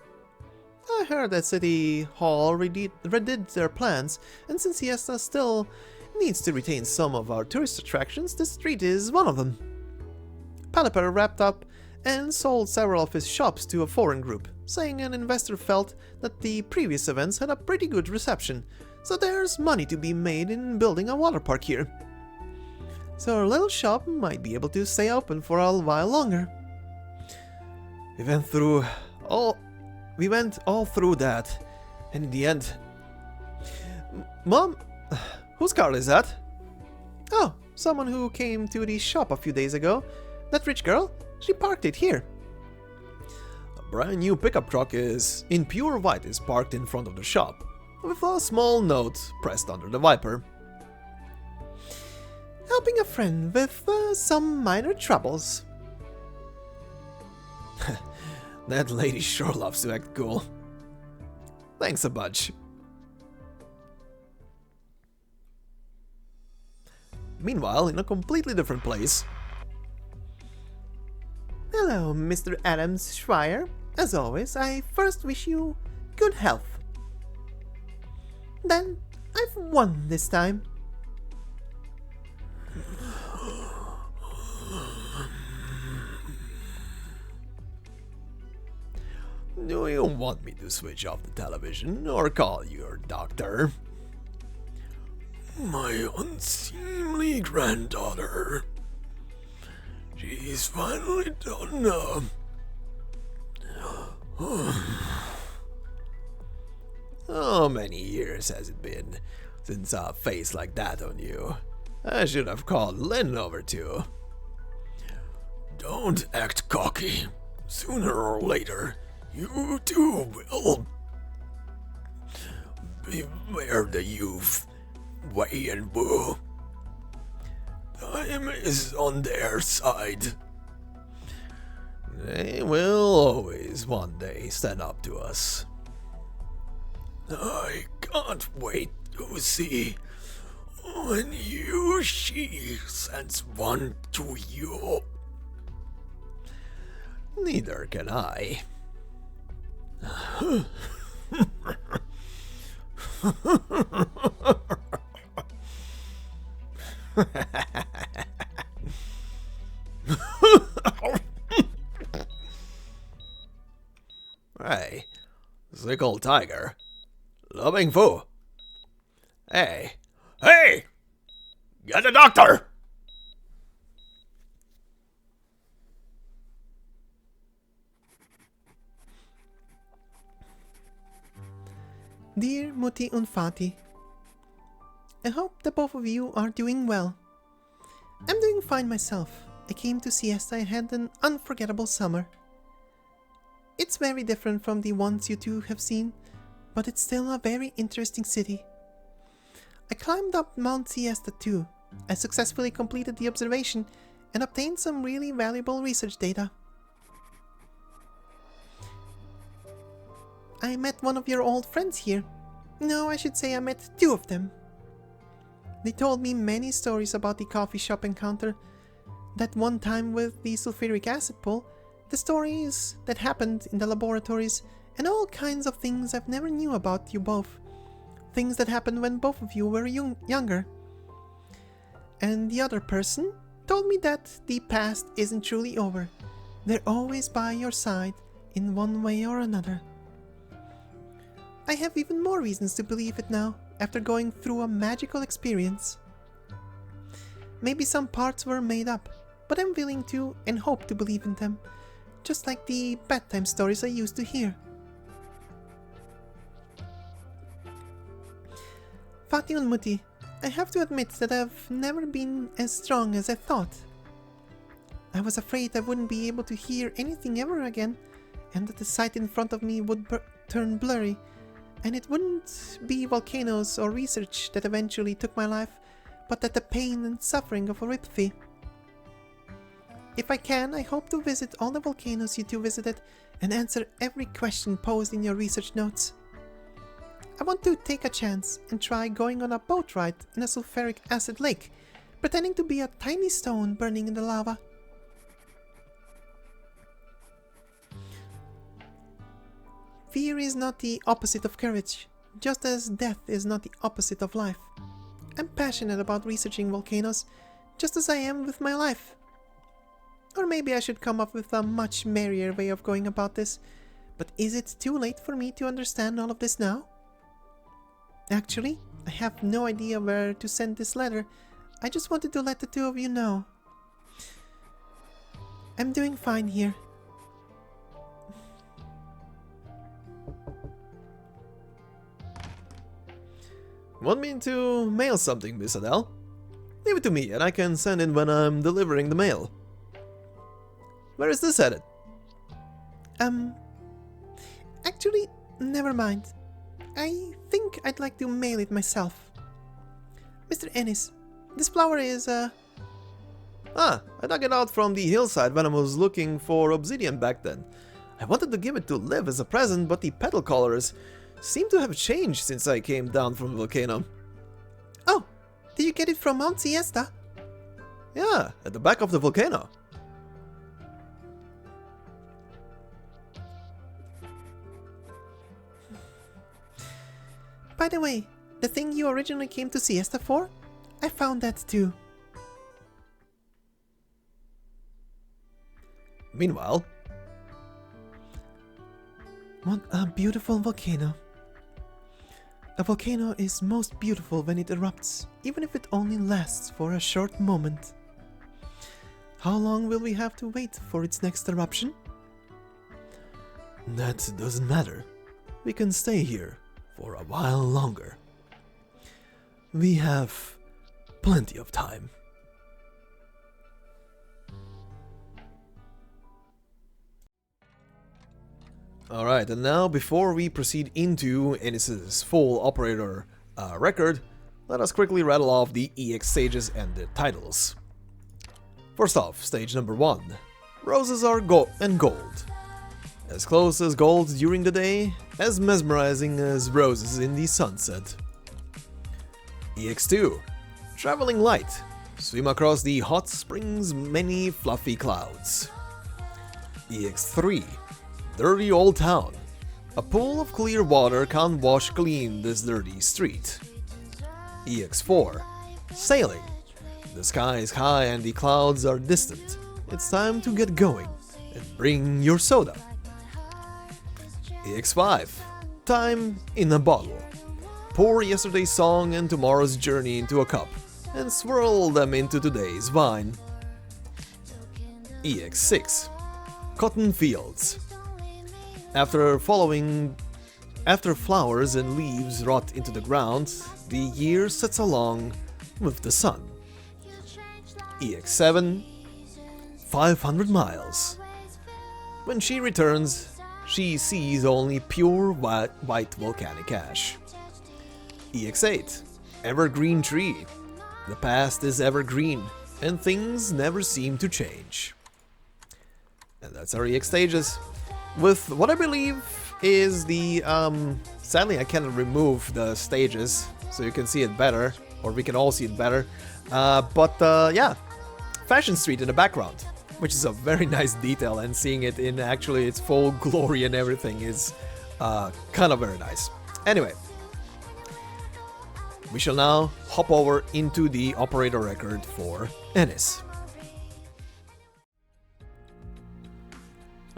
I heard that City Hall redid their plans, and since Siesta still needs to retain some of our tourist attractions, this street is one of them. Paliper wrapped up and sold several of his shops to a foreign group, saying an investor felt that the previous events had a pretty good reception, so there's money to be made in building a water park here. So our little shop might be able to stay open for a while longer. We went all through that, and in the end... Mom, whose car is that? Oh, someone who came to the shop a few days ago. That rich girl, she parked it here. A brand new pickup truck in pure white is parked in front of the shop, with a small note pressed under the wiper. Helping a friend with some minor troubles. That lady sure loves to act cool. Thanks a bunch. Meanwhile, in a completely different place... Hello, Mr. Adams Swire. As always, I first wish you good health. Then, I've won this time. Do you want me to switch off the television or call your doctor? My unseemly granddaughter. She's finally done. How many years has it been since I saw a face like that on you? I should have called Lynn over too. Don't act cocky. Sooner or later, you too will. Beware the youth, Wei and Wu. Time is on their side. They will always one day stand up to us. I can't wait to see when she sends one to you. Neither can I. Hey, sick old tiger. Loving Fu. Hey. Hey! Get a doctor! Dear Mutti und Fati, I hope the both of you are doing well. I'm doing fine myself. I came to Siesta and had an unforgettable summer. It's very different from the ones you two have seen, but it's still a very interesting city. I climbed up Mount Siesta too. I successfully completed the observation and obtained some really valuable research data. I met one of your old friends here. No, I should say I met two of them. They told me many stories about the coffee shop encounter, that one time with the sulfuric acid pool, the stories that happened in the laboratories, and all kinds of things I've never knew about you both. Things that happened when both of you were younger. And the other person told me that the past isn't truly over. They're always by your side, in one way or another. I have even more reasons to believe it now, after going through a magical experience. Maybe some parts were made up, but I'm willing to and hope to believe in them, just like the bedtime stories I used to hear. Fatih and Mutti, I have to admit that I've never been as strong as I thought. I was afraid I wouldn't be able to hear anything ever again, and that the sight in front of me would turn blurry, and it wouldn't be volcanoes or research that eventually took my life, but that the pain and suffering of oripathy. If I can, I hope to visit all the volcanoes you two visited and answer every question posed in your research notes. I want to take a chance and try going on a boat ride in a sulfuric acid lake, pretending to be a tiny stone burning in the lava. Fear is not the opposite of courage, just as death is not the opposite of life. I'm passionate about researching volcanoes, just as I am with my life. Or maybe I should come up with a much merrier way of going about this, but is it too late for me to understand all of this now? Actually, I have no idea where to send this letter. I just wanted to let the two of you know. I'm doing fine here. Want me to mail something, Miss Adele? Leave it to me and I can send it when I'm delivering the mail. Where is this headed? Actually, never mind. I think I'd like to mail it myself. Mr. Ennis, this flower is, I dug it out from the hillside when I was looking for obsidian back then. I wanted to give it to Liv as a present, but the petal colors seem to have changed since I came down from the volcano. Oh, did you get it from Mount Siesta? Yeah, at the back of the volcano. By the way, the thing you originally came to Siesta for? I found that too. Meanwhile... What a beautiful volcano. A volcano is most beautiful when it erupts, even if it only lasts for a short moment. How long will we have to wait for its next eruption? That doesn't matter. We can stay here for a while longer. We have plenty of time. Alright, and now before we proceed into Ennis's full operator record, let us quickly rattle off the EX stages and the titles. First off, stage number 1. Roses are gold. As close as gold during the day, as mesmerizing as roses in the sunset. EX2. Traveling light. Swim across the hot spring's many fluffy clouds. EX3. Dirty old town. A pool of clear water can't wash clean this dirty street. EX4. Sailing. The sky is high and the clouds are distant. It's time to get going and bring your soda. EX5. Time in a bottle. Pour yesterday's song and tomorrow's journey into a cup and swirl them into today's wine. EX6. Cotton fields. After flowers and leaves rot into the ground, the year sets along with the sun. EX7. 500 miles. When she returns, she sees only pure white volcanic ash. EX8. Evergreen tree. The past is evergreen, and things never seem to change. And that's our EX stages. With what I believe is the... sadly I cannot remove the stages, so you can see it better, or we can all see it better. Yeah, Fashion Street in the background, which is a very nice detail, and seeing it in actually its full glory and everything is kind of very nice. Anyway, we shall now hop over into the operator record for Ennis.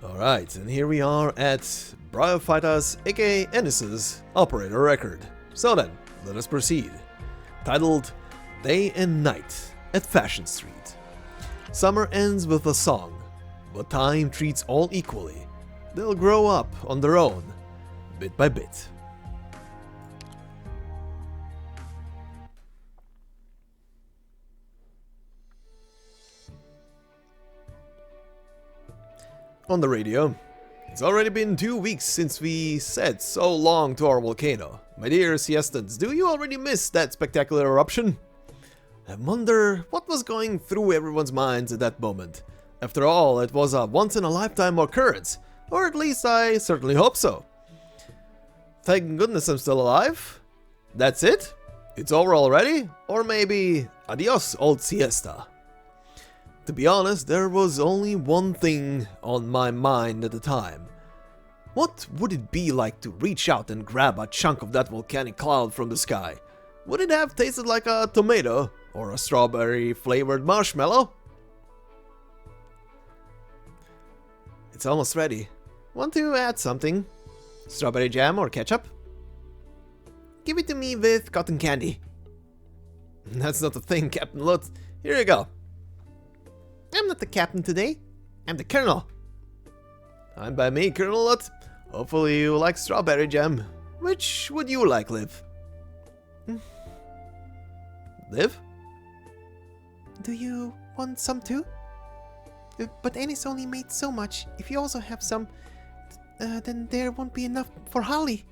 Alright, and here we are at Bryophyta's aka Ennis's operator record. So then, let us proceed. Titled Day and Night at Fashion Street. Summer ends with a song, but time treats all equally. They'll grow up on their own, bit by bit. On the radio, it's already been 2 weeks since we said so long to our volcano. My dear Siestans, do you already miss that spectacular eruption? I wonder what was going through everyone's minds at that moment. After all, it was a once-in-a-lifetime occurrence, or at least I certainly hope so. Thank goodness I'm still alive. That's it? It's over already? Or maybe adios, old Siesta. To be honest, there was only one thing on my mind at the time. What would it be like to reach out and grab a chunk of that volcanic cloud from the sky? Would it have tasted like a tomato or a strawberry-flavored marshmallow? It's almost ready. Want to add something? Strawberry jam or ketchup? Give it to me with cotton candy. That's not a thing, Captain Lutz. Here you go. I'm not the captain today. I'm the colonel. Fine by me, Colonel Lutz. Hopefully you like strawberry jam. Which would you like, Liv? Liv? Do you want some too? But Ennis only made so much. If you also have some, then there won't be enough for Holly.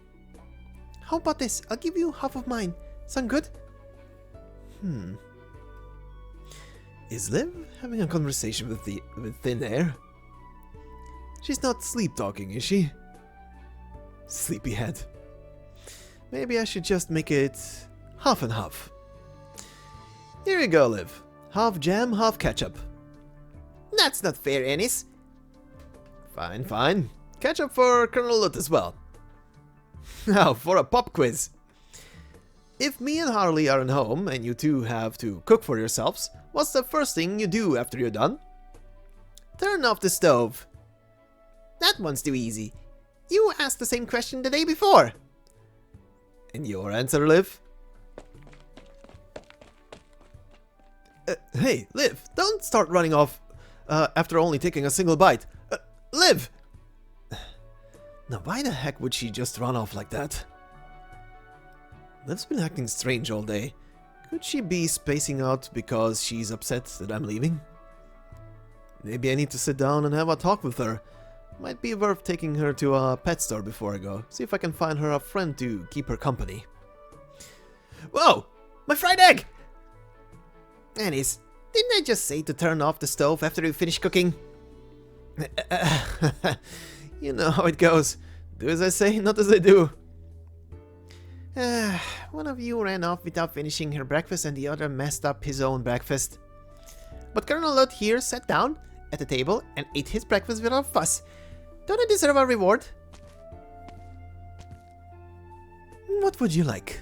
How about this? I'll give you half of mine. Sound good? Is Liv having a conversation with thin air? She's not sleep-talking, is she? Sleepyhead. Maybe I should just make it half and half. Here you go, Liv. Half jam, half ketchup. That's not fair, Ennis. Fine, fine. Ketchup for Colonel Lutz as well. Now, for a pop quiz. If me and Harley aren't home and you two have to cook for yourselves, what's the first thing you do after you're done? Turn off the stove. That one's too easy. You asked the same question the day before. And your answer, Liv? Hey, Liv, don't start running off after only taking a single bite. Live! Now why the heck would she just run off like that? Liv's been acting strange all day. Could she be spacing out because she's upset that I'm leaving? Maybe I need to sit down and have a talk with her. Might be worth taking her to a pet store before I go. See if I can find her a friend to keep her company. Whoa! My fried egg! Anis, didn't I just say to turn off the stove after you finish cooking? You know how it goes. Do as I say, not as I do. One of you ran off without finishing her breakfast and the other messed up his own breakfast. But Colonel Lot here sat down at the table and ate his breakfast without fuss. Don't I deserve a reward? What would you like?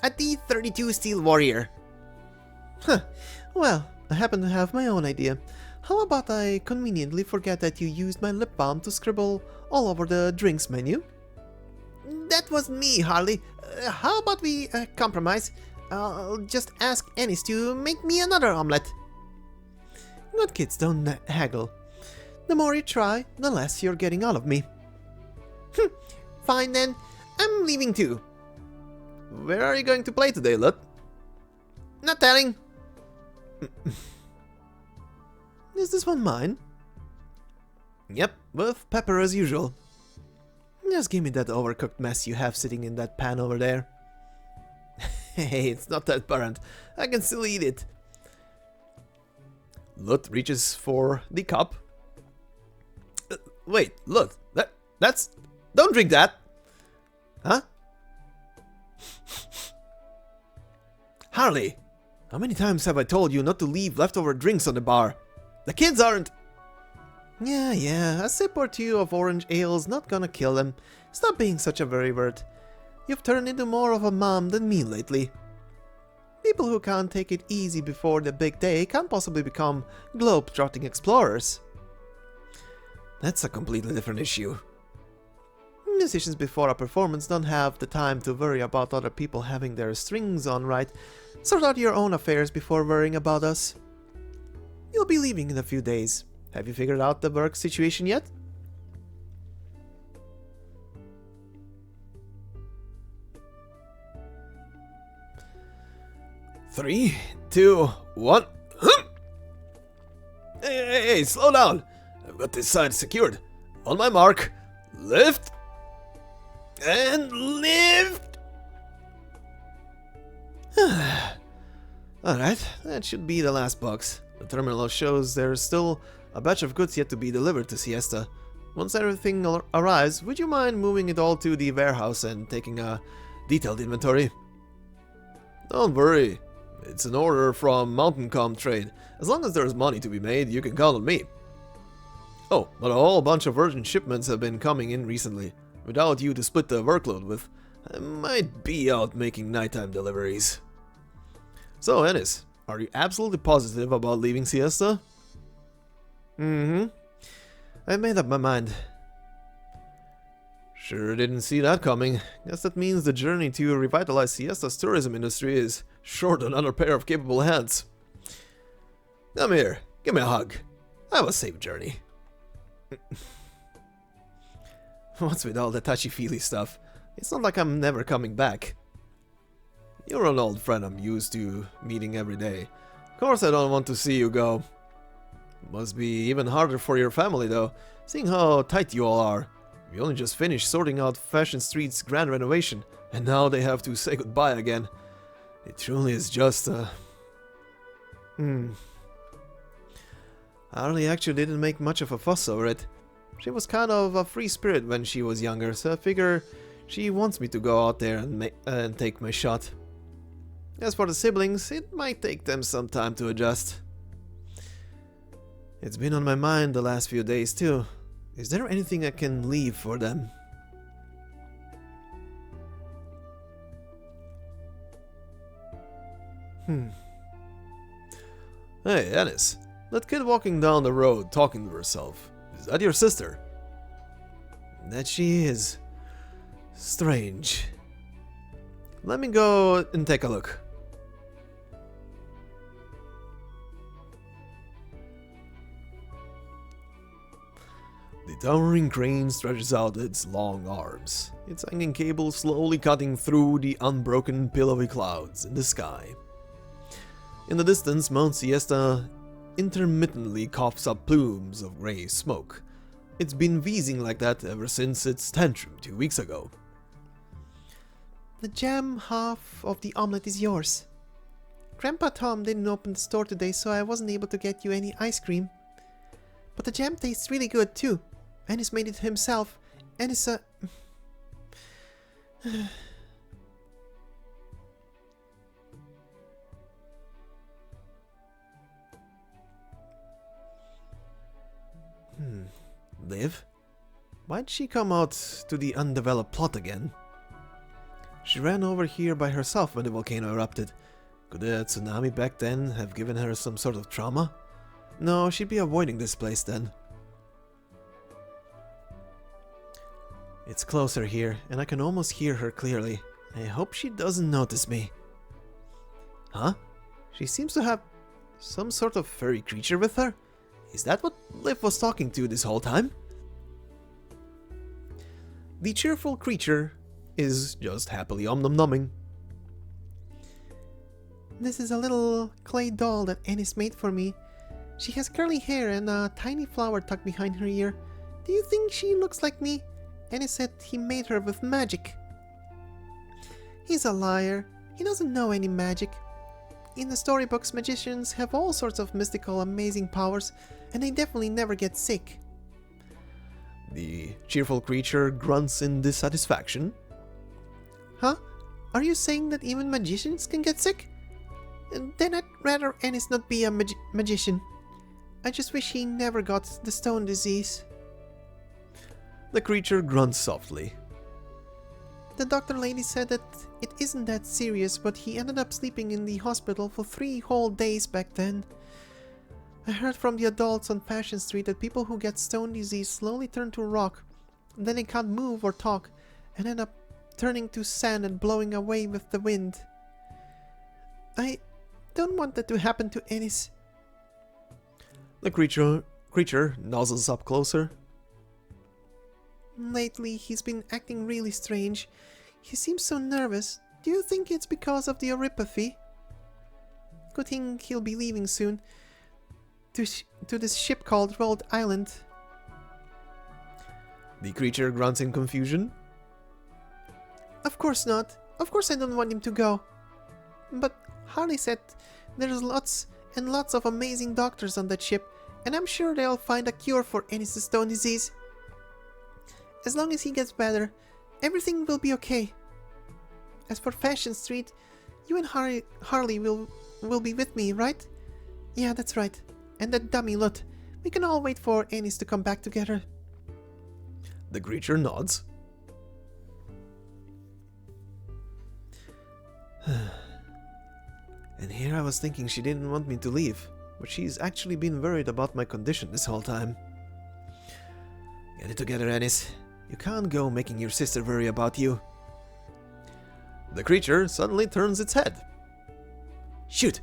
A D-32 Steel Warrior. Huh. Well, I happen to have my own idea. How about I conveniently forget that you used my lip balm to scribble all over the drinks menu? That was me, Harley. How about we compromise? I'll just ask Ennis to make me another omelette. Good kids don't haggle. The more you try, the less you're getting out of me. Fine then, I'm leaving too. Where are you going to play today, Lut? Not telling. Is this one mine? Yep, with pepper as usual. Just give me that overcooked mess you have sitting in that pan over there. Hey, it's not that burnt. I can still eat it. Lut reaches for the cup. Wait, Lut, that's... Don't drink that! Huh? Harley, how many times have I told you not to leave leftover drinks on the bar? The kids aren't... Yeah, a sip or two of orange ale's not gonna kill them. Stop being such a worrywart. You've turned into more of a mom than me lately. People who can't take it easy before the big day can't possibly become globe-trotting explorers. That's a completely different issue. Musicians before a performance don't have the time to worry about other people having their strings on right. Sort out your own affairs before worrying about us. You'll be leaving in a few days. Have you figured out the work situation yet? Three, two, one. Hey, slow down. I've got this side secured. On my mark, lift, and lift. Alright, that should be the last box. The terminal shows there's still a batch of goods yet to be delivered to Siesta. Once everything arrives, would you mind moving it all to the warehouse and taking a detailed inventory? Don't worry. It's an order from MountainCom Trade. As long as there's money to be made, you can count on me. Oh, but a whole bunch of urgent shipments have been coming in recently. Without you to split the workload with, I might be out making nighttime deliveries. So, Ennis, are you absolutely positive about leaving Siesta? I made up my mind. Sure didn't see that coming. Guess that means the journey to revitalize Siesta's tourism industry is short another pair of capable hands. Come here, give me a hug. Have a safe journey. What's with all the touchy-feely stuff? It's not like I'm never coming back. You're an old friend I'm used to meeting every day. Of course I don't want to see you go. Must be even harder for your family though, seeing how tight you all are. We only just finished sorting out Fashion Street's grand renovation, and now they have to say goodbye again. It truly is just Harley actually didn't make much of a fuss over it. She was kind of a free spirit when she was younger, so I figure she wants me to go out there and take my shot. As for the siblings, it might take them some time to adjust. It's been on my mind the last few days too. Is there anything I can leave for them? Hey, Ennis. That kid walking down the road talking to herself. Is that your sister? That she is. Strange. Let me go and take a look. towering crane stretches out its long arms, its hanging cable slowly cutting through the unbroken pillowy clouds in the sky. In the distance, Mount Siesta intermittently coughs up plumes of grey smoke. It's been wheezing like that ever since its tantrum 2 weeks ago. The jam half of the omelette is yours. Grandpa Tom didn't open the store today, so I wasn't able to get you any ice cream. But the jam tastes really good too. And he's made it himself. And it's a... Liv? Why'd she come out to the undeveloped plot again? She ran over here by herself when the volcano erupted. Could the tsunami back then have given her some sort of trauma? No, she'd be avoiding this place then. It's closer here, and I can almost hear her clearly. I hope she doesn't notice me. Huh? She seems to have some sort of furry creature with her? Is that what Liv was talking to this whole time? The cheerful creature is just happily om-nom-nomming. This is a little clay doll that Ennis made for me. She has curly hair and a tiny flower tucked behind her ear. Do you think she looks like me? Ennis said he made her with magic. He's a liar. He doesn't know any magic. In the storybooks, magicians have all sorts of mystical, amazing powers, and they definitely never get sick. The cheerful creature grunts in dissatisfaction. Huh? Are you saying that even magicians can get sick? Then I'd rather Ennis not be a magician. I just wish he never got the stone disease. The creature grunts softly. The doctor lady said that it isn't that serious, but he ended up sleeping in the hospital for 3 whole days back then. I heard from the adults on Fashion Street that people who get stone disease slowly turn to rock, and then they can't move or talk, and end up turning to sand and blowing away with the wind. I don't want that to happen to Ennis. The creature nuzzles up closer. Lately, he's been acting really strange. He seems so nervous. Do you think it's because of the oropathy? Good thing he'll be leaving soon. To this ship called Rhode Island. The creature grunts in confusion. Of course not. Of course I don't want him to go. But Harley said there's lots and lots of amazing doctors on that ship, and I'm sure they'll find a cure for Ennis' stone disease. As long as he gets better, everything will be okay. As for Fashion Street, you and Harley will be with me, right? Yeah, that's right. And that dummy Lut. We can all wait for Ennis to come back together. The creature nods. And here I was thinking she didn't want me to leave, but she's actually been worried about my condition this whole time. Get it together, Ennis. You can't go making your sister worry about you. The creature suddenly turns its head. Shoot!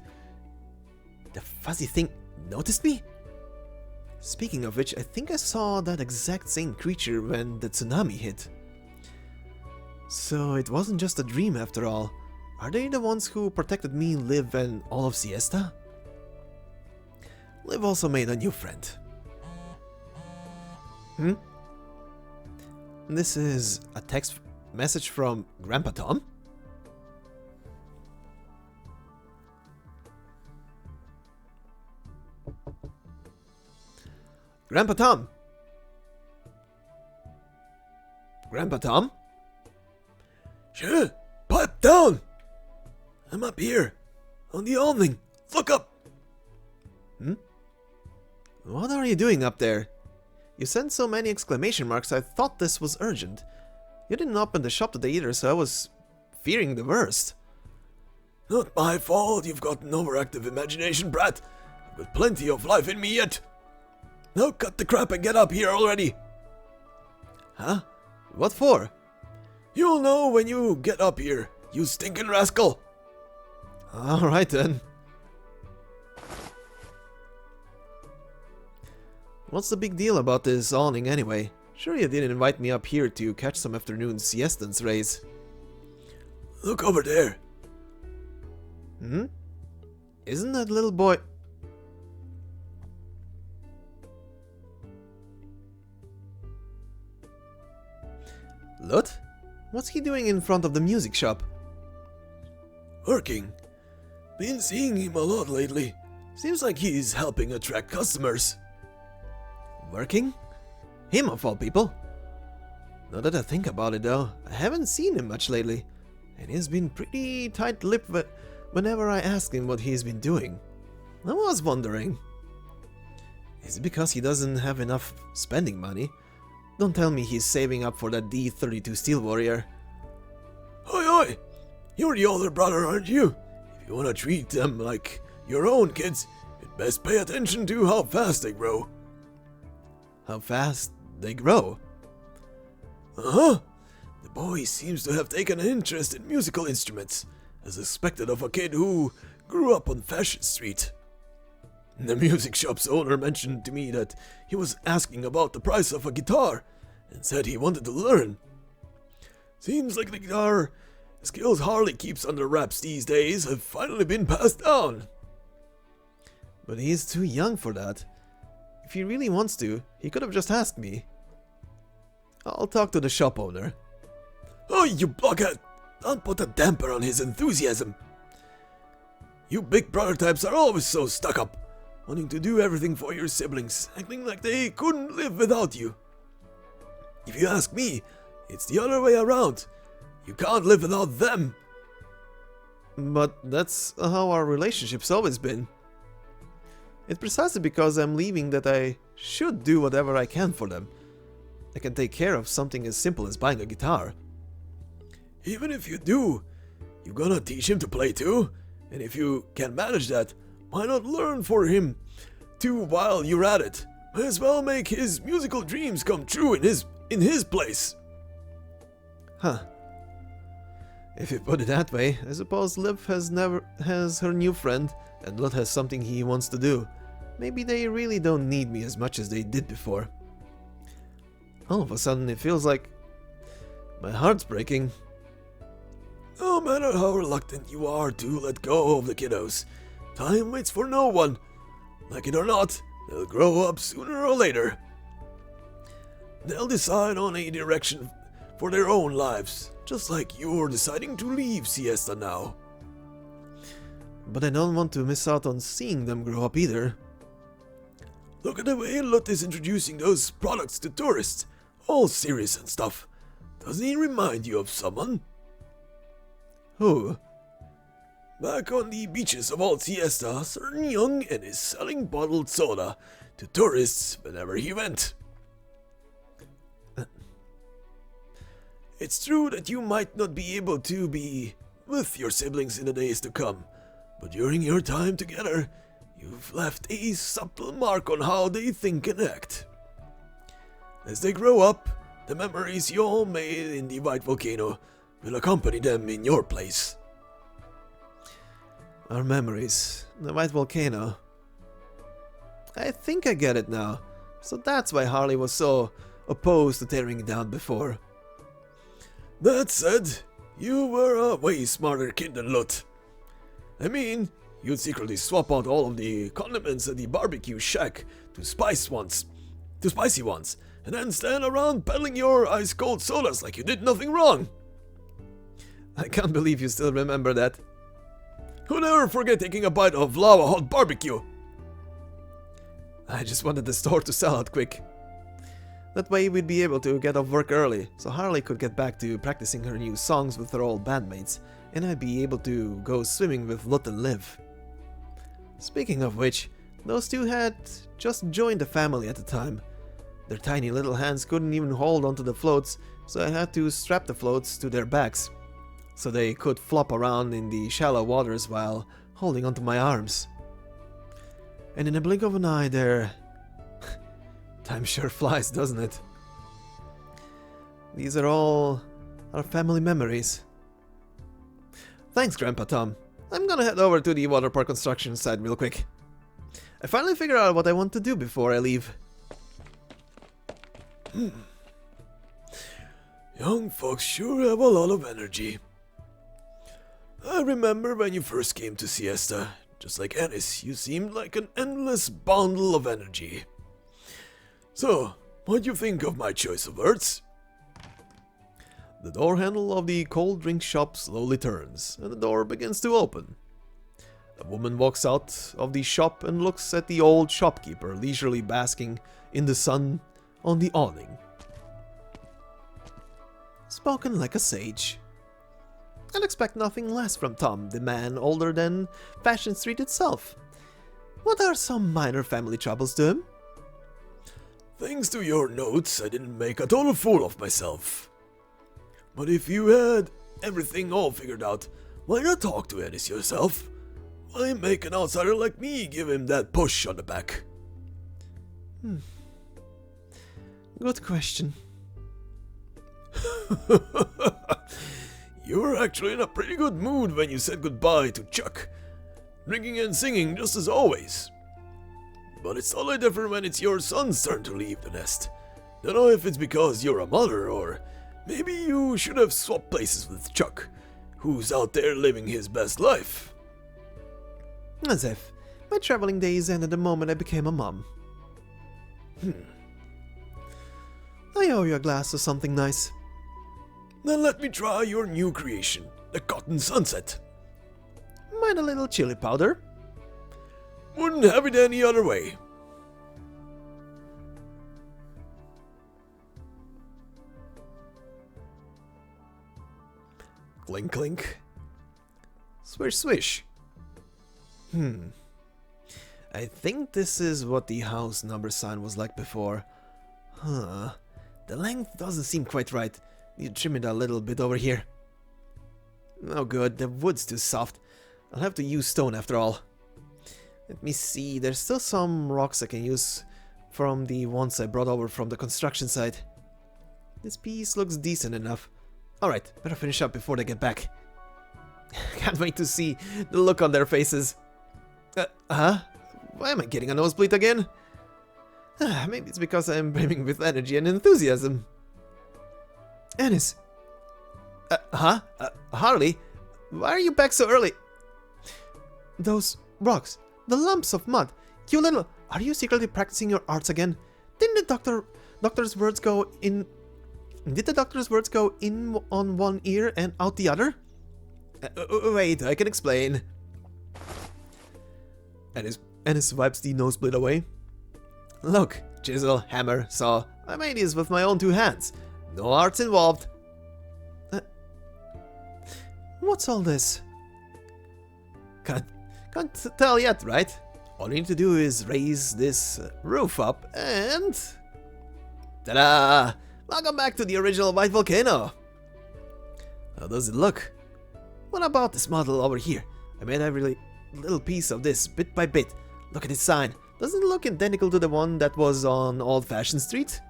The fuzzy thing noticed me? Speaking of which, I think I saw that exact same creature when the tsunami hit. So it wasn't just a dream after all. Are they the ones who protected me, Liv, and all of Siesta? Liv also made a new friend. This is a text message from Grandpa Tom? Grandpa Tom! Grandpa Tom? Sure, pipe down! I'm up here, on the awning. Look up! What are you doing up there? You sent so many exclamation marks, I thought this was urgent. You didn't open the shop today either, so I was fearing the worst. Not my fault you've got an overactive imagination, brat. I've got plenty of life in me yet. Now cut the crap and get up here already. Huh? What for? You'll know when you get up here, you stinking rascal. Alright then. What's the big deal about this awning anyway? Sure you didn't invite me up here to catch some afternoon siestans rays. Look over there. Hmm? Isn't that little boy... Lut? What's he doing in front of the music shop? Working. Been seeing him a lot lately. Seems like he's helping attract customers. Working? Him of all people? Now that I think about it though, I haven't seen him much lately. And he's been pretty tight-lipped whenever I ask him what he's been doing. I was wondering. Is it because he doesn't have enough spending money? Don't tell me he's saving up for that D32 Steel Warrior. Oi, oi! You're the older brother, aren't you? If you wanna treat them like your own kids, you'd best pay attention to how fast they grow. How fast they grow? Uh-huh. The boy seems to have taken an interest in musical instruments, as expected of a kid who grew up on Fashion Street. The music shop's owner mentioned to me that he was asking about the price of a guitar, and said he wanted to learn. Seems like the guitar skills Harley keeps under wraps these days have finally been passed down. But he's too young for that. If he really wants to, he could have just asked me. I'll talk to the shop owner. Oh, you blockhead! Don't put a damper on his enthusiasm. You big brother types are always so stuck up, wanting to do everything for your siblings, acting like they couldn't live without you. If you ask me, it's the other way around. You can't live without them. But that's how our relationship's always been. It's precisely because I'm leaving that I should do whatever I can for them. I can take care of something as simple as buying a guitar. Even if you do, you're gonna teach him to play too. And if you can manage that, why not learn for him too while you're at it? Might as well make his musical dreams come true in his place. Huh. If you put it that way, I suppose Liv has her new friend, and Lut has something he wants to do. Maybe they really don't need me as much as they did before. All of a sudden, it feels like my heart's breaking. No matter how reluctant you are to let go of the kiddos, time waits for no one. Like it or not, they'll grow up sooner or later. They'll decide on a direction for their own lives, just like you're deciding to leave Siesta now. But I don't want to miss out on seeing them grow up either. Look at the way Lut is introducing those products to tourists, all serious and stuff. Doesn't he remind you of someone? Who? Back on the beaches of old Siesta, a certain young'un is selling bottled soda to tourists whenever he went. It's true that you might not be able to be with your siblings in the days to come, but during your time together, you've left a subtle mark on how they think and act. As they grow up, the memories you all made in the White Volcano will accompany them in your place. Our memories. The White Volcano. I think I get it now. So that's why Harley was so opposed to tearing it down before. That said, you were a way smarter kid than Lut. I mean, you'd secretly swap out all of the condiments at the barbecue shack to spicy ones, and then stand around peddling your ice-cold sodas like you did nothing wrong. I can't believe you still remember that. Who'd ever forget taking a bite of lava-hot barbecue? I just wanted the store to sell out quick. That way we'd be able to get off work early, so Harley could get back to practicing her new songs with her old bandmates, and I'd be able to go swimming with Lut and Liv. Speaking of which, those two had just joined the family at the time. Their tiny little hands couldn't even hold onto the floats, so I had to strap the floats to their backs, so they could flop around in the shallow waters while holding onto my arms. And in a blink of an eye there... Time sure flies, doesn't it? These are all our family memories. Thanks, Grandpa Tom. I'm gonna head over to the water park construction site real quick. I finally figured out what I want to do before I leave. Young folks sure have a lot of energy. I remember when you first came to Siesta. Just like Ennis, you seemed like an endless bundle of energy. So, what do you think of my choice of words? The door handle of the cold drink shop slowly turns, and the door begins to open. A woman walks out of the shop and looks at the old shopkeeper leisurely basking in the sun on the awning. Spoken like a sage. I'd expect nothing less from Tom, the man older than Fashion Street itself. What are some minor family troubles to him? Thanks to your notes, I didn't make a total fool of myself. But if you had everything all figured out, why not talk to Ennis yourself? Why make an outsider like me give him that push on the back? Good question. You were actually in a pretty good mood when you said goodbye to Chuck. Drinking and singing just as always. But it's totally different when it's your son's turn to leave the nest. Don't know if it's because you're a mother or maybe you should have swapped places with Chuck, who's out there living his best life. As if. My traveling days ended the moment I became a mom. I owe you a glass of something nice. Then let me try your new creation, the Cotton Sunset. Mind a little chili powder? Wouldn't have it any other way. Clink clink. Swish swish. I think this is what the house number sign was like before. The length doesn't seem quite right. Need to trim it a little bit over here. Oh good, the wood's too soft. I'll have to use stone after all. Let me see, there's still some rocks I can use from the ones I brought over from the construction site. This piece looks decent enough. Alright, better finish up before they get back. Can't wait to see the look on their faces. Why am I getting a nosebleed again? Maybe it's because I'm brimming with energy and enthusiasm. Ennis. Harley? Why are you back so early? Those rocks, the lumps of mud. You little... Are you secretly practicing your arts again? Didn't the doctor's words go in... Did the doctor's words go in on one ear and out the other? Wait, I can explain. Ennis wipes the nosebleed away. Look, chisel, hammer, saw. I made these with my own two hands. No arts involved. What's all this? Can't tell yet, right? All you need to do is raise this roof up and... Ta-da! Welcome back to the original white volcano! How does it look? What about this model over here? I made every little piece of this bit by bit. Look at this sign. Doesn't it look identical to the one that was on Old Fashioned Street?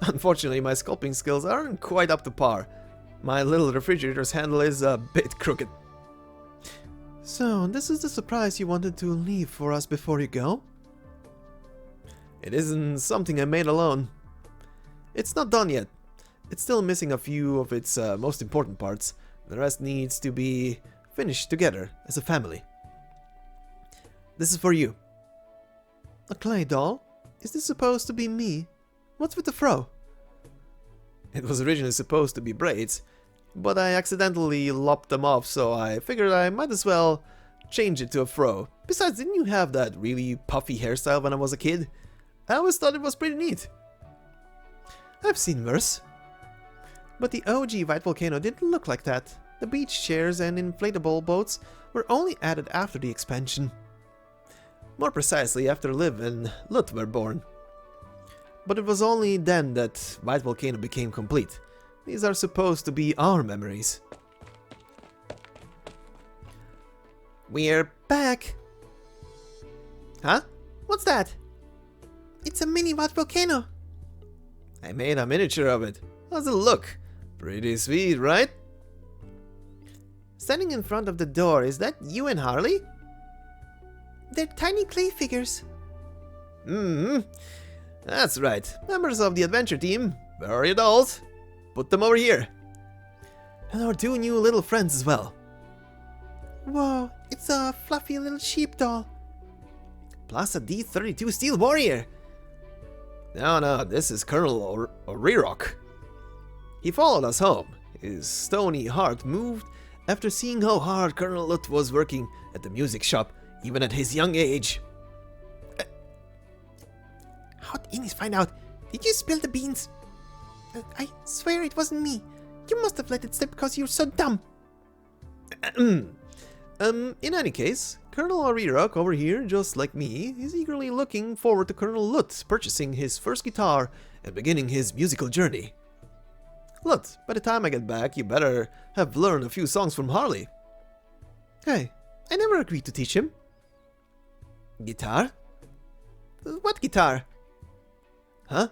Unfortunately, my sculpting skills aren't quite up to par. My little refrigerator's handle is a bit crooked. So, this is the surprise you wanted to leave for us before you go? It isn't something I made alone. It's not done yet. It's still missing a few of its most important parts. The rest needs to be finished together as a family. This is for you. A clay doll? Is this supposed to be me? What's with the fro? It was originally supposed to be braids, but I accidentally lopped them off, so I figured I might as well change it to a fro. Besides, didn't you have that really puffy hairstyle when I was a kid? I always thought it was pretty neat. I've seen worse. But the OG White Volcano didn't look like that. The beach chairs and inflatable boats were only added after the expansion. More precisely, after Liv and Lut were born. But it was only then that White Volcano became complete. These are supposed to be our memories. We're back! Huh? What's that? It's a mini White Volcano. I made a miniature of it. How's it look? Pretty sweet, right? Standing in front of the door, is that you and Harley? They're tiny clay figures. That's right, members of the adventure team. Where are your dolls? Put them over here. And our two new little friends as well. Whoa, it's a fluffy little sheep doll. Plus a D-32 Steel Warrior. No, this is Colonel O'Rerock. He followed us home. His stony heart moved after seeing how hard Colonel Lut was working at the music shop, even at his young age. How'd Innis find out? Did you spill the beans? I swear it wasn't me. You must have let it slip because you're so dumb. In any case, Colonel O'Rerock over here, just like me, is eagerly looking forward to Colonel Lut purchasing his first guitar and beginning his musical journey. Lut, by the time I get back, you better have learned a few songs from Harley. Hey, I never agreed to teach him. Guitar? What guitar? Huh?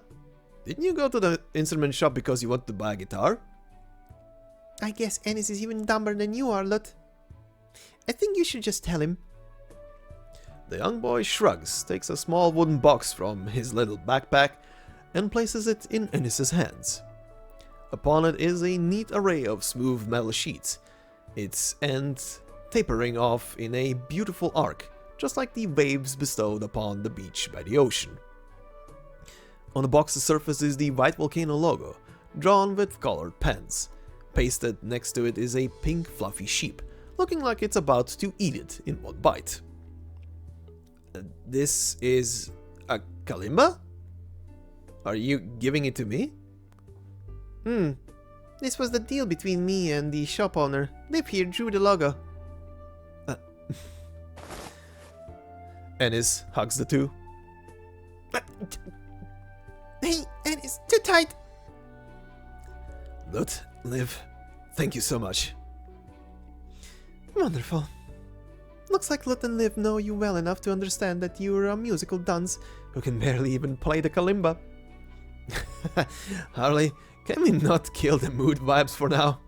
Didn't you go to the instrument shop because you wanted to buy a guitar? I guess Ennis is even dumber than you are, Lut. I think you should just tell him. The young boy shrugs, takes a small wooden box from his little backpack, and places it in Ennis's hands. Upon it is a neat array of smooth metal sheets, its end tapering off in a beautiful arc, just like the waves bestowed upon the beach by the ocean. On the box's surface is the white volcano logo, drawn with colored pens. Pasted next to it is a pink fluffy sheep, looking like it's about to eat it in one bite. This is a kalimba? Are you giving it to me? This was the deal between me and the shop owner. Liv here drew the logo. Ennis hugs the two. Hey, Ennis, too tight! Lut, Liv, thank you so much. Wonderful. Looks like Lut and Liv know you well enough to understand that you're a musical dunce Who can barely even play the kalimba. Harley, can we not kill the mood vibes for now?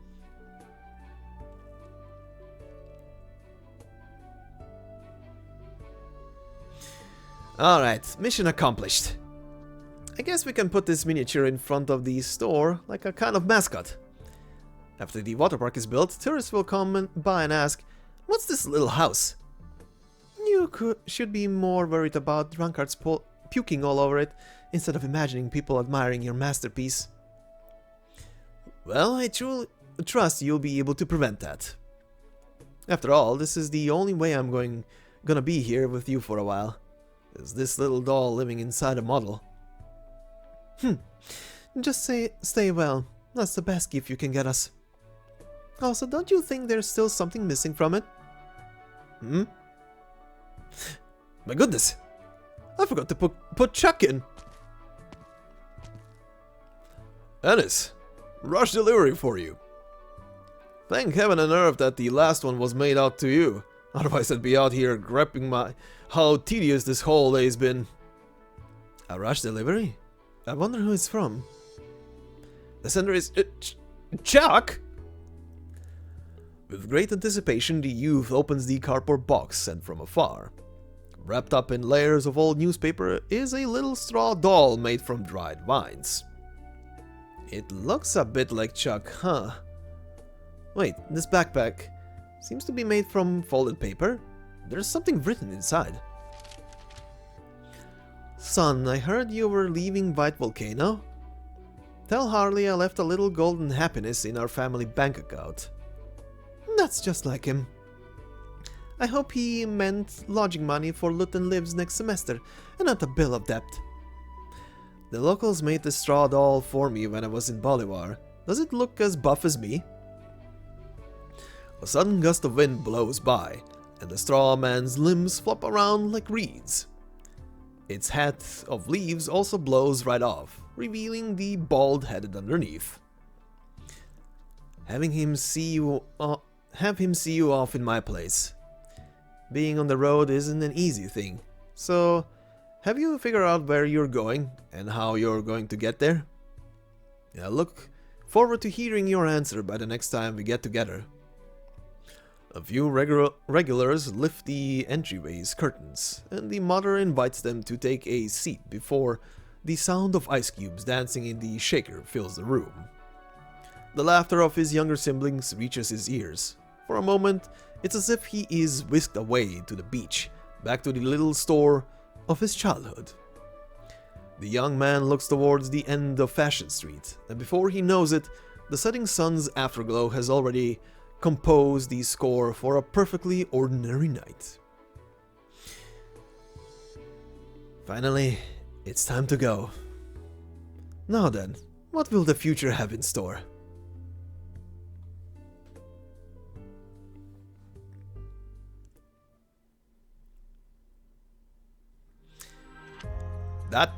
Alright, mission accomplished. I guess we can put this miniature in front of the store like a kind of mascot. After the water park is built, tourists will come by and ask, "What's this little house?" You should be more worried about drunkards puking all over it instead of imagining people admiring your masterpiece. Well, I truly trust you'll be able to prevent that. After all, this is the only way I'm gonna be here with you for a while. Is this little doll living inside a model? Just stay well. That's the best gift you can get us. Also, don't you think there's still something missing from it? My goodness! I forgot to put Chuck in! Ennis, rush delivery for you. Thank heaven and earth that the last one was made out to you. Otherwise I'd be out here grappling how tedious this whole day's been. A rush delivery? I wonder who it's from. The sender is... Chuck! With great anticipation, the youth opens the cardboard box sent from afar. Wrapped up in layers of old newspaper is a little straw doll made from dried vines. It looks a bit like Chuck, huh? Wait, this backpack seems to be made from folded paper. There's something written inside. Son, I heard you were leaving White Volcano. Tell Harley I left a little golden happiness in our family bank account. That's just like him. I hope he meant lodging money for Lut and Liv's next semester, and not a bill of debt. The locals made the straw doll for me when I was in Bolivar. Does it look as buff as me? A sudden gust of wind blows by, and the straw man's limbs flop around like reeds. Its hat of leaves also blows right off, revealing the bald head underneath. Have him see you off in my place. Being on the road isn't an easy thing, so have you figured out where you're going and how you're going to get there? I look forward to hearing your answer by the next time we get together. A few regulars lift the entryway's curtains, and the mother invites them to take a seat before the sound of ice cubes dancing in the shaker fills the room. The laughter of his younger siblings reaches his ears. For a moment, it's as if he is whisked away to the beach, back to the little store of his childhood. The young man looks towards the end of Fashion Street, and before he knows it, the setting sun's afterglow has already composed the score for a perfectly ordinary night. Finally, it's time to go. Now then, what will the future have in store? That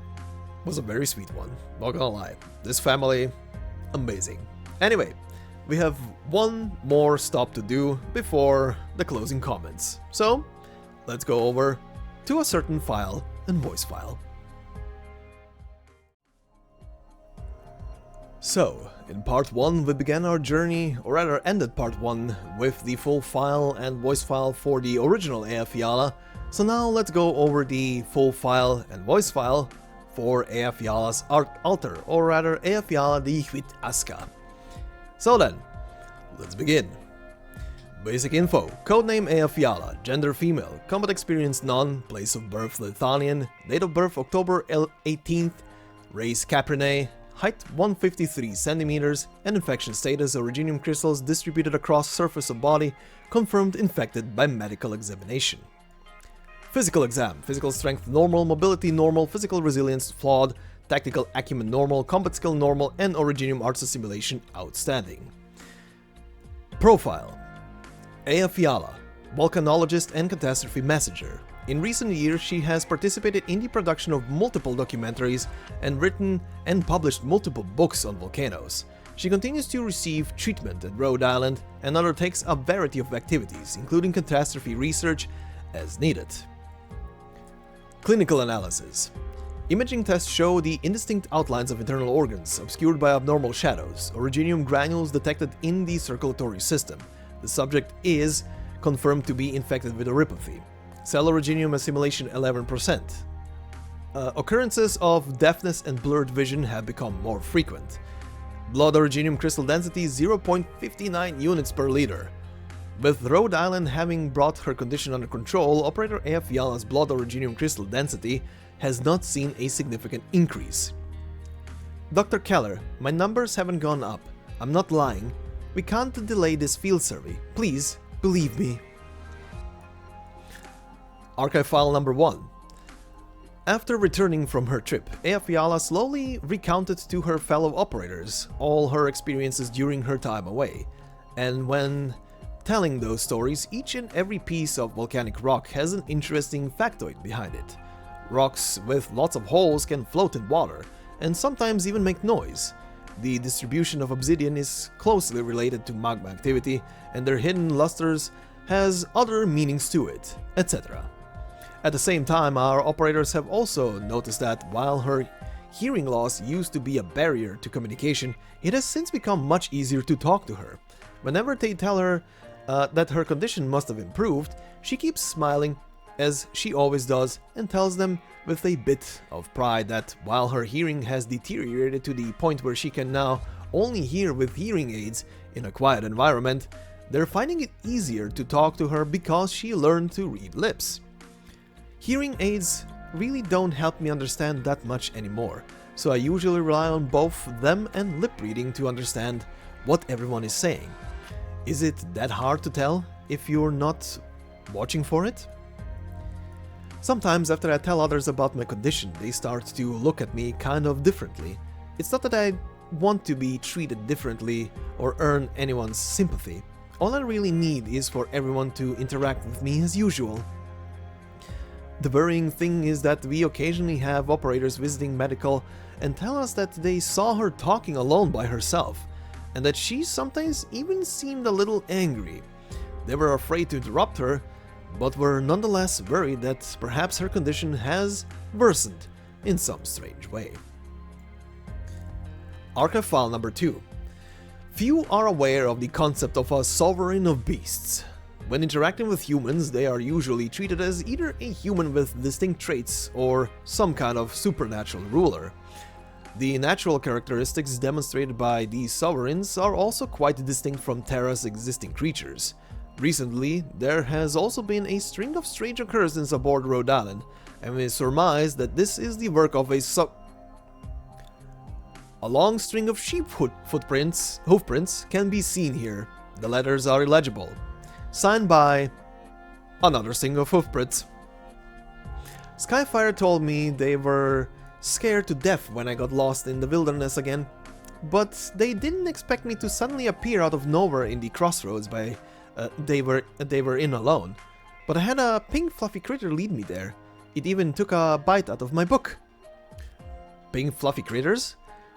was a very sweet one, not gonna lie. This family, amazing. Anyway, we have one more stop to do before the closing comments. So, let's go over to a certain file and voice file. So, in part 1 we began our journey, or rather ended part 1 with the full file and voice file for the original Eyjafjalla. So now let's go over the full file and voice file for Eyjafjalla's altar, or rather Eyjafjalla the Hvít Aska. So then, let's begin. Basic info: codename Eyjafjalla, gender female, combat experience none, place of birth Lithuanian, date of birth October 18th, race Caprine, height 153 centimeters, and infection status originium crystals distributed across surface of body, confirmed infected by medical examination. Physical exam: physical strength normal, mobility normal, physical resilience flawed, tactical acumen normal, combat skill normal, and originium arts assimilation outstanding. Profile: Eyjafjalla, volcanologist and catastrophe messenger. In recent years, she has participated in the production of multiple documentaries and written and published multiple books on volcanoes. She continues to receive treatment at Rhode Island and undertakes a variety of activities, including catastrophe research, as needed. Clinical analysis: imaging tests show the indistinct outlines of internal organs, obscured by abnormal shadows, originium granules detected in the circulatory system. The subject is confirmed to be infected with orypathy. Cell originium assimilation 11%. Occurrences of deafness and blurred vision have become more frequent. Blood originium crystal density 0.59 units per liter. With Rhode Island having brought her condition under control, operator Eyjafjalla's blood originium crystal density has not seen a significant increase. Dr. Keller, my numbers haven't gone up. I'm not lying. We can't delay this field survey. Please, believe me. Archive file number 1. After returning from her trip, Eyjafjalla slowly recounted to her fellow operators all her experiences during her time away. And when telling those stories, each and every piece of volcanic rock has an interesting factoid behind it. Rocks with lots of holes can float in water, and sometimes even make noise. The distribution of obsidian is closely related to magma activity, and their hidden lusters has other meanings to it, etc. At the same time, our operators have also noticed that while her hearing loss used to be a barrier to communication, it has since become much easier to talk to her. Whenever they tell her that her condition must have improved, she keeps smiling, as she always does, and tells them with a bit of pride that while her hearing has deteriorated to the point where she can now only hear with hearing aids in a quiet environment, they're finding it easier to talk to her because she learned to read lips. Hearing aids really don't help me understand that much anymore, so I usually rely on both them and lip reading to understand what everyone is saying. Is it that hard to tell if you're not watching for it? Sometimes after I tell others about my condition, they start to look at me kind of differently. It's not that I want to be treated differently or earn anyone's sympathy. All I really need is for everyone to interact with me as usual. The worrying thing is that we occasionally have operators visiting medical and tell us that they saw her talking alone by herself, and that she sometimes even seemed a little angry. They were afraid to interrupt her, but were nonetheless worried that perhaps her condition has worsened in some strange way. Archive file number 2. Few are aware of the concept of a sovereign of beasts. When interacting with humans, they are usually treated as either a human with distinct traits or some kind of supernatural ruler. The natural characteristics demonstrated by these sovereigns are also quite distinct from Terra's existing creatures. Recently, there has also been a string of strange occurrences aboard Rhode Island, and we surmise that this is the work of a long string of sheep hoofprints can be seen here. The letters are illegible. Signed by another string of hoofprints. Skyfire told me they were scared to death when I got lost in the wilderness again, but they didn't expect me to suddenly appear out of nowhere in the crossroads they were in alone. But I had a pink fluffy critter lead me there. It even took a bite out of my book. Pink fluffy critters?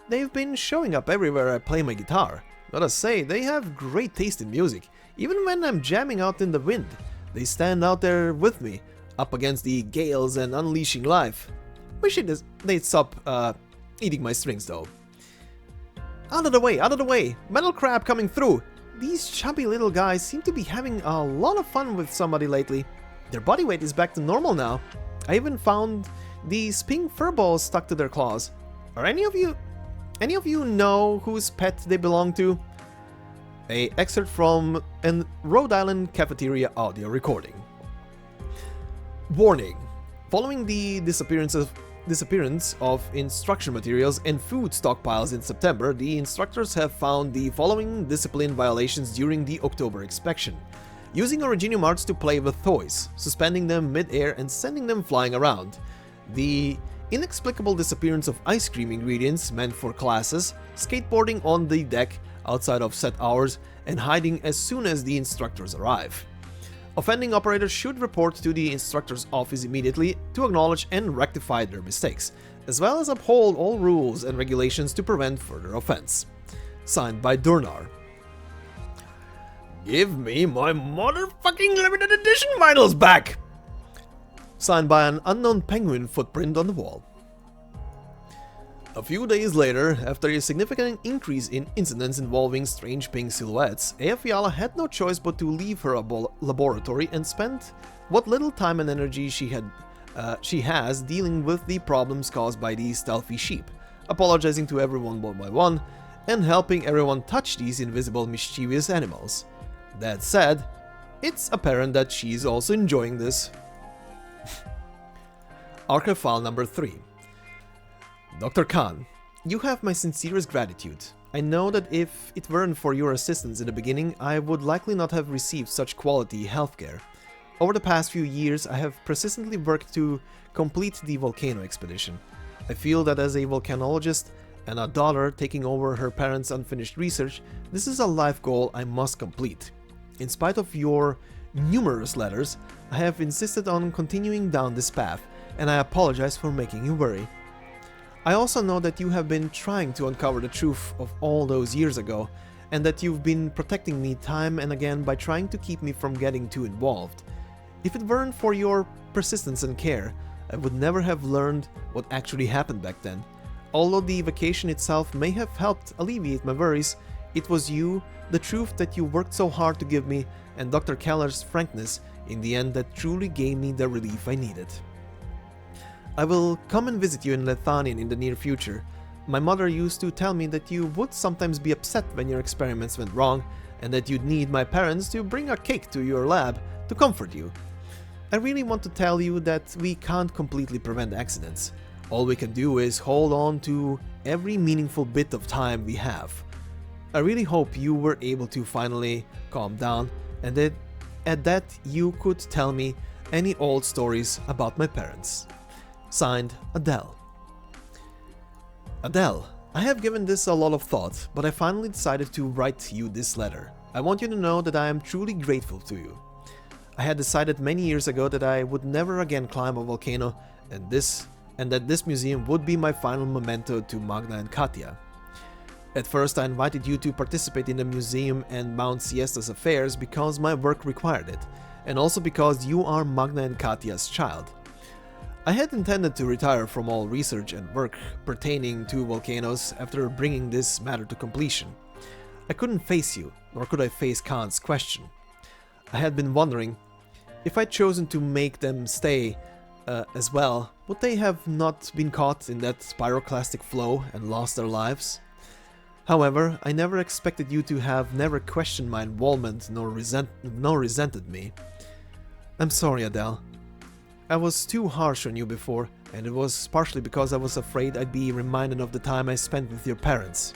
They've been showing up everywhere I play my guitar. Gotta say, they have great taste in music. Even when I'm jamming out in the wind, they stand out there with me, up against the gales and unleashing life. Wish they'd stop eating my strings though. Out of the way, out of the way! Metal crab coming through! These chubby little guys seem to be having a lot of fun with somebody lately. Their body weight is back to normal now. I even found these pink fur balls stuck to their claws. Are any of you know whose pet they belong to? A excerpt from a Rhode Island cafeteria audio recording. Warning. Following the disappearance of instruction materials and food stockpiles in September, the instructors have found the following discipline violations during the October inspection. Using Originium arts to play with toys, suspending them mid-air and sending them flying around. The inexplicable disappearance of ice cream ingredients meant for classes, skateboarding on the deck outside of set hours, and hiding as soon as the instructors arrive. Offending operators should report to the instructor's office immediately to acknowledge and rectify their mistakes, as well as uphold all rules and regulations to prevent further offense. Signed by Durnar. Give me my motherfucking limited edition vinyls back! Signed by an unknown penguin footprint on the wall. A few days later, after a significant increase in incidents involving strange pink silhouettes, Eyjafjalla had no choice but to leave her laboratory and spend what little time and energy she has dealing with the problems caused by these stealthy sheep, apologizing to everyone one by one, and helping everyone touch these invisible mischievous animals. That said, it's apparent that she's also enjoying this. Archive file number 3. Dr. Khan, you have my sincerest gratitude. I know that if it weren't for your assistance in the beginning, I would likely not have received such quality healthcare. Over the past few years, I have persistently worked to complete the volcano expedition. I feel that as a volcanologist and a daughter taking over her parents' unfinished research, this is a life goal I must complete. In spite of your numerous letters, I have insisted on continuing down this path, and I apologize for making you worry. I also know that you have been trying to uncover the truth of all those years ago, and that you've been protecting me time and again by trying to keep me from getting too involved. If it weren't for your persistence and care, I would never have learned what actually happened back then. Although the vacation itself may have helped alleviate my worries, it was you, the truth that you worked so hard to give me, and Dr. Keller's frankness in the end that truly gave me the relief I needed. I will come and visit you in Lethanian in the near future. My mother used to tell me that you would sometimes be upset when your experiments went wrong, and that you'd need my parents to bring a cake to your lab to comfort you. I really want to tell you that we can't completely prevent accidents. All we can do is hold on to every meaningful bit of time we have. I really hope you were able to finally calm down, and that you could tell me any old stories about my parents. Signed, Adele. Adele, I have given this a lot of thought, but I finally decided to write you this letter. I want you to know that I am truly grateful to you. I had decided many years ago that I would never again climb a volcano, and that this museum would be my final memento to Magna and Katja. At first I invited you to participate in the museum and Mount Siesta's affairs because my work required it, and also because you are Magna and Katja's child. I had intended to retire from all research and work pertaining to volcanoes after bringing this matter to completion. I couldn't face you, nor could I face Khan's question. I had been wondering, if I'd chosen to make them stay as well, would they have not been caught in that pyroclastic flow and lost their lives? However, I never expected you to have never questioned my involvement nor resented me. I'm sorry, Adele. I was too harsh on you before, and it was partially because I was afraid I'd be reminded of the time I spent with your parents.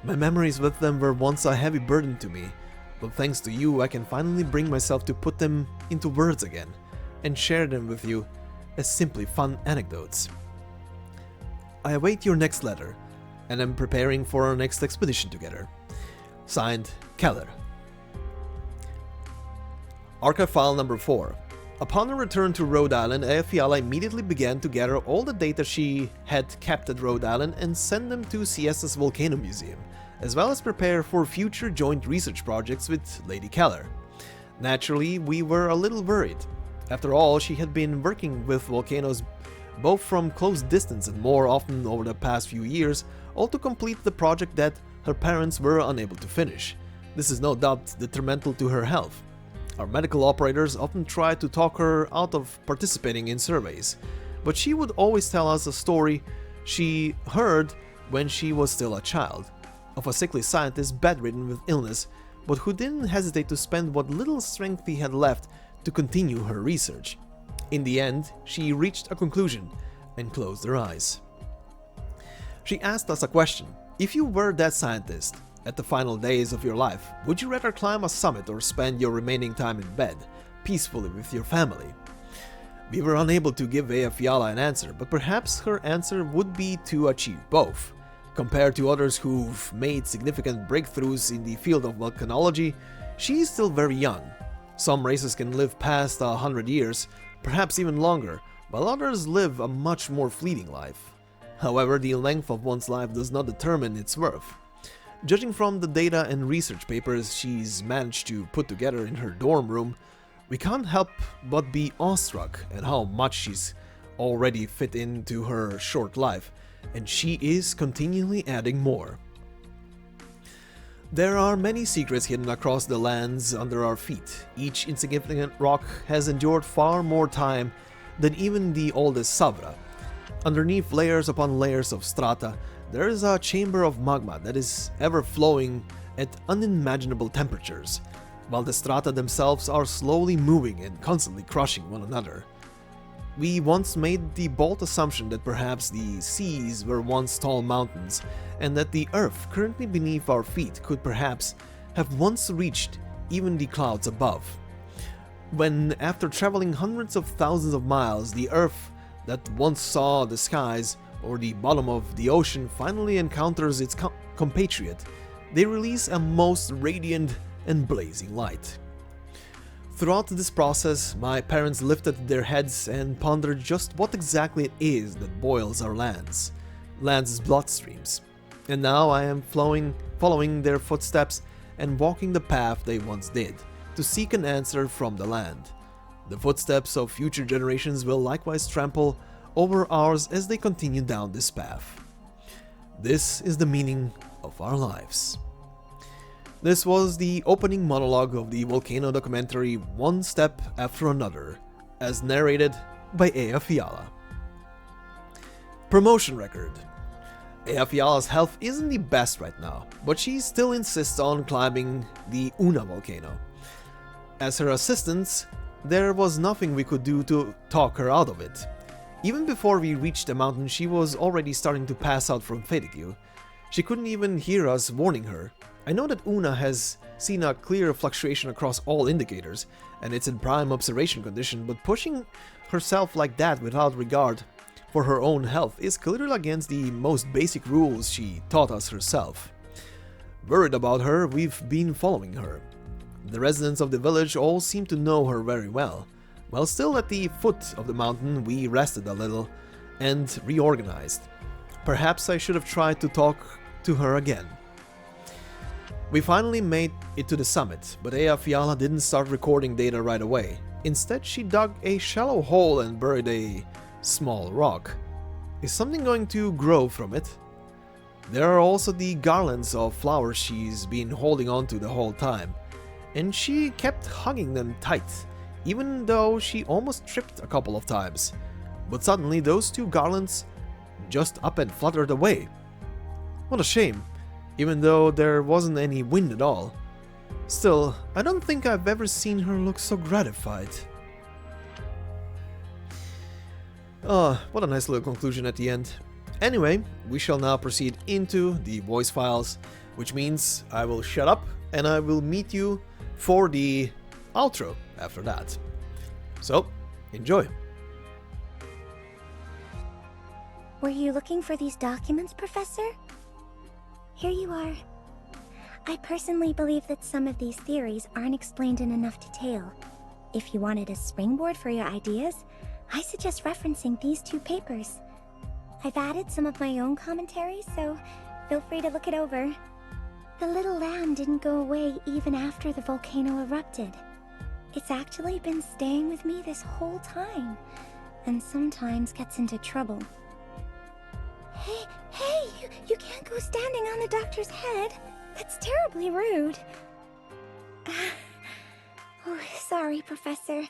My memories with them were once a heavy burden to me, but thanks to you I can finally bring myself to put them into words again, and share them with you as simply fun anecdotes. I await your next letter, and am preparing for our next expedition together. Signed, Keller. Archive file number 4. Upon her return to Rhode Island, Eyjafjalla immediately began to gather all the data she had kept at Rhode Island and send them to Siesta's Volcano Museum, as well as prepare for future joint research projects with Lady Keller. Naturally, we were a little worried. After all, she had been working with volcanoes both from close distance and more often over the past few years, all to complete the project that her parents were unable to finish. This is no doubt detrimental to her health. Our medical operators often tried to talk her out of participating in surveys, but she would always tell us a story she heard when she was still a child, of a sickly scientist bedridden with illness, but who didn't hesitate to spend what little strength he had left to continue her research. In the end, she reached a conclusion and closed her eyes. She asked us a question. If you were that scientist, at the final days of your life, would you rather climb a summit or spend your remaining time in bed, peacefully with your family? We were unable to give Eyjafjalla an answer, but perhaps her answer would be to achieve both. Compared to others who've made significant breakthroughs in the field of volcanology, she is still very young. Some races can live past 100 years, perhaps even longer, while others live a much more fleeting life. However, the length of one's life does not determine its worth. Judging from the data and research papers she's managed to put together in her dorm room, we can't help but be awestruck at how much she's already fit into her short life, and she is continually adding more. There are many secrets hidden across the lands under our feet. Each insignificant rock has endured far more time than even the oldest Savra. Underneath layers upon layers of strata, there is a chamber of magma that is ever flowing at unimaginable temperatures, while the strata themselves are slowly moving and constantly crushing one another. We once made the bold assumption that perhaps the seas were once tall mountains, and that the earth currently beneath our feet could perhaps have once reached even the clouds above. When, after traveling hundreds of thousands of miles, the earth that once saw the skies or the bottom of the ocean finally encounters its compatriot, they release a most radiant and blazing light. Throughout this process, my parents lifted their heads and pondered just what exactly it is that boils our lands' bloodstreams. And now I am following their footsteps and walking the path they once did, to seek an answer from the land. The footsteps of future generations will likewise trample over ours as they continue down this path. This is the meaning of our lives. This was the opening monologue of the volcano documentary One Step After Another, as narrated by Eyjafjalla. Promotion record. Eyjafjalla's health isn't the best right now, but she still insists on climbing the Una volcano. As her assistants, there was nothing we could do to talk her out of it. Even before we reached the mountain, she was already starting to pass out from fatigue. She couldn't even hear us warning her. I know that Una has seen a clear fluctuation across all indicators, and it's in prime observation condition, but pushing herself like that without regard for her own health is clearly against the most basic rules she taught us herself. Worried about her, we've been following her. The residents of the village all seem to know her very well. While still at the foot of the mountain, we rested a little and reorganized. Perhaps I should have tried to talk to her again. We finally made it to the summit, but Eyjafjalla didn't start recording data right away. Instead, she dug a shallow hole and buried a small rock. Is something going to grow from it? There are also the garlands of flowers she's been holding on to the whole time. and she kept hugging them tight, even though she almost tripped a couple of times. But suddenly those two garlands just up and fluttered away. What a shame, even though there wasn't any wind at all. Still, I don't think I've ever seen her look so gratified. Oh, what a nice little conclusion at the end. Anyway, we shall now proceed into the voice files, which means I will shut up and I will meet you for the outro after that. So, enjoy. Were you looking for these documents, Professor? Here you are. I personally believe that some of these theories aren't explained in enough detail. If you wanted a springboard for your ideas, I suggest referencing these two papers. I've added some of my own commentaries, so feel free to look it over. The little lamb didn't go away even after the volcano erupted. It's actually been staying with me this whole time, and sometimes gets into trouble. Hey, you can't go standing on the doctor's head. That's terribly rude. Oh, sorry, Professor.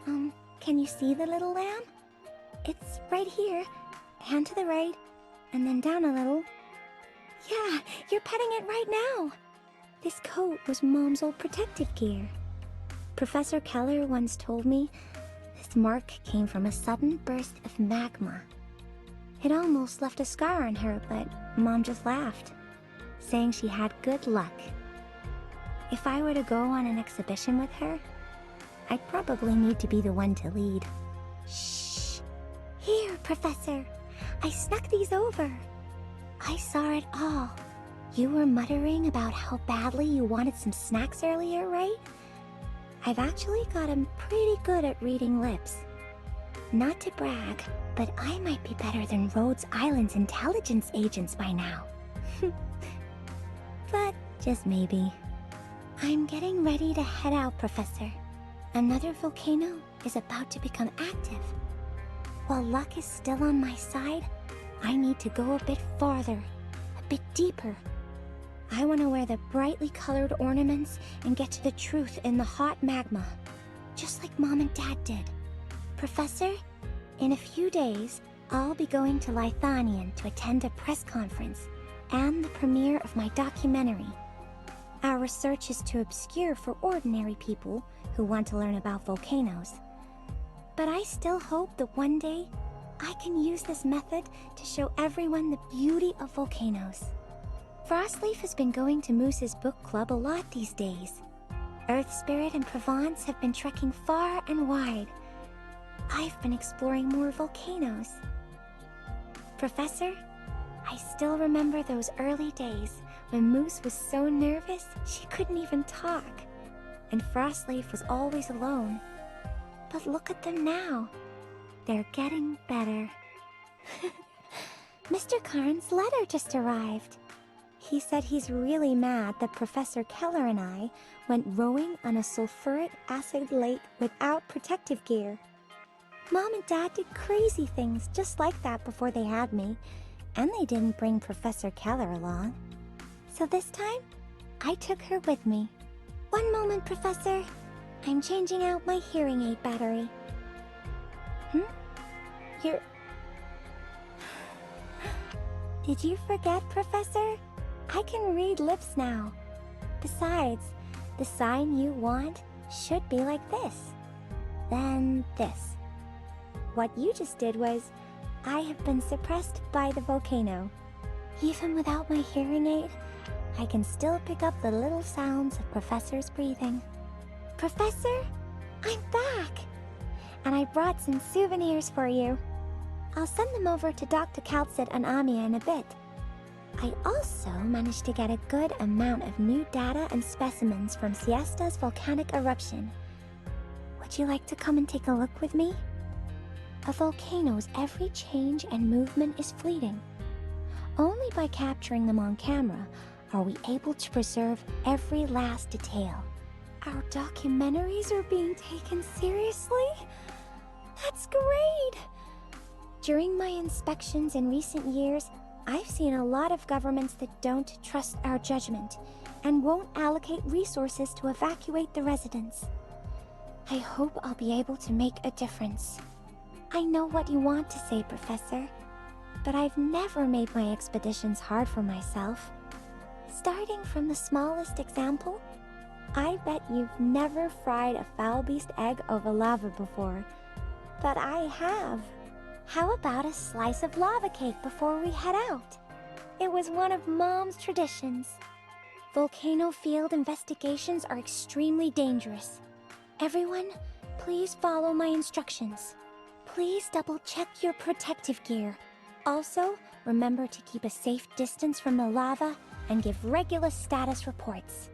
Can you see the little lamb? It's right here, hand to the right, and then down a little. Yeah, you're petting it right now. This coat was Mom's old protective gear. Professor Keller once told me this mark came from a sudden burst of magma. It almost left a scar on her, but Mom just laughed, saying she had good luck. If I were to go on an exhibition with her, I'd probably need to be the one to lead. Shh! Here, Professor. I snuck these over. I saw it all. You were muttering about how badly you wanted some snacks earlier, right? I've actually gotten pretty good at reading lips. Not to brag, but I might be better than Rhodes Island's intelligence agents by now. But just maybe. I'm getting ready to head out, Professor. Another volcano is about to become active. While luck is still on my side, I need to go a bit farther, a bit deeper. I want to wear the brightly colored ornaments and get to the truth in the hot magma, just like Mom and Dad did. Professor, in a few days, I'll be going to Lithanian to attend a press conference and the premiere of my documentary. Our research is too obscure for ordinary people who want to learn about volcanoes. But I still hope that one day I can use this method to show everyone the beauty of volcanoes. Frostleaf has been going to Moose's book club a lot these days. Earth Spirit and Provence have been trekking far and wide. I've been exploring more volcanoes. Professor, I still remember those early days when Moose was so nervous she couldn't even talk, and Frostleaf was always alone. But look at them now. They're getting better. Mr. Karn's letter just arrived. He said he's really mad that Professor Keller and I went rowing on a sulfuric acid lake without protective gear. Mom and Dad did crazy things just like that before they had me, and they didn't bring Professor Keller along. So this time, I took her with me. One moment, Professor. I'm changing out my hearing aid battery. You're... Did you forget, Professor? I can read lips now. Besides, the sign you want should be like this. Then this. What you just did was, I have been suppressed by the volcano. Even without my hearing aid, I can still pick up the little sounds of Professor's breathing. Professor, I'm back! And I brought some souvenirs for you. I'll send them over to Dr. Kaltsit and Amia in a bit. I also managed to get a good amount of new data and specimens from Siesta's volcanic eruption. Would you like to come and take a look with me? A volcano's every change and movement is fleeting. Only by capturing them on camera are we able to preserve every last detail. Our documentaries are being taken seriously? That's great! During my inspections in recent years, I've seen a lot of governments that don't trust our judgment, and won't allocate resources to evacuate the residents. I hope I'll be able to make a difference. I know what you want to say, Professor, but I've never made my expeditions hard for myself. Starting from the smallest example, I bet you've never fried a foul beast egg over lava before, but I have. How about a slice of lava cake before we head out? It was one of Mom's traditions. Volcano field investigations are extremely dangerous. Everyone, please follow my instructions. Please double-check your protective gear. Also, remember to keep a safe distance from the lava and give regular status reports.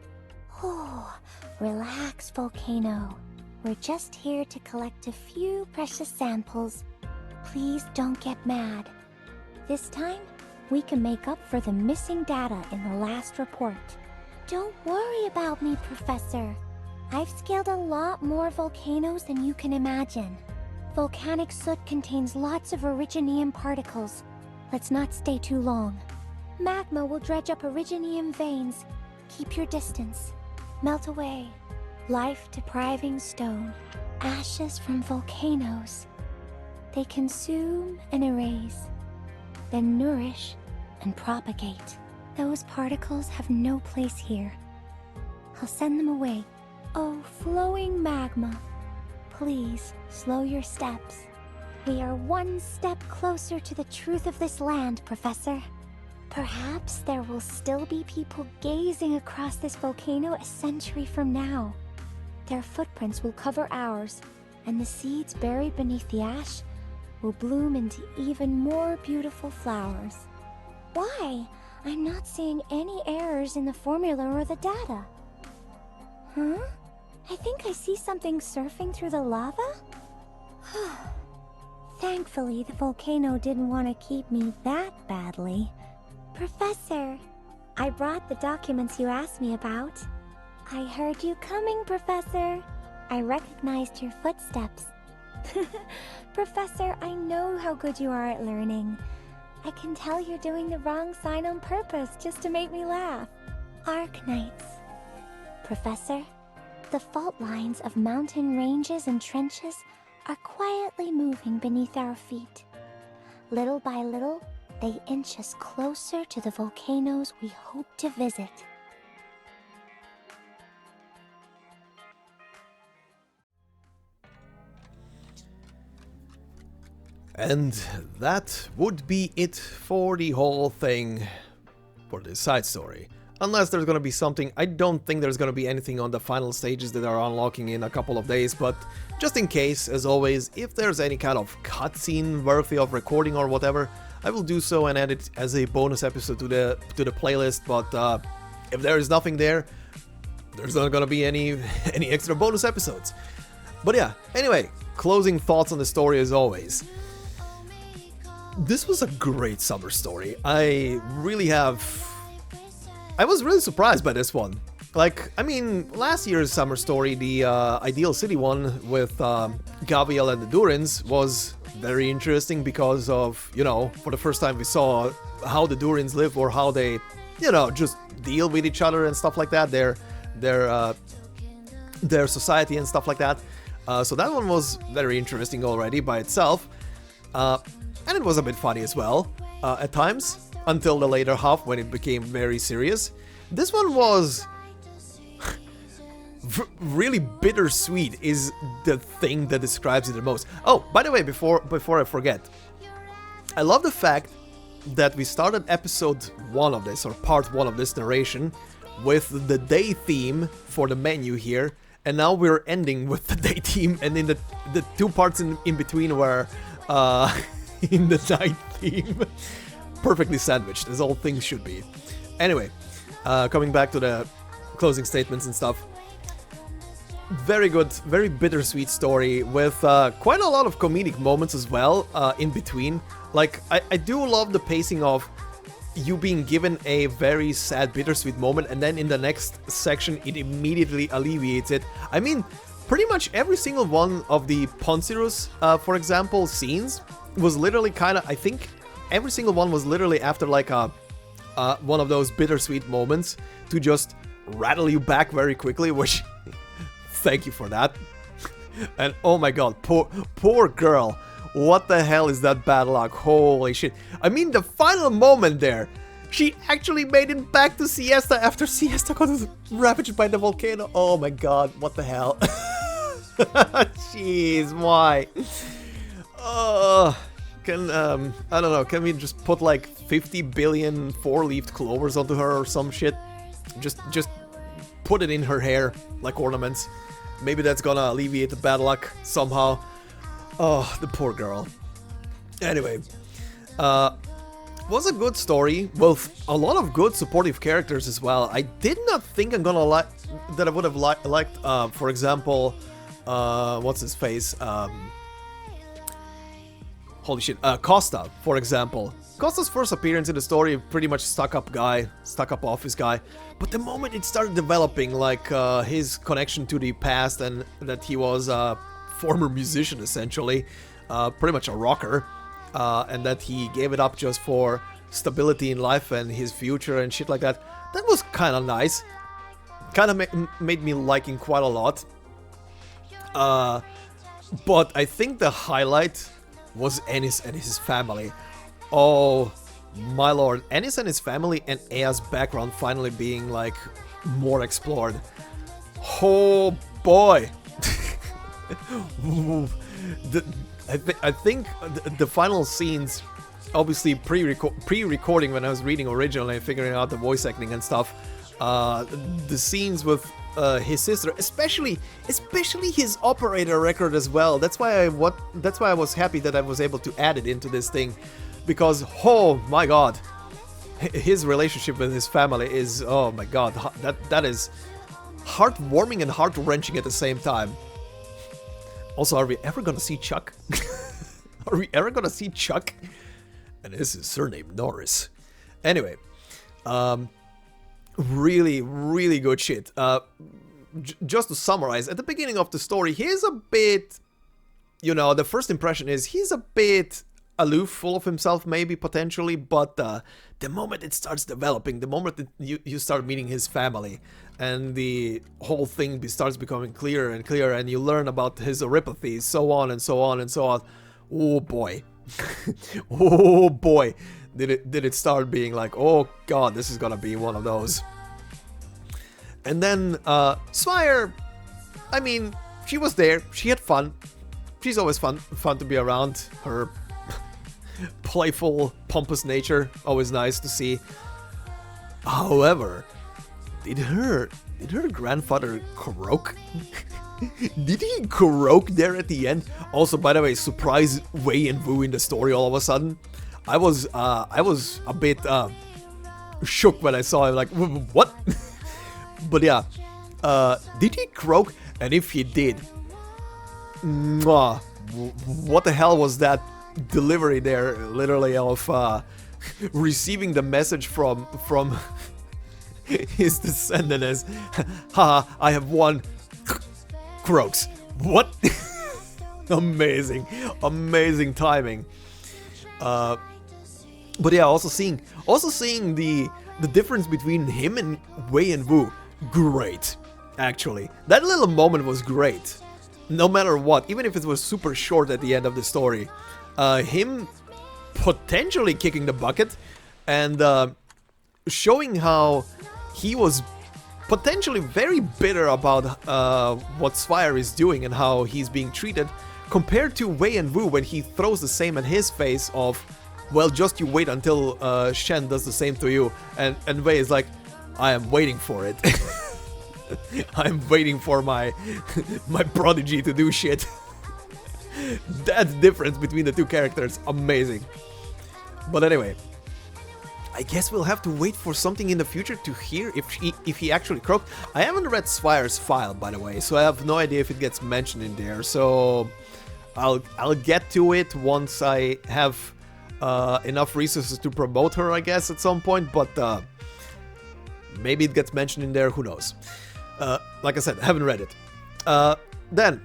Oh, relax, Volcano. We're just here to collect a few precious samples. Please don't get mad. This time, we can make up for the missing data in the last report. Don't worry about me, Professor. I've scaled a lot more volcanoes than you can imagine. Volcanic soot contains lots of originium particles. Let's not stay too long. Magma will dredge up originium veins. Keep your distance. Melt away. Life-depriving stone. Ashes from volcanoes. They consume and erase, then nourish and propagate. Those particles have no place here. I'll send them away. Oh, flowing magma. Please, slow your steps. We are one step closer to the truth of this land, Professor. Perhaps there will still be people gazing across this volcano a century from now. Their footprints will cover ours, and the seeds buried beneath the ash will bloom into even more beautiful flowers. Why? I'm not seeing any errors in the formula or the data. Huh? I think I see something surfing through the lava? Thankfully, the volcano didn't want to keep me that badly. Professor, I brought the documents you asked me about. I heard you coming, Professor. I recognized your footsteps. Professor, I know how good you are at learning. I can tell you're doing the wrong sign on purpose just to make me laugh. Arknights. Professor, the fault lines of mountain ranges and trenches are quietly moving beneath our feet. Little by little, they inch us closer to the volcanoes we hope to visit. And that would be it for the whole thing for this side story. Unless there's gonna be something, I don't think there's gonna be anything on the final stages that are unlocking in a couple of days, but just in case, as always, if there's any kind of cutscene worthy of recording or whatever, I will do so and add it as a bonus episode to the playlist, but if there is nothing there, there's not gonna be any extra bonus episodes. But yeah, anyway, closing thoughts on the story as always. This was a great summer story. I was really surprised by this one. Like, I mean, last year's summer story, the Ideal City one with Gabriel and the Durins, was very interesting because of, you know, for the first time we saw how the Durins live or how they, you know, just deal with each other and stuff like that, their society and stuff like that. So that one was very interesting already by itself. And it was a bit funny as well, at times, until the later half when it became very serious. This one was really bittersweet is the thing that describes it the most. Oh, by the way, before I forget, I love the fact that we started episode 1 of this, or part 1 of this narration, with the day theme for the menu here, and now we're ending with the day theme, and in the two parts in between were in the night theme. Perfectly sandwiched, as all things should be. Anyway, coming back to the closing statements and stuff. Very good, very bittersweet story with quite a lot of comedic moments as well in between. Like, I do love the pacing of you being given a very sad, bittersweet moment, and then in the next section it immediately alleviates it. I mean, pretty much every single one of the Ponzirus, for example, scenes was literally kind of, I think, every single one was literally after like one of those bittersweet moments to just rattle you back very quickly, which thank you for that. And oh my god, poor girl. What the hell is that bad luck? Holy shit. I mean, the final moment there, she actually made it back to Siesta after Siesta got ravaged by the volcano. Oh my god, what the hell? Jeez, why? I don't know, can we just put like 50 billion four-leaved clovers onto her or some shit? Just put it in her hair, like ornaments. Maybe that's gonna alleviate the bad luck somehow. Oh, the poor girl. Anyway, was a good story with a lot of good supportive characters as well. I did not think I'm gonna like that I would have liked, for example, what's his face? Holy shit, Costa, for example. Costa's first appearance in the story, pretty much stuck-up guy, stuck-up office guy. But the moment it started developing, like his connection to the past and that he was a former musician, essentially, pretty much a rocker, and that he gave it up just for stability in life and his future and shit like that, that was kind of nice. Kind of made me like him quite a lot. But I think the highlight was Ennis and his family. Oh my lord, Ennis and his family and Ea's background finally being like more explored. Oh boy. I think the final scenes, obviously pre-recording when I was reading originally and figuring out the voice acting and stuff, the scenes with his sister, especially his operator record as well. That's why I was happy that I was able to add it into this thing, because oh my god, his relationship with his family is, oh my god, that is heartwarming and heart-wrenching at the same time. Also, are we ever gonna see Chuck? Are we ever gonna see Chuck? And is his surname Norris? Anyway, really, really good shit. Just to summarize, at the beginning of the story, he's a bit, you know, the first impression is he's a bit aloof, full of himself, maybe, potentially, but the moment it starts developing, the moment that you start meeting his family, and the whole thing starts becoming clearer and clearer, and you learn about his oripathy, so on and so on and so on, oh boy. Oh boy, did it start being like, oh god, this is gonna be one of those. And then Swire, I mean, she was there, she had fun. She's always fun to be around. Her playful, pompous nature, always nice to see. However, did her grandfather croak? Did he croak there at the end? Also, by the way, surprise Wei and Wu in the story all of a sudden. I was a bit shook when I saw him, like, what? But yeah, did he croak? And if he did, mwah, what the hell was that delivery there, literally, of receiving the message from his descendant as, haha, I have won. Croaks. What? Amazing timing. But yeah, also seeing the difference between him and Wei and Wu, great. Actually, that little moment was great. No matter what, even if it was super short at the end of the story, him potentially kicking the bucket and showing how he was potentially very bitter about what Swire is doing and how he's being treated, compared to Wei and Wu when he throws the same at his face of, well, just you wait until Shen does the same to you, and Wei is like, I am waiting for it. I'm waiting for my prodigy to do shit. That difference between the two characters, amazing. But anyway, I guess we'll have to wait for something in the future to hear if he actually croaked. I haven't read Swire's file, by the way, so I have no idea if it gets mentioned in there. So I'll get to it once I have enough resources to promote her, I guess, at some point. But maybe it gets mentioned in there. Who knows? Like I said, I haven't read it. Then,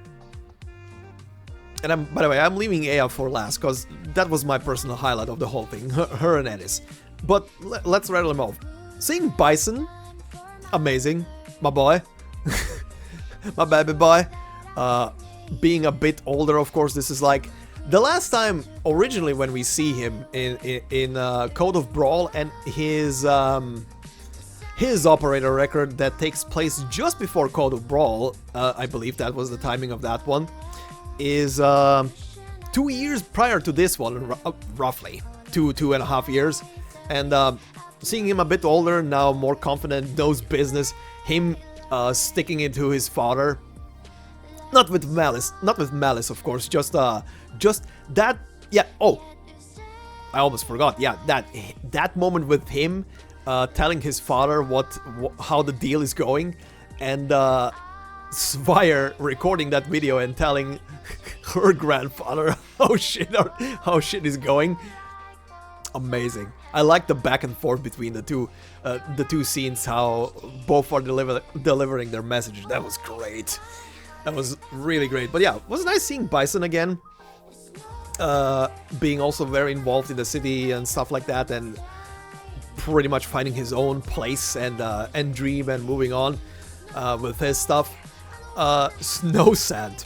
and by the way, I'm leaving Aya for last because that was my personal highlight of the whole thing. Her and Ennis. But let's rattle them off. Seeing Bison amazing, my boy. My baby boy. Being a bit older, of course, this is like the last time originally when we see him in Code of Brawl, and his operator record that takes place just before Code of Brawl, I believe that was the timing of that one, is 2 years prior to this one, roughly 2.5 years, and seeing him a bit older now, more confident, knows business, him sticking it to his father. Not with malice, of course. Just that. Yeah. Oh, I almost forgot. Yeah, that moment with him telling his father how the deal is going, and Swire recording that video and telling her grandfather how shit is going. Amazing. I like the back and forth between the two scenes. How both are delivering their message. That was great. That was really great. But yeah, it was nice seeing Bison again. Being also very involved in the city and stuff like that, and pretty much finding his own place and dream and moving on with his stuff. Snow Sand.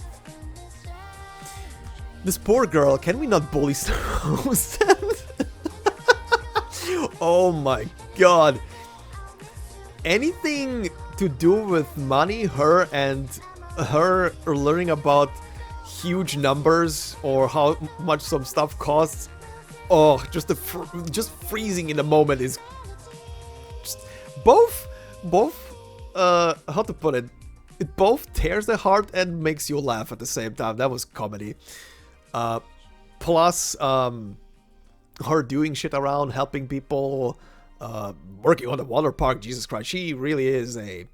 This poor girl, can we not bully Snow Sand? Oh my god. Anything to do with money, her learning about huge numbers or how much some stuff costs. Oh, just freezing in the moment is just both how to put it? It both tears the heart and makes you laugh at the same time. That was comedy. Plus her doing shit around, helping people, working on the water park. Jesus Christ, she really is a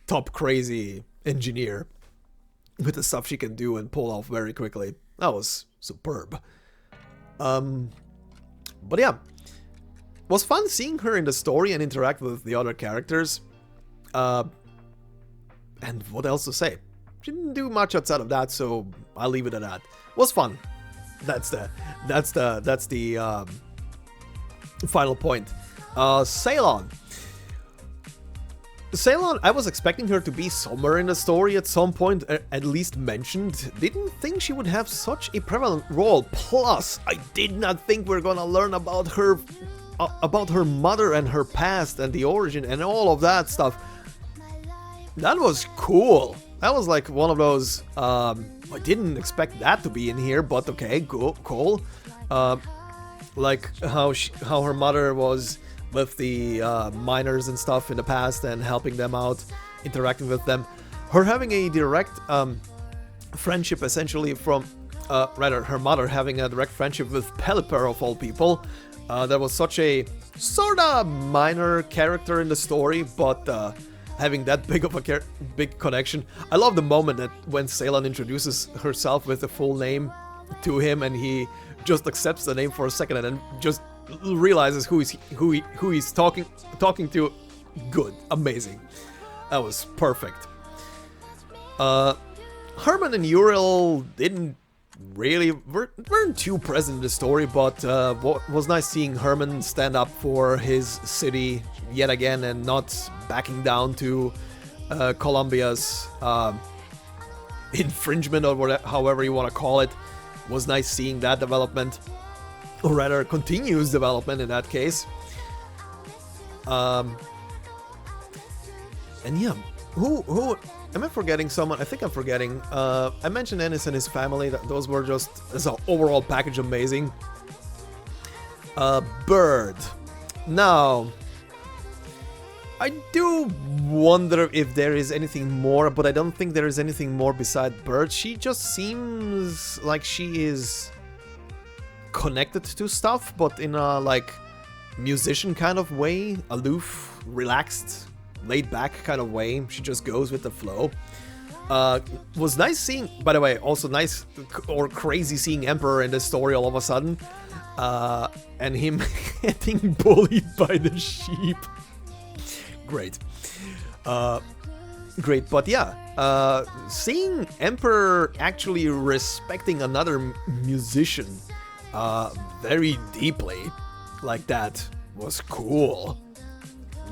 top crazy engineer with the stuff she can do and pull off very quickly. That was superb. But yeah, it was fun seeing her in the story and interact with the other characters. And what else to say? She didn't do much outside of that, so I'll leave it at that. It was fun. That's the final point. Salon. Salon, I was expecting her to be somewhere in the story at some point, at least mentioned. Didn't think she would have such a prevalent role. Plus, I did not think we're gonna learn about her mother and her past and the origin and all of that stuff. That was cool. That was like one of those, I didn't expect that to be in here, but okay, cool. Like how her mother was with the miners and stuff in the past and helping them out, interacting with them. Her having a direct friendship essentially from, rather her mother having a direct friendship with Pelipper of all people. That was such a sorta minor character in the story, but having that big of a big connection. I love the moment that when Salon introduces herself with the full name to him and he just accepts the name for a second and then just realizes who he's talking to. Good, amazing. That was perfect. Herman and Uriel weren't too present in the story, but was nice seeing Herman stand up for his city yet again and not backing down to Columbia's infringement or whatever, however you want to call it. Was nice seeing that development, or rather continuous development in that case. And yeah, who am I forgetting someone? I think I'm forgetting. I mentioned Ennis and his family. Those were just, as an overall package, amazing. Bird. Now, I do wonder if there is anything more, but I don't think there is anything more beside Bird. She just seems like she is connected to stuff, but in a like musician kind of way, aloof, relaxed, laid back kind of way. She just goes with the flow. Was nice seeing, by the way, also nice or crazy seeing Emperor in this story all of a sudden, and him getting bullied by the sheep. Great. Great, but yeah, seeing Emperor actually respecting another musician very deeply like that was cool.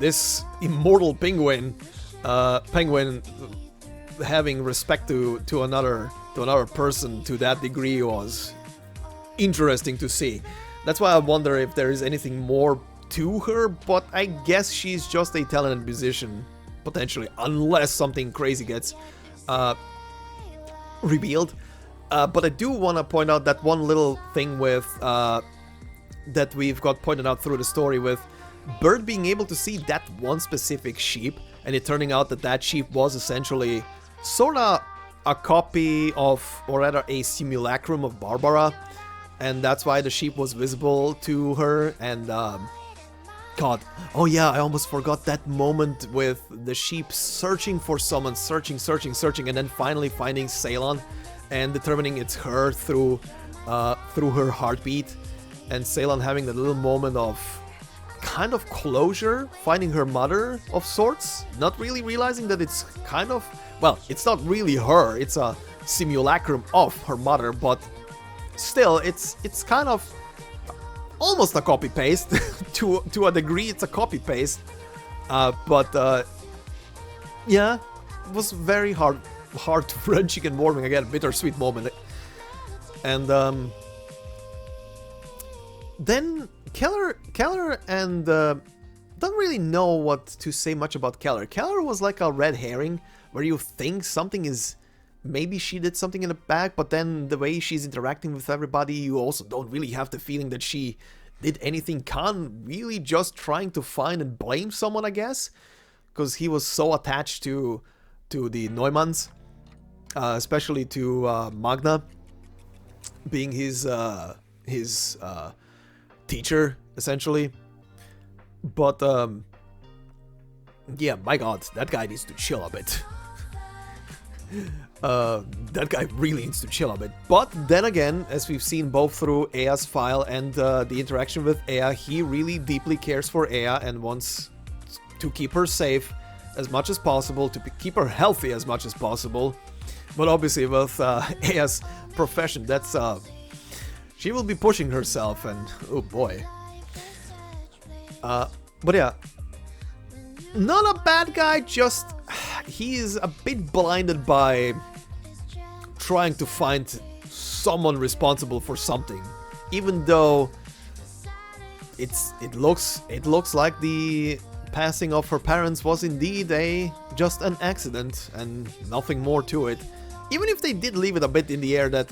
this immortal penguin having respect to another person to that degree was interesting to see. That's why I wonder if there is anything more to her, but I guess she's just a talented musician, potentially, unless something crazy gets revealed. But I do want to point out that one little thing with that we've got pointed out through the story with Bird being able to see that one specific sheep, and it turning out that that sheep was essentially sorta a copy of, or rather a simulacrum of Barbara, and that's why the sheep was visible to her. And God, oh yeah, I almost forgot that moment with the sheep searching for someone, searching, and then finally finding Salon and determining it's her through her heartbeat, and Salon having that little moment of kind of closure, finding her mother of sorts, not really realizing that it's kind of, well, it's not really her, it's a simulacrum of her mother, but still, it's kind of almost a copy-paste. to a degree, it's a copy-paste. But yeah, it was very hard wrenching and warming. Again, bittersweet moment. And then Keller and don't really know what to say much about Keller. Keller was like a red herring where you think something is, maybe she did something in the back, but then the way she's interacting with everybody, you also don't really have the feeling that she did anything. Khan really just trying to find and blame someone, I guess, because he was so attached to the Neumanns, especially to Magna being his teacher, essentially. But yeah, my God, that guy needs to chill a bit. That guy really needs to chill a bit. But then again, as we've seen both through Ea's file and the interaction with Ea, he really deeply cares for Ea and wants to keep her safe as much as possible, to keep her healthy as much as possible. But obviously with Ea's profession, that's she will be pushing herself, and oh boy. But yeah, not a bad guy, just he is a bit blinded by trying to find someone responsible for something, even though it looks like the passing of her parents was indeed just an accident and nothing more to it. Even if they did leave it a bit in the air that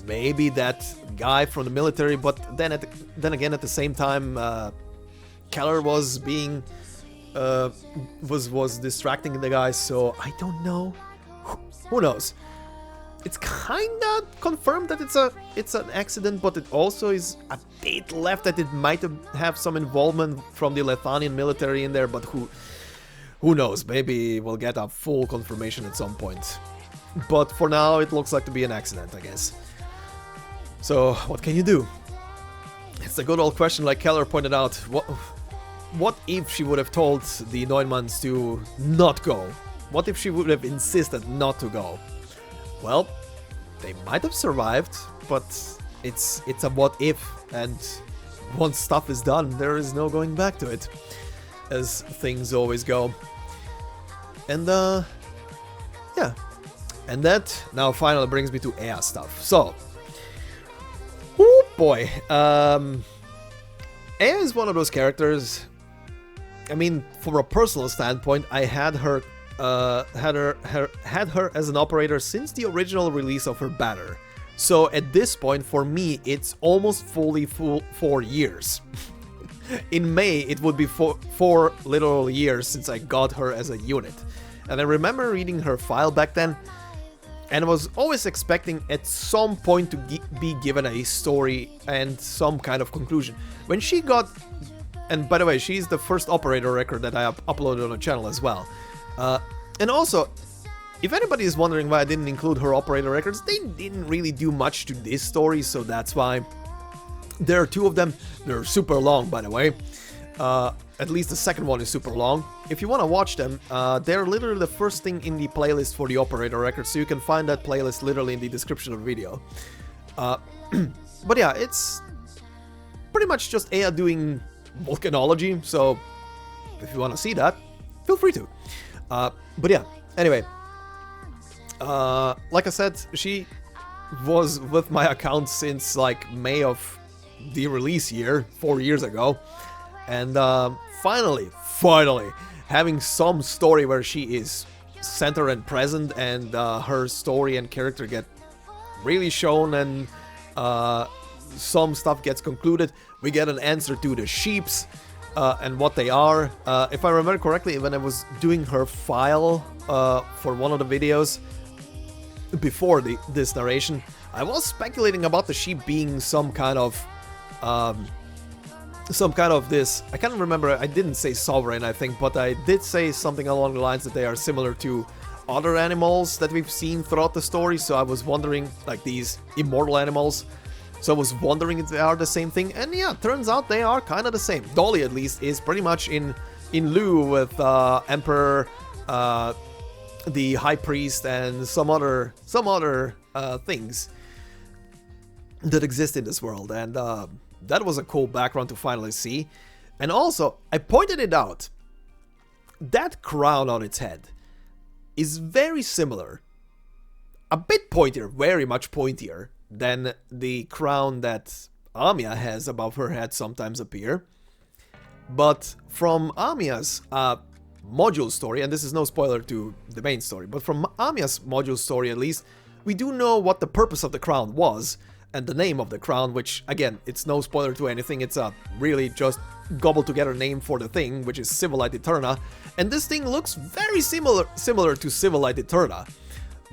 maybe that guy from the military, but then again at the same time, Keller was being was distracting the guys, so I don't know. Who knows? It's kinda confirmed that it's an accident, but it also is a bit left that it might have some involvement from the Lethanian military in there, but who knows? Maybe we'll get a full confirmation at some point. But for now, it looks like to be an accident, I guess. So, what can you do? It's a good old question, like Keller pointed out. What if she would have told the Neumanns to not go? What if she would have insisted not to go? Well, they might have survived, but it's a what if, and once stuff is done, there is no going back to it, as things always go. And yeah, and that now finally brings me to Ea stuff. So, oh boy, Ea is one of those characters. I mean, from a personal standpoint, I had her as an operator since the original release of her banner. So at this point, for me, it's almost fully 4 years. In May, it would be four literal years since I got her as a unit. And I remember reading her file back then, and I was always expecting at some point to be given a story and some kind of conclusion. When she got... And by the way, she's the first operator record that I uploaded on the channel as well. And also, if anybody is wondering why I didn't include her operator records, they didn't really do much to this story, so that's why. There are 2 of them. They're super long, by the way. At least the second one is super long. If you want to watch them, they're literally the first thing in the playlist for the operator records, so you can find that playlist literally in the description of the video. But yeah, it's pretty much just Ea doing volcanology, so if you want to see that, feel free to. But yeah, anyway, like I said, she was with my account since like May of the release year, 4 years ago, and finally having some story where she is center and present, and her story and character get really shown, and some stuff gets concluded. We get an answer to the sheeps and what they are. If I remember correctly, when I was doing her file for one of the videos before this narration, I was speculating about the sheep being some kind of this, I can't remember, I didn't say sovereign, I think, but I did say something along the lines that they are similar to other animals that we've seen throughout the story. So I was wondering, like these immortal animals, so I was wondering if they are the same thing, and yeah, turns out they are kind of the same. Dolly, at least, is pretty much in lieu with Emperor, the High Priest, and some other things that exist in this world, and that was a cool background to finally see. And also, I pointed it out, that crown on its head is very similar, a bit pointier, very much pointier than the crown that Amiya has above her head sometimes appear. But from Amiya's module story, and this is no spoiler to the main story, but from Amiya's module story at least, we do know what the purpose of the crown was, and the name of the crown, which, again, it's no spoiler to anything, it's a really just gobbled together name for the thing, which is Civilite Eterna, and this thing looks very similar to Civilite Eterna,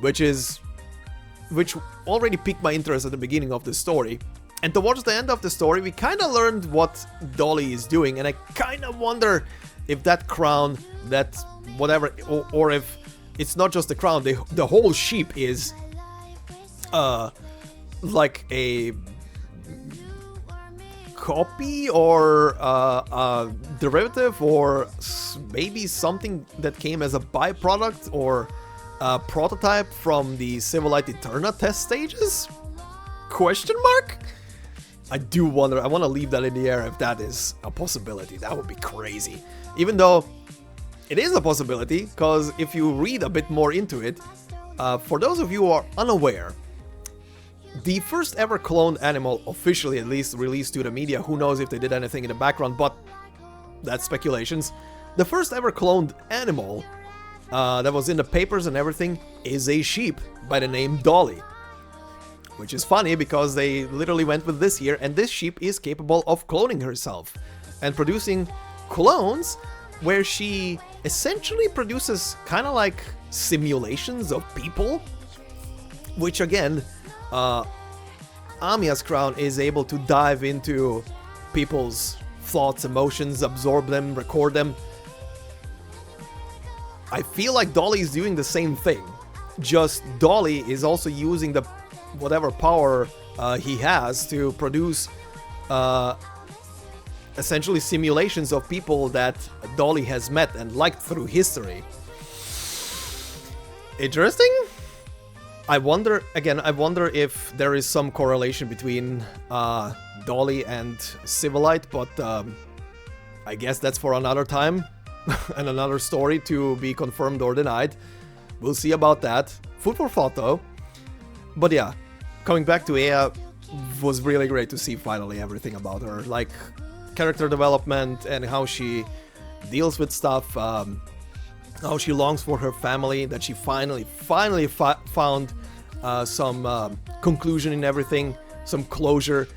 which already piqued my interest at the beginning of the story. And towards the end of the story, we kind of learned what Dolly is doing, and I kind of wonder if that crown, that whatever, or if it's not just the crown, the whole sheep is like a copy or a derivative, or maybe something that came as a byproduct or a prototype from the Civilite Eterna test stages? Question mark? I do wonder. I want to leave that in the air if that is a possibility. That would be crazy. Even though it is a possibility, because if you read a bit more into it, for those of you who are unaware, the first ever cloned animal, officially at least, released to the media, who knows if they did anything in the background, but that's speculations. The first ever cloned animal that was in the papers and everything is a sheep by the name Dolly. Which is funny because they literally went with this here, and this sheep is capable of cloning herself and producing clones where she essentially produces kind of like simulations of people, which again, Amiya's crown is able to dive into people's thoughts, emotions, absorb them, record them. I feel like Dolly is doing the same thing, just Dolly is also using the whatever power he has to produce essentially simulations of people that Dolly has met and liked through history. Interesting? I wonder if there is some correlation between Dolly and Civilite, but I guess that's for another time and another story to be confirmed or denied. We'll see about that. Food for thought though. But yeah, coming back to Eya, was really great to see finally everything about her, like character development and how she deals with stuff, how she longs for her family, that she finally found some conclusion in everything, some closure,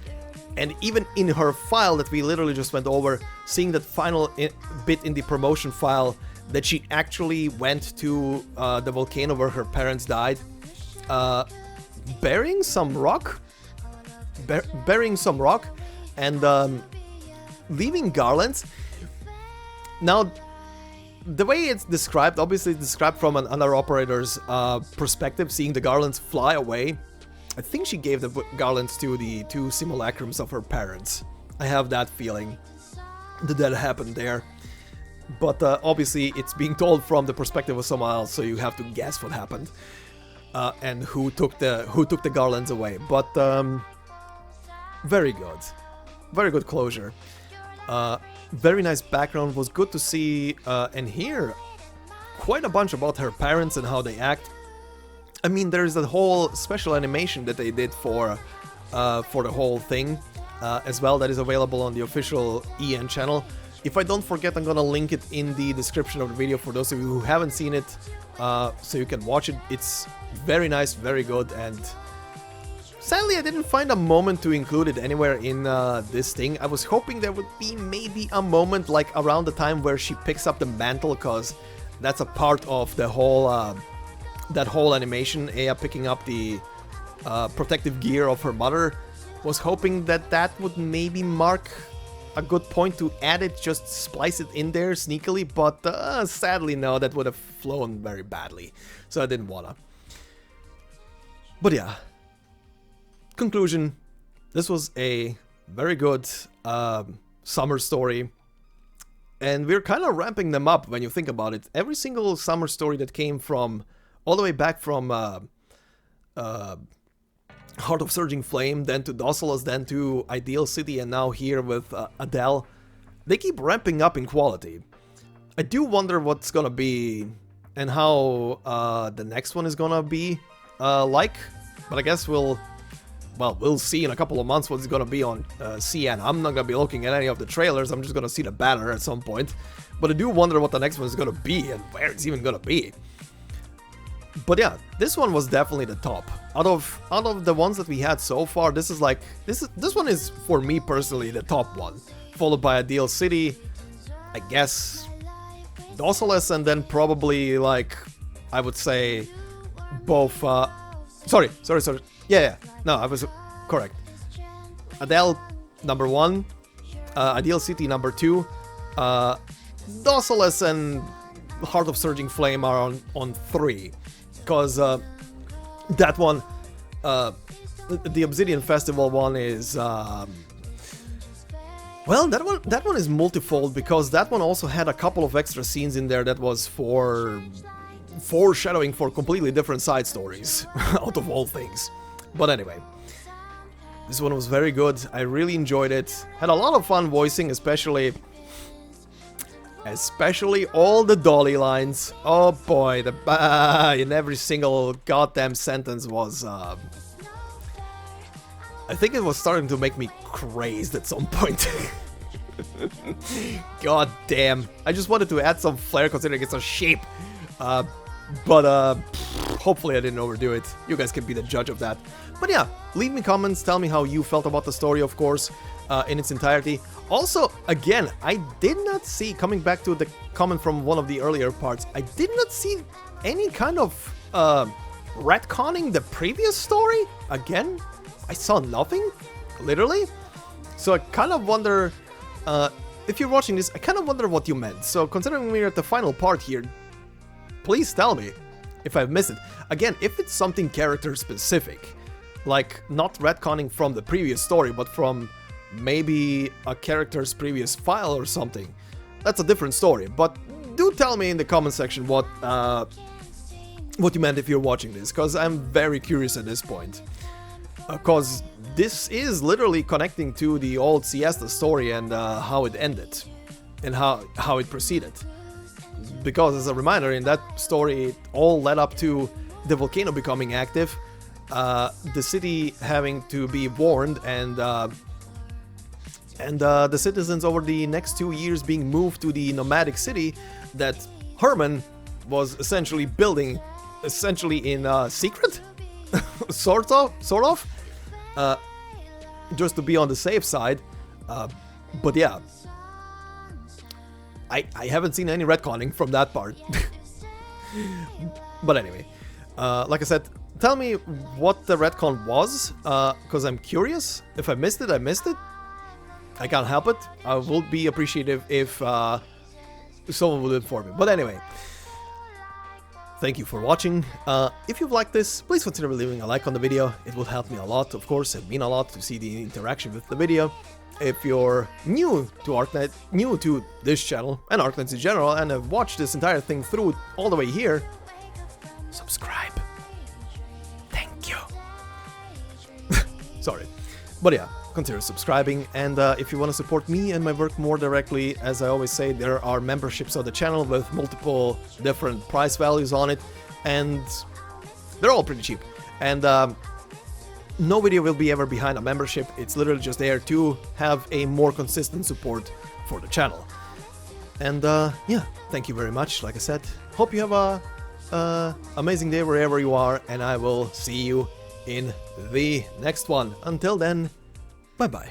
and even in her file that we literally just went over, seeing that final bit in the promotion file that she actually went to the volcano where her parents died, burying some rock, and leaving garlands. Now, the way it's described, obviously it's described from another operator's perspective, seeing the garlands fly away. I think she gave the garlands to the two simulacrums of her parents. I have that feeling that happened there. But obviously it's being told from the perspective of someone else, so you have to guess what happened. And who took the garlands away. But very good closure. Very nice background, was good to see and hear quite a bunch about her parents and how they act. I mean, there's that whole special animation that they did for the whole thing as well, that is available on the official EN channel. If I don't forget, I'm gonna link it in the description of the video for those of you who haven't seen it, so you can watch it. It's very nice, very good, and sadly I didn't find a moment to include it anywhere in this thing. I was hoping there would be maybe a moment like around the time where she picks up the mantle, because that's a part of the whole that whole animation, Aya picking up the protective gear of her mother. Was hoping that that would maybe mark a good point to add it, just splice it in there sneakily, but sadly no, that would have flown very badly, so I didn't wanna. But yeah, conclusion, this was a very good summer story, and we're kind of ramping them up when you think about it. Every single summer story that came from, all the way back from Heart of Surging Flame, then to Docilas, then to Ideal City, and now here with Adele, they keep ramping up in quality. I do wonder what's gonna be and how the next one is gonna be like, but I guess we'll see in a couple of months what it's gonna be on CN. I'm not gonna be looking at any of the trailers, I'm just gonna see the banner at some point, but I do wonder what the next one is gonna be and where it's even gonna be. But yeah, this one was definitely the top. Out of the ones that we had so far, this one is for me personally the top one. Followed by Ideal City, I guess Docilas, and then probably, like, I would say both sorry. Yeah, no, I was correct. Adele number 1, Ideal City number 2, Docilas and Heart of Surging Flame are on 3. Because that one, the Obsidian Festival one is, well, that one is multifold, because that one also had a couple of extra scenes in there that was for foreshadowing for completely different side stories, out of all things. But anyway, this one was very good. I really enjoyed it. Had a lot of fun voicing, especially all the Dolly lines. Oh boy, the in every single goddamn sentence was I think it was starting to make me crazed at some point. God damn, I just wanted to add some flair considering it's a sheep, but hopefully I didn't overdo it. You guys can be the judge of that. But yeah, leave me comments, tell me how you felt about the story, of course, in its entirety. Also, again, I did not see, coming back to the comment from one of the earlier parts, I did not see any kind of retconning the previous story. Again, I saw nothing, literally. So I kind of wonder, if you're watching this, I kind of wonder what you meant. So considering we're at the final part here, please tell me if I've missed it. Again, if it's something character specific, like not retconning from the previous story, but from maybe a character's previous file or something, that's a different story. But do tell me in the comment section what you meant if you're watching this, because I'm very curious at this point. Because this is literally connecting to the old Siesta story and how it ended and how it proceeded. Because as a reminder, in that story it all led up to the volcano becoming active, the city having to be warned, and the citizens over the next 2 years being moved to the nomadic city that Herman was essentially building, in secret, sort of, just to be on the safe side. But yeah, I haven't seen any retconning from that part. But anyway, like I said, tell me what the retcon was, because I'm curious. If I missed it, I missed it. I can't help it. I will be appreciative if someone would inform me. But anyway, thank you for watching. If you've liked this, please consider leaving a like on the video. It would help me a lot, of course. It mean a lot to see the interaction with the video. If you're new to Arknights, new to this channel and Arknights in general, and have watched this entire thing through all the way here, subscribe. Thank you. Sorry. But yeah, consider subscribing. And if you want to support me and my work more directly, as I always say, there are memberships on the channel with multiple different price values on it, and they're all pretty cheap. And no video will be ever behind a membership. It's literally just there to have a more consistent support for the channel. And yeah, thank you very much. Like I said, hope you have a amazing day wherever you are, and I will see you in the next one. Until then, bye bye.